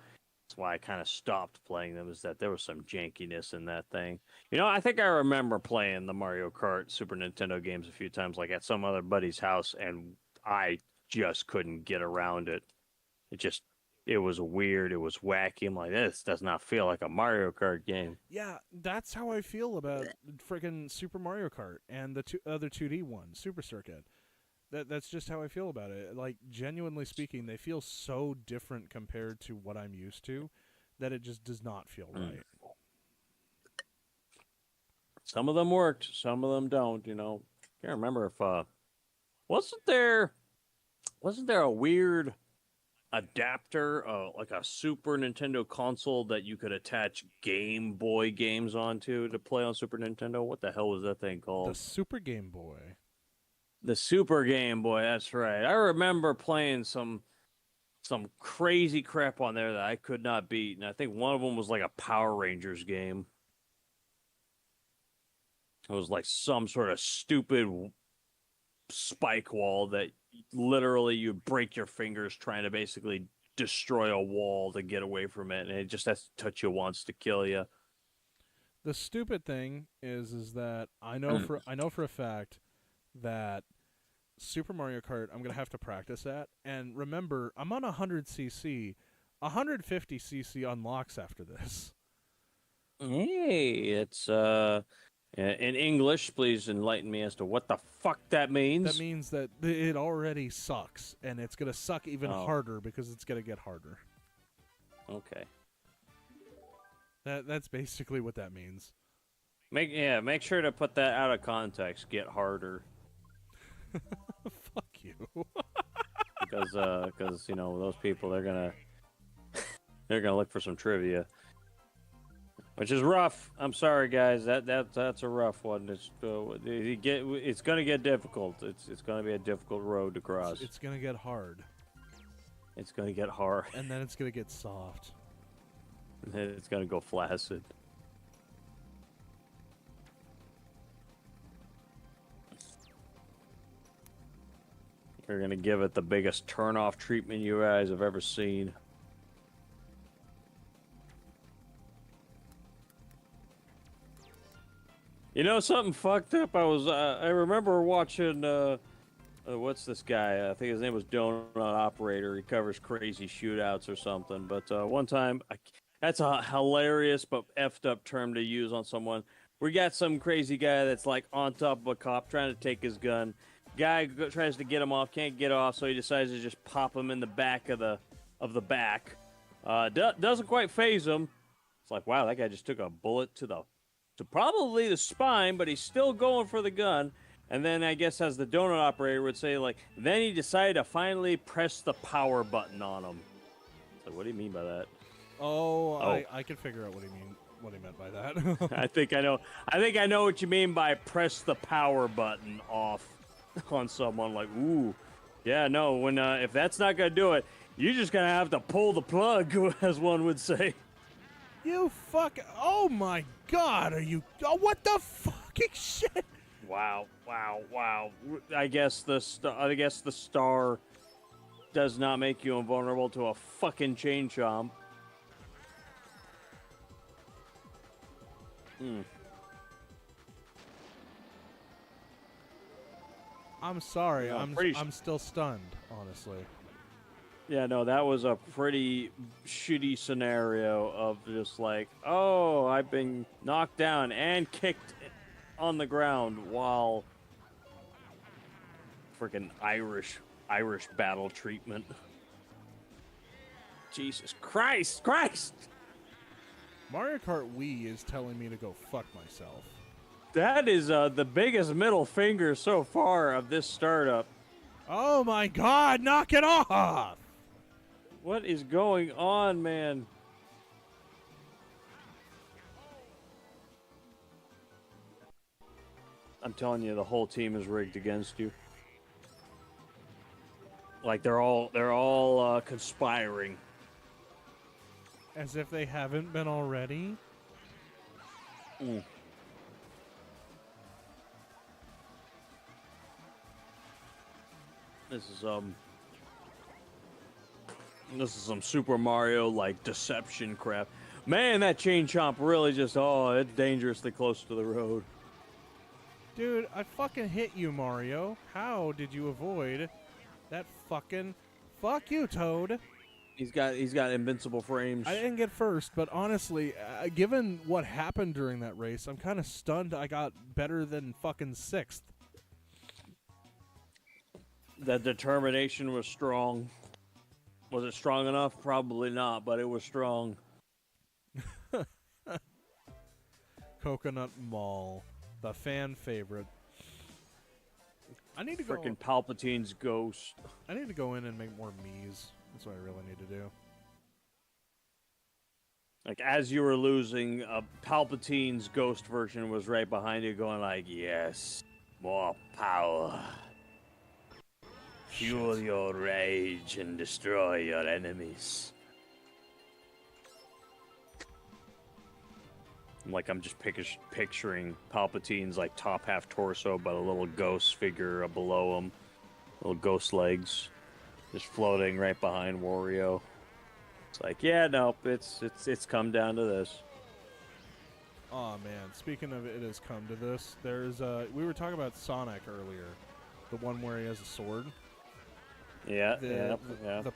that's why I kind of stopped playing them, is that there was some jankiness in that thing. You know, I think I remember playing the Mario Kart Super Nintendo games a few times, like at some other buddy's house, and I just couldn't get around it. It was weird. It was wacky. I'm like, this does not feel like a Mario Kart game. Yeah, that's how I feel about freaking Super Mario Kart and the other 2D one, Super Circuit. That's just how I feel about it. Like, genuinely speaking, they feel so different compared to what I'm used to that it just does not feel right. Some of them worked, some of them don't. You know, can't remember if wasn't there a weird adapter, like a Super Nintendo console that you could attach Game Boy games onto to play on Super Nintendo? What the hell was that thing called? The Super Game Boy. The Super Game Boy, that's right. I remember playing some some crazy crap on there that I could not beat, and I think one of them was like a Power Rangers game. It was like some sort of stupid spike wall that literally you break your fingers trying to basically destroy a wall to get away from it, and it just has to touch you once to kill you. The stupid thing is that I know for a fact that Super Mario Kart I'm gonna have to practice at, and remember I'm on 100cc. 150cc unlocks after this. Hey, it's in English, please enlighten me as to what the fuck that means. That means that it already sucks, and it's gonna suck even harder because it's gonna get harder. Okay. That's basically what that means. Make sure to put that out of context. Get harder. Fuck you. Because those people they're gonna look for some trivia, which is rough. I'm sorry, guys. That's a rough one. It's gonna get difficult. It's gonna be a difficult road to cross. It's gonna get hard. It's gonna get hard. And then it's gonna get soft. And then it's gonna go flaccid. You're gonna give it the biggest turn-off treatment you guys have ever seen. You know something fucked up? I remember watching what's this guy? I think his name was Donut Operator. He covers crazy shootouts or something. But one time, that's a hilarious but effed up term to use on someone. We got some crazy guy that's like on top of a cop trying to take his gun. Guy tries to get him off, can't get off, so he decides to just pop him in the back of the back. Doesn't quite phase him. It's like, wow, that guy just took a bullet to probably the spine, but he's still going for the gun. And then I guess as the donut operator would say, like, then he decided to finally press the power button on him. So what do you mean by that? Oh. I can figure out what he meant by that. I think I know what you mean by press the power button off on someone. Like, ooh, yeah, no, when if that's not gonna do it, you're just gonna have to pull the plug, as one would say. You fuck! Oh my God! Are you? Oh, what the fucking shit? Wow! I guess the star does not make you invulnerable to a fucking chain chomp. I'm sorry. Yeah, I'm still stunned, honestly. Yeah, no, that was a pretty shitty scenario of just like, oh, I've been knocked down and kicked on the ground while freaking Irish battle treatment. Jesus Christ! Mario Kart Wii is telling me to go fuck myself. That is the biggest middle finger so far of this startup. Oh my God! Knock it off! What is going on, man? I'm telling you, the whole team is rigged against you. Like they're all conspiring. As if they haven't been already. This is some Super Mario like deception crap. Man, that chain chomp really just it's dangerously close to the road. Dude, I fucking hit you, Mario. How did you avoid that fucking... Fuck you, Toad. He's got invincible frames. I didn't get first, but honestly, given what happened during that race, I'm kind of stunned I got better than fucking 6th. The determination was strong. Was it strong enough? Probably not, but it was strong. Coconut Mall, the fan favorite. I need to go. Frickin' Palpatine's ghost. I need to go in and make more Miis. That's what I really need to do. Like as you were losing, Palpatine's ghost version was right behind you, going like, "Yes, more power." Fuel your rage and destroy your enemies. I'm just picturing Palpatine's like top half torso, but a little ghost figure below him, little ghost legs, just floating right behind Wario. It's like, yeah, nope, it's come down to this. Oh man, speaking of it has come to this, there's we were talking about Sonic earlier, the one where he has a sword. Yeah, The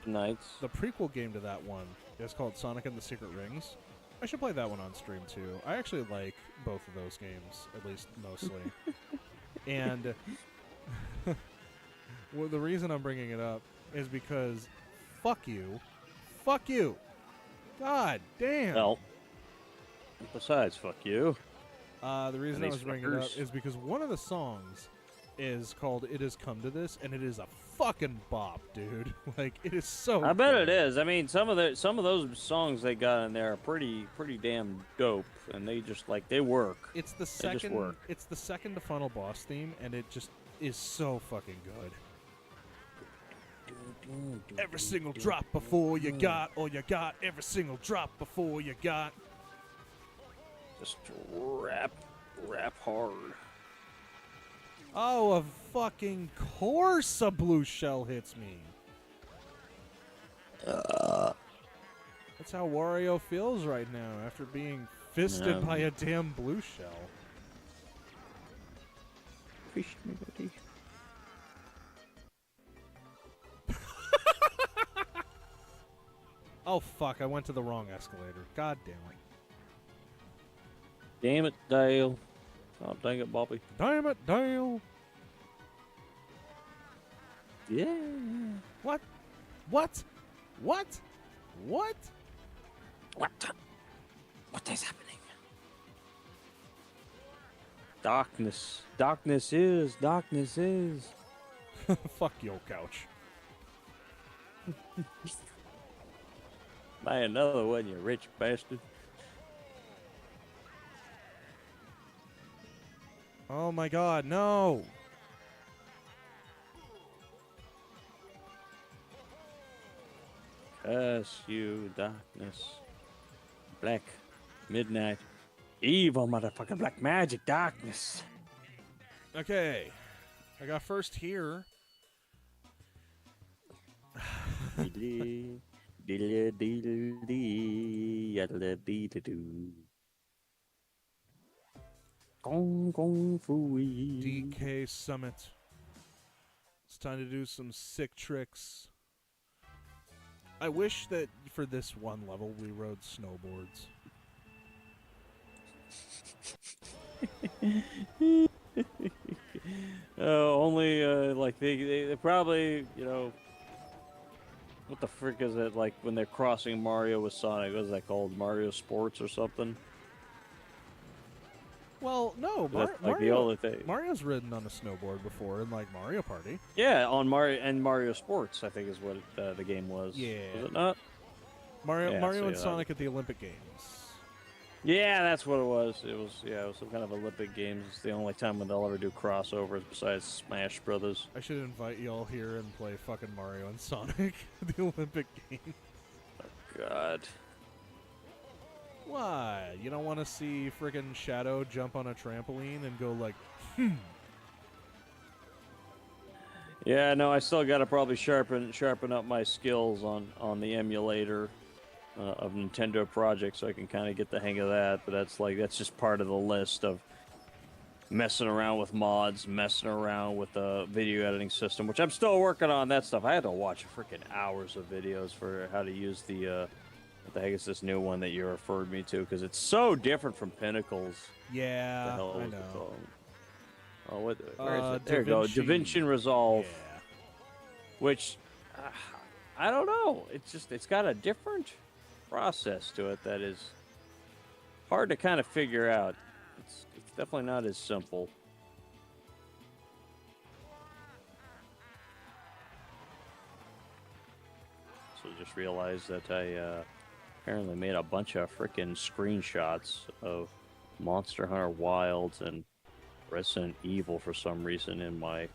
Knights. The prequel game to that one is called Sonic and the Secret Rings. I should play that one on stream too. I actually like both of those games, at least mostly. And well, the reason I'm bringing it up is because fuck you. God damn. Well, besides, fuck you. The reason I these was bringing it up fuckers. is because one of the songs is called "It Has Come to This," and it is a fucking bop, dude. Like, it is so. I bet good. it is. I mean, some of those songs they got in there are pretty damn dope, and they just they work. It's the They just second. work. It's the second to final boss theme, and it just is so fucking good. Every single drop before you got all you got. Every single drop before you got. Just rap hard. Oh, of fucking course a blue shell hits me. That's how Wario feels right now after being fisted by a damn blue shell. Fish me, buddy. Oh fuck, I went to the wrong escalator. God damn it. Damn it, Dale. Oh, dang it, Bobby. Damn it, Dale. Yeah. What? What is happening? Darkness. Darkness is. Fuck your couch. Buy another one, you rich bastard. Oh my god, no. Curse you, darkness. Black. Midnight. Evil motherfucking black magic darkness. Okay. I got first here. Diddly, diddly, diddly, yaddle, diddly, doo. Gong gong fooey. DK Summit. It's time to do some sick tricks. I wish that for this one level we rode snowboards. Only they probably, what the frick is it, like when they're crossing Mario with Sonic? What is that called? Mario Sports or something? Well, no, That's like the Mario, only thing. Mario's ridden on a snowboard before in like Mario Party. Yeah, on Mario Sports, I think is what the game was. Yeah. Was it not? Mario Yeah, so and yeah, Sonic at the Olympic Games. Yeah, that's what it was. It was some kind of Olympic Games. It's the only time when they'll ever do crossovers besides Smash Brothers. I should invite y'all here and play fucking Mario and Sonic at the Olympic Games. God. Why? You don't want to see friggin' Shadow jump on a trampoline and go like, Yeah, no, I still got to probably sharpen up my skills on the emulator of Nintendo projects so I can kind of get the hang of that. But that's just part of the list of messing around with mods, messing around with the video editing system, which I'm still working on that stuff. I had to watch freaking hours of videos for how to use the what the heck is this new one that you referred me to? Because it's so different from Pinnacles. yeah, The hell I was it know. called? Oh, where is it? There you DaVinci. go. DaVinci Resolve. Yeah. Which I don't know. It's got a different process to it that is hard to kind of figure out. It's definitely not as simple. So just realized that I apparently made a bunch of freaking screenshots of Monster Hunter Wilds and Resident Evil for some reason in my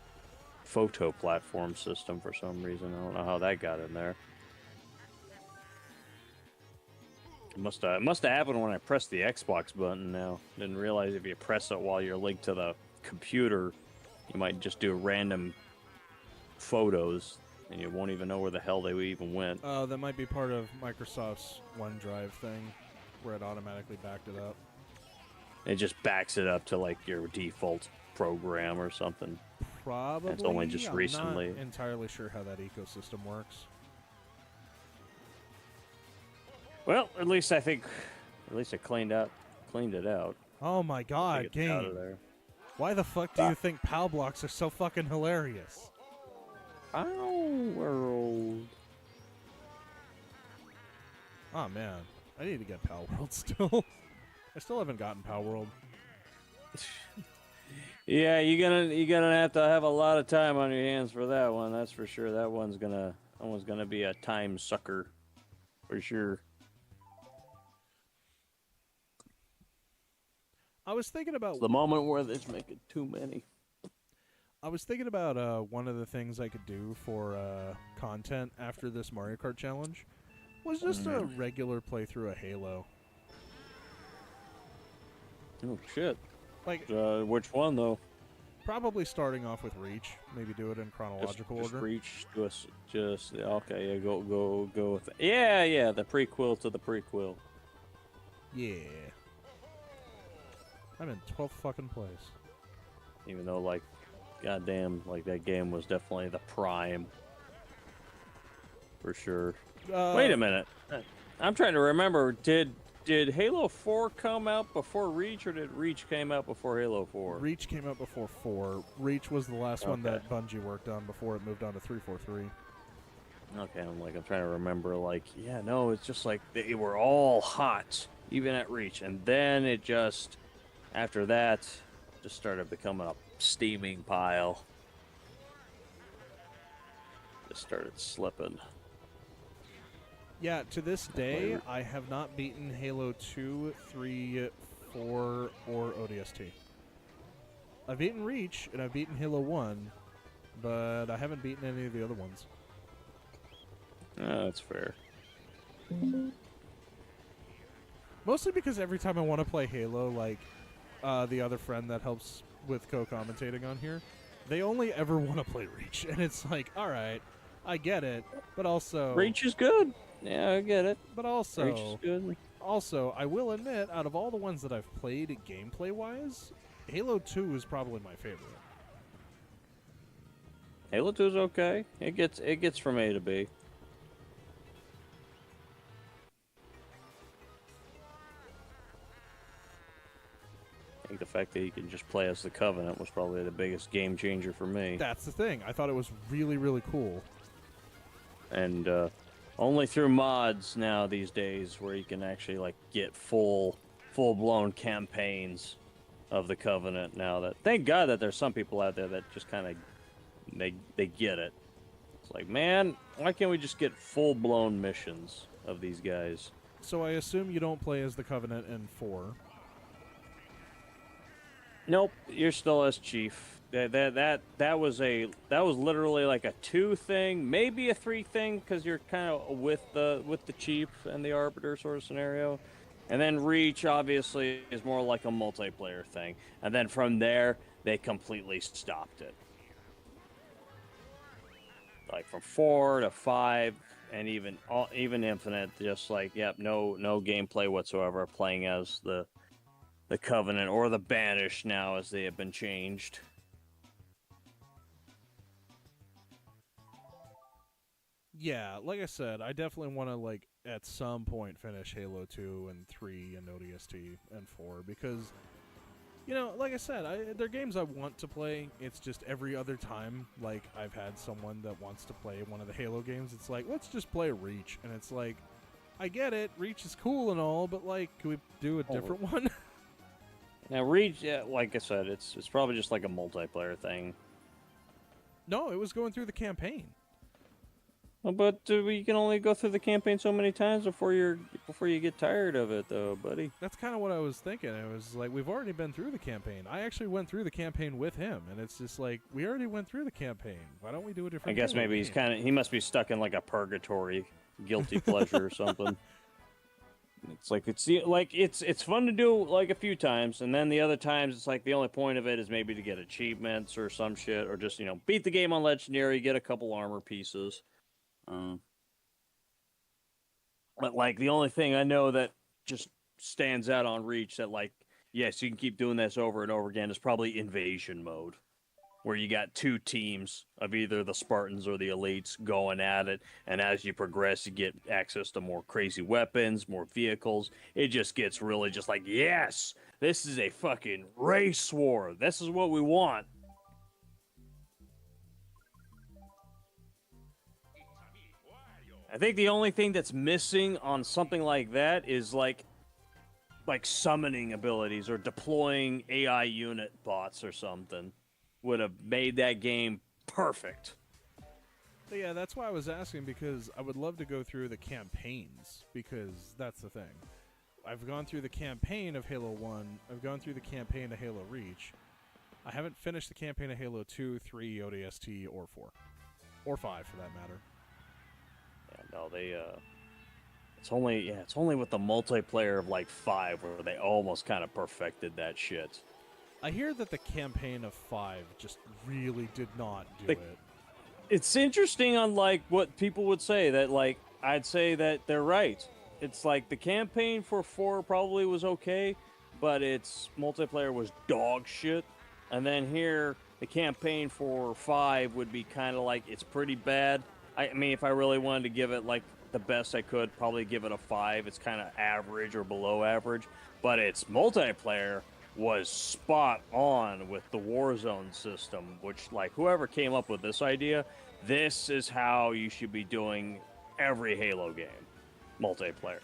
photo platform system for some reason. I don't know how that got in there. It must have happened when I pressed the Xbox button now. Didn't realize if you press it while you're linked to the computer, you might just do random photos, and you won't even know where the hell they even went. Oh, that might be part of Microsoft's OneDrive thing, where it automatically backed it up. It just backs it up to like your default program or something. Probably. It's only just recently. I'm not entirely sure how that ecosystem works. Well, at least I cleaned it out. Oh my god, Get out of game. there. Why the fuck do you think POW blocks are so fucking hilarious? Oh, world. Oh man, I need to get POW World still. I still haven't gotten POW World. Yeah, you're gonna have to have a lot of time on your hands for that one. That's for sure. That one's gonna be a time sucker, for sure. I was thinking about It's the moment where there's making too many. I was thinking about one of the things I could do for content after this Mario Kart challenge was just a regular playthrough of Halo. Oh shit! Like Which one though? probably starting off with Reach, maybe do it in chronological Just order. Reach. Just okay. Yeah, go with it. Yeah. The prequel to the prequel. Yeah. I'm in 12th fucking place. Even though, like, goddamn, like that game was definitely the prime. For sure. Wait a minute. I'm trying to remember. Did Halo 4 come out before Reach, or did Reach came out before Halo 4? Reach came out before 4. Reach was the last one that Bungie worked on before it moved on to 343. Okay, I'm trying to remember, like, yeah, no, it's just like they were all hot, even at Reach, and then it just, after that, just started becoming a steaming pile. Just started slipping. Yeah, to this day, I have not beaten Halo 2, 3, 4, or ODST. I've beaten Reach, and I've beaten Halo 1, but I haven't beaten any of the other ones. That's fair. Mostly because every time I want to play Halo, like, the other friend that helps with co-commentating on here, they only ever want to play Reach, and it's like, alright, I get it, but also... Reach is good. Yeah, I get it. But also... Reach is good. Also, I will admit, out of all the ones that I've played gameplay-wise, Halo 2 is probably my favorite. Halo 2 is okay. It gets from A to B. I think the fact that you can just play as the Covenant was probably the biggest game changer for me. That's the thing. I thought it was really, really cool. And only through mods now these days where you can actually like get full-blown campaigns of the Covenant now. That thank God that there's some people out there that just kind of they get it. It's like, man, why can't we just get full-blown missions of these guys? So I assume you don't play as the Covenant in 4. Nope, you're still as Chief. That was literally like a 2 thing, maybe a 3 thing, because you're kind of with the Chief and the Arbiter sort of scenario, and then Reach obviously is more like a multiplayer thing, and then from there they completely stopped it. Like from 4 to 5 and even Infinite, just like no gameplay whatsoever, playing as the Covenant, or the Banished now, as they have been changed. Yeah, like I said, I definitely want to, like, at some point finish Halo 2 and 3 and ODST and 4, because, you know, like I said, they're games I want to play. It's just every other time, like, I've had someone that wants to play one of the Halo games, it's like, let's just play Reach. And it's like, I get it, Reach is cool and all, but, like, can we do a different one? Now, Reach, like I said, it's probably just like a multiplayer thing. No, it was going through the campaign. But we can only go through the campaign so many times before you get tired of it, though, buddy. That's kind of what I was thinking. It was like, we've already been through the campaign. I actually went through the campaign with him, and it's just like, we already went through the campaign. Why don't we do a different I guess Halo maybe game? he must be stuck in like a purgatory, guilty pleasure or something. It's like it's fun to do like a few times, and then the other times it's like the only point of it is maybe to get achievements or some shit, or just beat the game on legendary, get a couple armor pieces. But like the only thing I know that just stands out on Reach that like yes you can keep doing this over and over again is probably invasion mode, where you got two teams of either the Spartans or the elites going at it, and as you progress, you get access to more crazy weapons, more vehicles. It just gets really just like, yes, this is a fucking race war. This is what we want. I think the only thing that's missing on something like that is like summoning abilities or deploying AI unit bots or something. Would have made that game perfect. But yeah, that's why I was asking, because I would love to go through the campaigns, because that's the thing. I've gone through the campaign of Halo 1, I've gone through the campaign of Halo Reach. I haven't finished the campaign of Halo 2, 3, ODST, or 4. Or 5, for that matter. Yeah, no, it's only with the multiplayer of like 5 where they almost kind of perfected that shit. I hear that the campaign of 5 just really did not do it. It's interesting on like what people would say, that like I'd say that they're right. It's like the campaign for 4 probably was okay, but its multiplayer was dog shit. And then here the campaign for 5 would be kind of like it's pretty bad. I mean, if I really wanted to give it like the best I could, probably give it a 5. It's kind of average or below average, but its multiplayer was spot on with the Warzone system, which like whoever came up with this idea, this is how you should be doing every Halo game, multiplayer.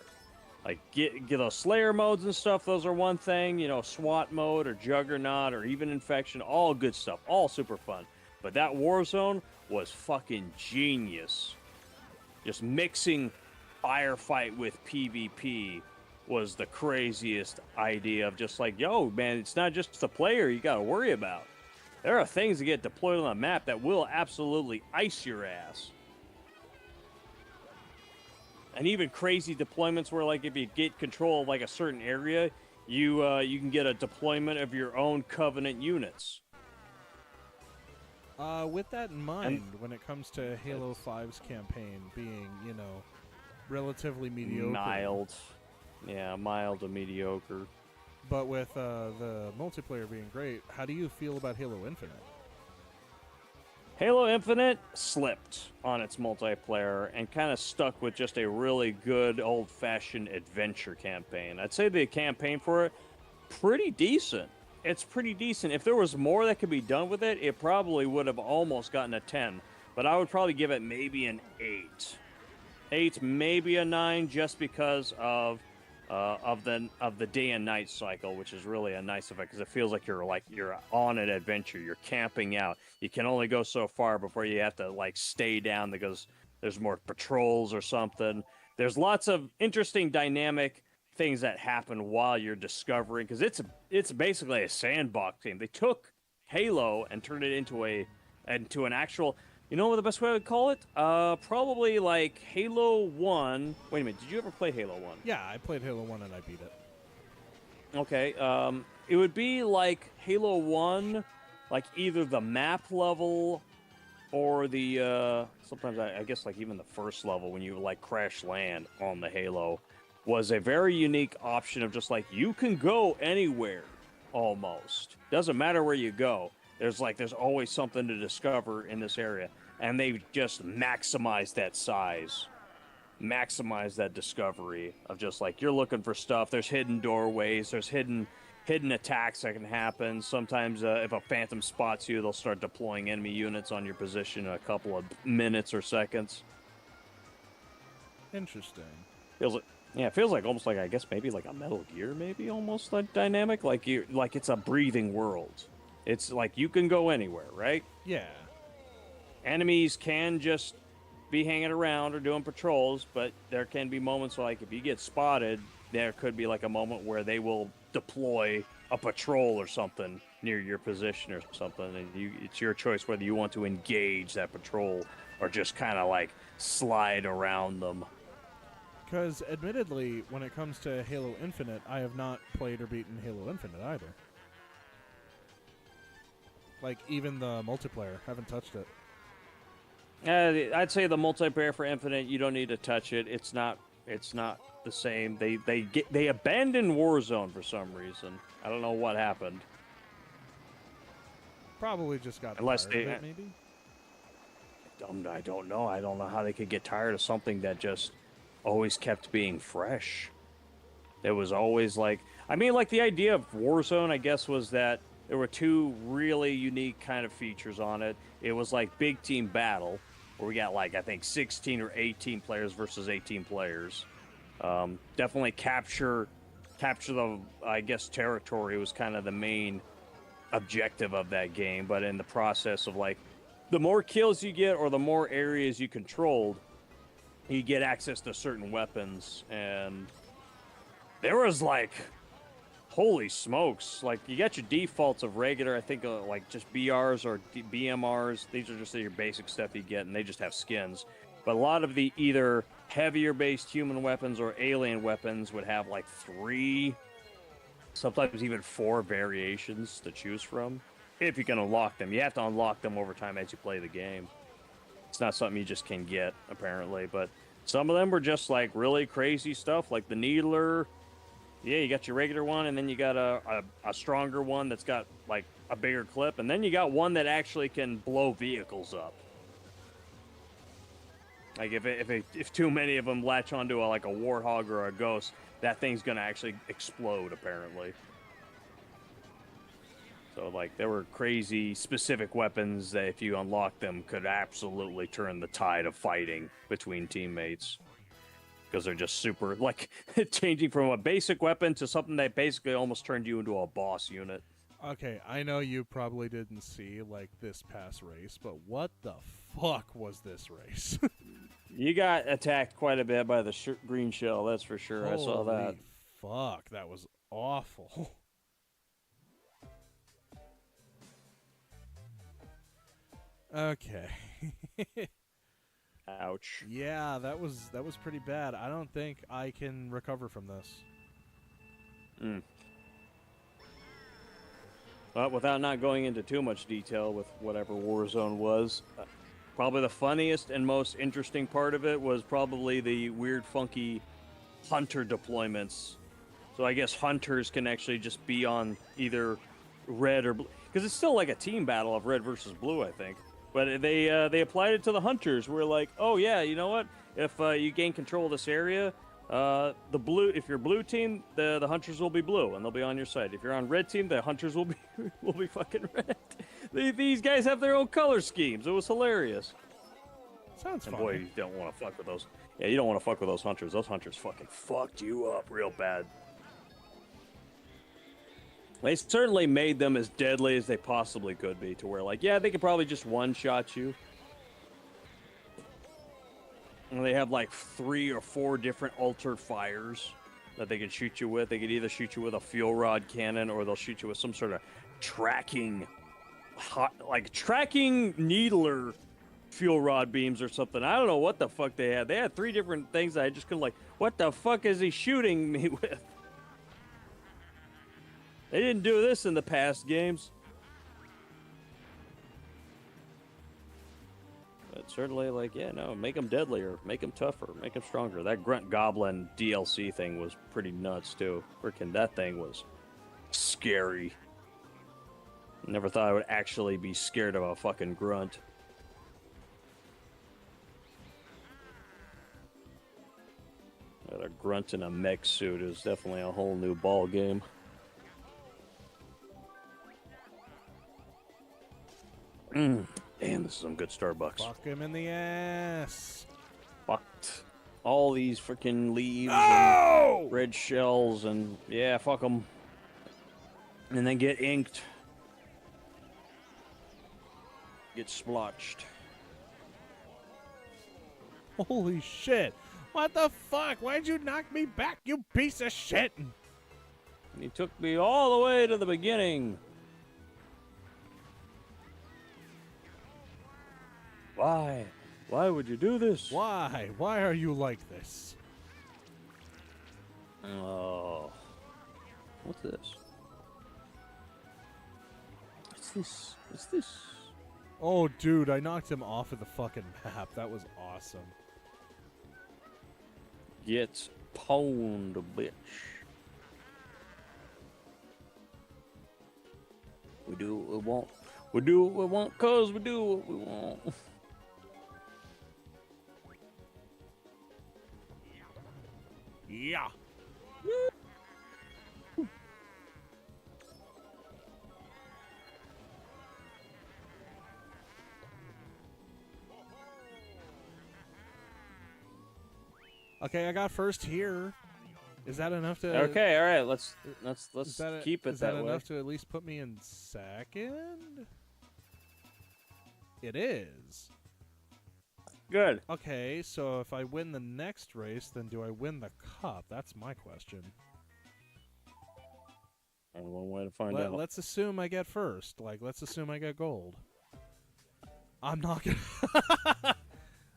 Like get those Slayer modes and stuff, those are one thing, SWAT mode or Juggernaut or even Infection, all good stuff, all super fun. But that Warzone was fucking genius. Just mixing firefight with PvP was the craziest idea of just like, yo, man, it's not just the player you got to worry about. There are things that get deployed on the map that will absolutely ice your ass. And even crazy deployments where, like, if you get control of, like, a certain area, you can get a deployment of your own Covenant units. With that in mind, when it comes to Halo 5's campaign being, relatively mediocre. Mild to mediocre. But with the multiplayer being great, how do you feel about Halo Infinite? Halo Infinite slipped on its multiplayer and kind of stuck with just a really good old-fashioned adventure campaign. I'd say the campaign for it, pretty decent. It's pretty decent. If there was more that could be done with it, it probably would have almost gotten a 10. But I would probably give it maybe an 8. 8, maybe a 9, just because of the day and night cycle, which is really a nice effect because it feels like you're on an adventure. You're camping out. You can only go so far before you have to like stay down because there's more patrols or something. There's lots of interesting dynamic things that happen while you're discovering, because it's basically a sandbox game. They took Halo and turned it into an actual. You know what the best way I would call it? Probably like Halo 1. Wait a minute, did you ever play Halo 1? Yeah, I played Halo 1 and I beat it. Okay, it would be like Halo 1, like either the map level or the, sometimes I guess like even the first level when you like crash land on the Halo was a very unique option of just like, you can go anywhere, almost. Doesn't matter where you go. There's always something to discover in this area. And they just maximize that size. Maximize that discovery of just like, you're looking for stuff. There's hidden doorways. There's hidden attacks that can happen. Sometimes if a phantom spots you, they'll start deploying enemy units on your position in a couple of minutes or seconds. Interesting. It feels like almost like, I guess maybe like a Metal Gear, maybe almost like dynamic. Like it's a breathing world. It's like you can go anywhere, right? Yeah. Enemies can just be hanging around or doing patrols, but there can be moments like if you get spotted, there could be like a moment where they will deploy a patrol or something near your position or something, and it's your choice whether you want to engage that patrol or just kind of like slide around them. Because, admittedly, when it comes to Halo Infinite, I have not played or beaten Halo Infinite either. Like, even the multiplayer, haven't touched it. I'd say the multiplayer for Infinite, you don't need to touch it. It's not the same. They abandoned Warzone for some reason. I don't know what happened. Probably just got Unless tired of it, maybe? I don't know. I don't know how they could get tired of something that just always kept being fresh. It was always like... I mean, like, the idea of Warzone, I guess, was that there were two really unique kind of features on it. It was like big team battle, where we got, like, I think 16 or 18 players versus 18 players. Definitely capture the, I guess, territory was kind of the main objective of that game. But in the process of, like, the more kills you get or the more areas you controlled, you get access to certain weapons. And there was, like, holy smokes, like, you got your defaults of regular, I think, like, just BRs or BMRs. These are just your basic stuff you get, and they just have skins. But a lot of the either heavier-based human weapons or alien weapons would have, like, 3, sometimes even 4 variations to choose from. If you can unlock them. You have to unlock them over time as you play the game. It's not something you just can get, apparently. But some of them were just, like, really crazy stuff, like the Needler. Yeah, you got your regular one, and then you got a stronger one that's got, like, a bigger clip. And then you got one that actually can blow vehicles up. Like, if too many of them latch onto like a Warthog or a Ghost, that thing's going to actually explode, apparently. So, like, there were crazy specific weapons that, if you unlock them, could absolutely turn the tide of fighting between teammates. Because they're just super, like, changing from a basic weapon to something that basically almost turned you into a boss unit. Okay, I know you probably didn't see, like, this past race, but what the fuck was this race? You got attacked quite a bit by the green shell, that's for sure. I saw that. Holy fuck, that was awful. Okay. Ouch. Yeah, that was pretty bad. I don't think I can recover from this. Well, without not going into too much detail with whatever Warzone was, probably the funniest and most interesting part of it was probably the weird, funky hunter deployments. So I guess hunters can actually just be on either red or blue, because it's still like a team battle of red versus blue, I think. But they applied it to the hunters. We're like, oh yeah, you know what? If you gain control of this area, if you're blue team, the hunters will be blue and they'll be on your side. If you're on red team, the hunters will be fucking red. These guys have their own color schemes. It was hilarious. Sounds fun. Boy, you don't want to fuck with those. Yeah, you don't want to fuck with those hunters. Those hunters fucking fucked you up real bad. They certainly made them as deadly as they possibly could be, to where, like, yeah, they could probably just one-shot you. And they have, like, 3 or 4 different altered fires that they can shoot you with. They could either shoot you with a fuel rod cannon, or they'll shoot you with some sort of tracking needler fuel rod beams or something. I don't know what the fuck they had. They had 3 different things that I just couldn't, like, what the fuck is he shooting me with? They didn't do this in the past games. But certainly, like, yeah, no, make them deadlier, make them tougher, make them stronger. That Grunt Goblin DLC thing was pretty nuts, too. Freaking, that thing was scary. Never thought I would actually be scared of a fucking grunt. But a grunt in a mech suit is definitely a whole new ball game. Damn, this is some good Starbucks. Fuck him in the ass. Fucked. All these freaking leaves and red shells and, yeah, fuck them. And then get inked. Get splotched. Holy shit. What the fuck? Why'd you knock me back, you piece of shit? He took me all the way to the beginning. Why? Why would you do this? Why? Why are you like this? Oh. What's this? What's this? What's this? Oh, dude, I knocked him off of the fucking map. That was awesome. Gets pwned, bitch. We do what we want. We do what we want, cause we do what we want. Yeah. Okay, I got first here. Is that enough to? Okay, all right. Let's keep it is that way. enough to at least put me in second? It is. Good. Okay, so if I win the next race, then do I win the cup? That's my question. Only one way to find out. Let's assume I get first. Like, let's assume I get gold. I'm not gonna.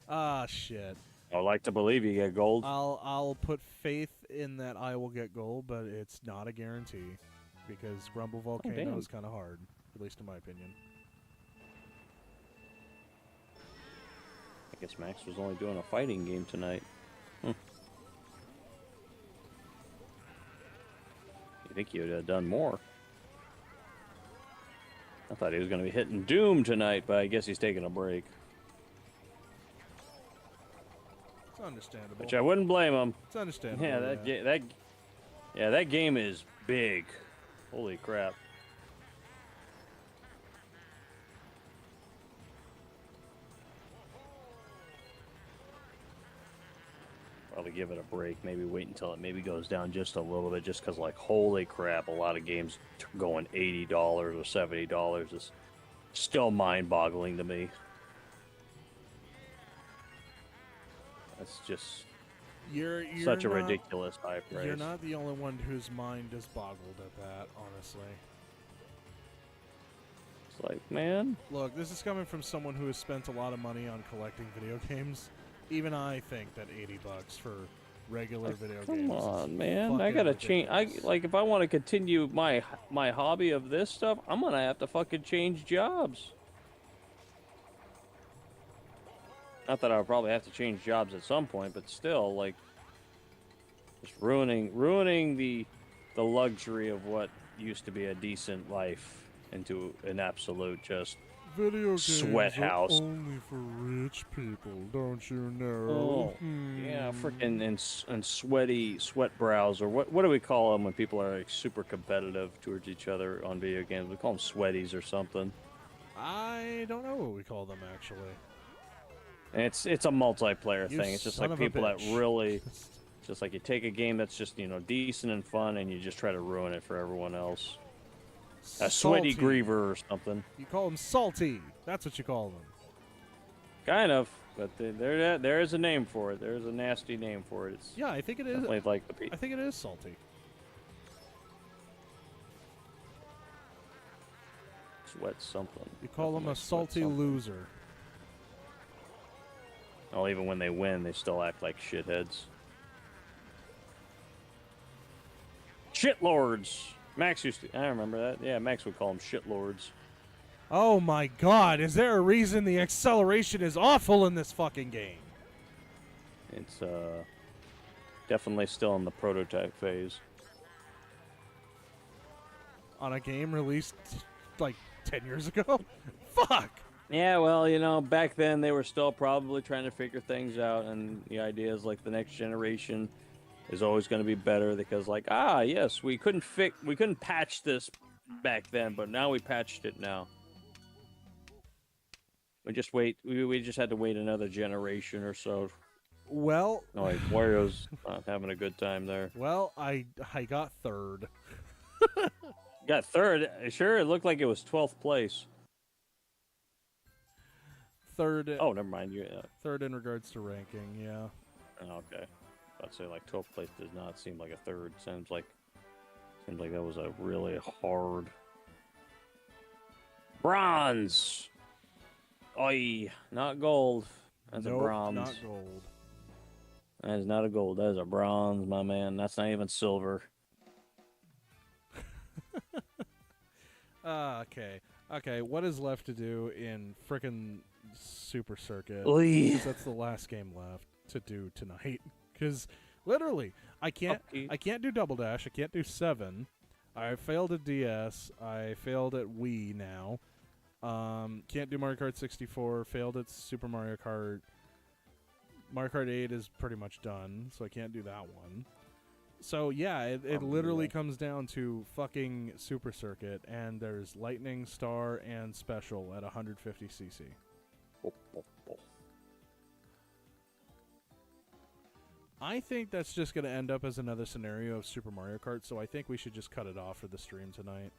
Ah, shit. I would like to believe you get gold. I'll put faith in that I will get gold, but it's not a guarantee because Grumble Volcano is kind of hard, at least in my opinion. I guess Max was only doing a fighting game tonight. You think he would have done more? I thought he was going to be hitting Doom tonight, but I guess he's taking a break. It's understandable. Which I wouldn't blame him. It's understandable. Yeah, that game is big. Holy crap. Probably give it a break. Maybe wait until it maybe goes down just a little bit, just because, like, holy crap, a lot of games going $80 or $70 is still mind-boggling to me. That's just You're such a not, ridiculous high price. You're not the only one whose mind is boggled at that, honestly. It's like, man. Look, this is coming from someone who has spent a lot of money on collecting video games. Even I think that $80 for regular video games. Come on, man. I gotta change. If I want to continue my hobby of this stuff, I'm gonna have to fucking change jobs. Not that I'll probably have to change jobs at some point, but still, like, just ruining the luxury of what used to be a decent life into an absolute just video games sweat house. Are only for rich people, don't you know? Oh, yeah, freaking and sweat brows, or what do we call them when people are like super competitive towards each other on video games? We call them sweaties or something. I don't know what we call them actually. And it's a multiplayer You thing. It's just son like of a people that bitch. really, just like you take a game that's just, you know, decent and fun, and you just try to ruin it for everyone else. A sweaty Salty. griever or something. You call them salty. That's what you call them. Kind of, but there is a name for it. There is a nasty name for it. It's Yeah, I think it is. definitely like the I think it is salty. sweat something. You call them Definitely a sweat salty something. loser. Well, even when they win, they still act like shitheads. Shitlords. Max used to. I remember that. Yeah, Max would call them shitlords. Oh my god, is there a reason the acceleration is awful in this fucking game? It's definitely still in the prototype phase. On a game released like 10 years ago? Fuck! Yeah, well, you know, back then they were still probably trying to figure things out, and the idea is like the next generation is always going to be better because, like, yes, we couldn't patch this back then, but now we patched it now. We just had to wait another generation or so. Well, No, like Wario's not having a good time there. well, I got third. Got third. Sure, it looked like it was 12th place. Third. Oh, never mind. Third in regards to ranking. Yeah. Oh, okay. I'd say like 12th place does not seem like a third. Seems like that was a really hard bronze. Oi, not gold. That's Nope, a bronze. not gold. That is not a gold. That is a bronze, my man. That's not even silver. Okay. Okay, what is left to do in frickin' Super Circuit? Oy. 'Cause that's the last game left to do tonight. Because literally, I can't do Double Dash. I can't do 7. I failed at DS. I failed at Wii now. Can't do Mario Kart 64. Failed at Super Mario Kart. Mario Kart 8 is pretty much done, so I can't do that one. So yeah, it literally comes down to fucking Super Circuit, and there's Lightning, Star, and Special at 150cc. I think that's just going to end up as another scenario of Super Mario Kart, so I think we should just cut it off for the stream tonight.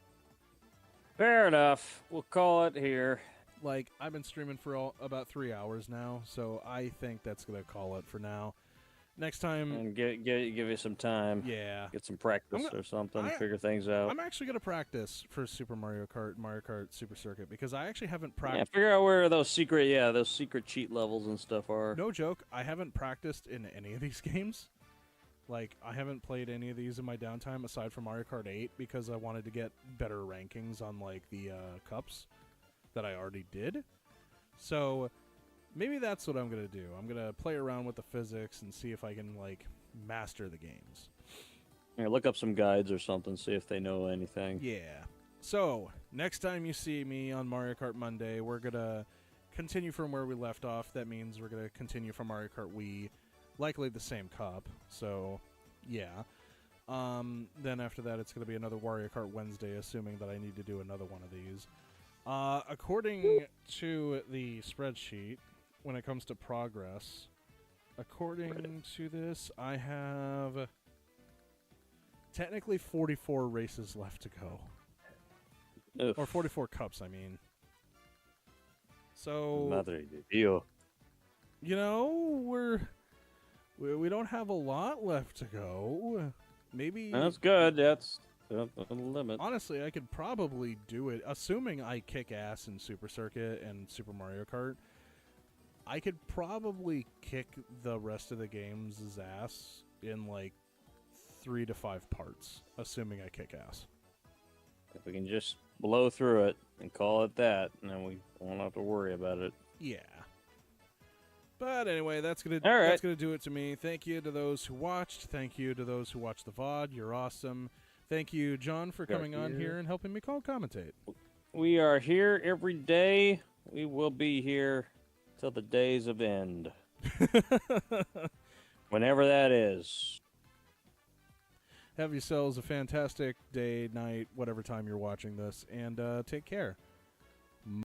Fair enough. We'll call it here. Like, I've been streaming for about 3 hours now, so I think that's going to call it for now. Next time... And give you some time. Yeah. Get some practice or something. Figure things out. I'm actually going to practice for Super Mario Kart Super Circuit, because I actually haven't Yeah, practiced... figure out where those secret cheat levels and stuff are. No joke, I haven't practiced in any of these games. Like, I haven't played any of these in my downtime aside from Mario Kart 8, because I wanted to get better rankings on, like, the cups that I already did. So... maybe that's what I'm going to do. I'm going to play around with the physics and see if I can, like, master the games. Yeah, look up some guides or something, see if they know anything. Yeah. So, next time you see me on Mario Kart Monday, we're going to continue from where we left off. That means we're going to continue from Mario Kart Wii. Likely the same cup. So, yeah. Then after that, it's going to be another Wario Kart Wednesday, assuming that I need to do another one of these. According to the spreadsheet, when it comes to progress, according to this, I have technically 44 races left to go. Oof. Or 44 cups, I mean. So, Madre de Dios. you know, we don't have a lot left to go. Maybe... That's good. That's the limit. honestly, I could probably do it, assuming I kick ass in Super Circuit and Super Mario Kart. I could probably kick the rest of the game's ass in like 3 to 5 parts, assuming I kick ass. If we can just blow through it and call it that, and then we won't have to worry about it. Yeah. But anyway, that's gonna do it to me. Thank you to those who watched. Thank you to those who watched the VOD. You're awesome. Thank you, John, for coming on here and helping me commentate. We are here every day. We will be here till the days of end. Whenever that is. Have yourselves a fantastic day, night, whatever time you're watching this, and take care.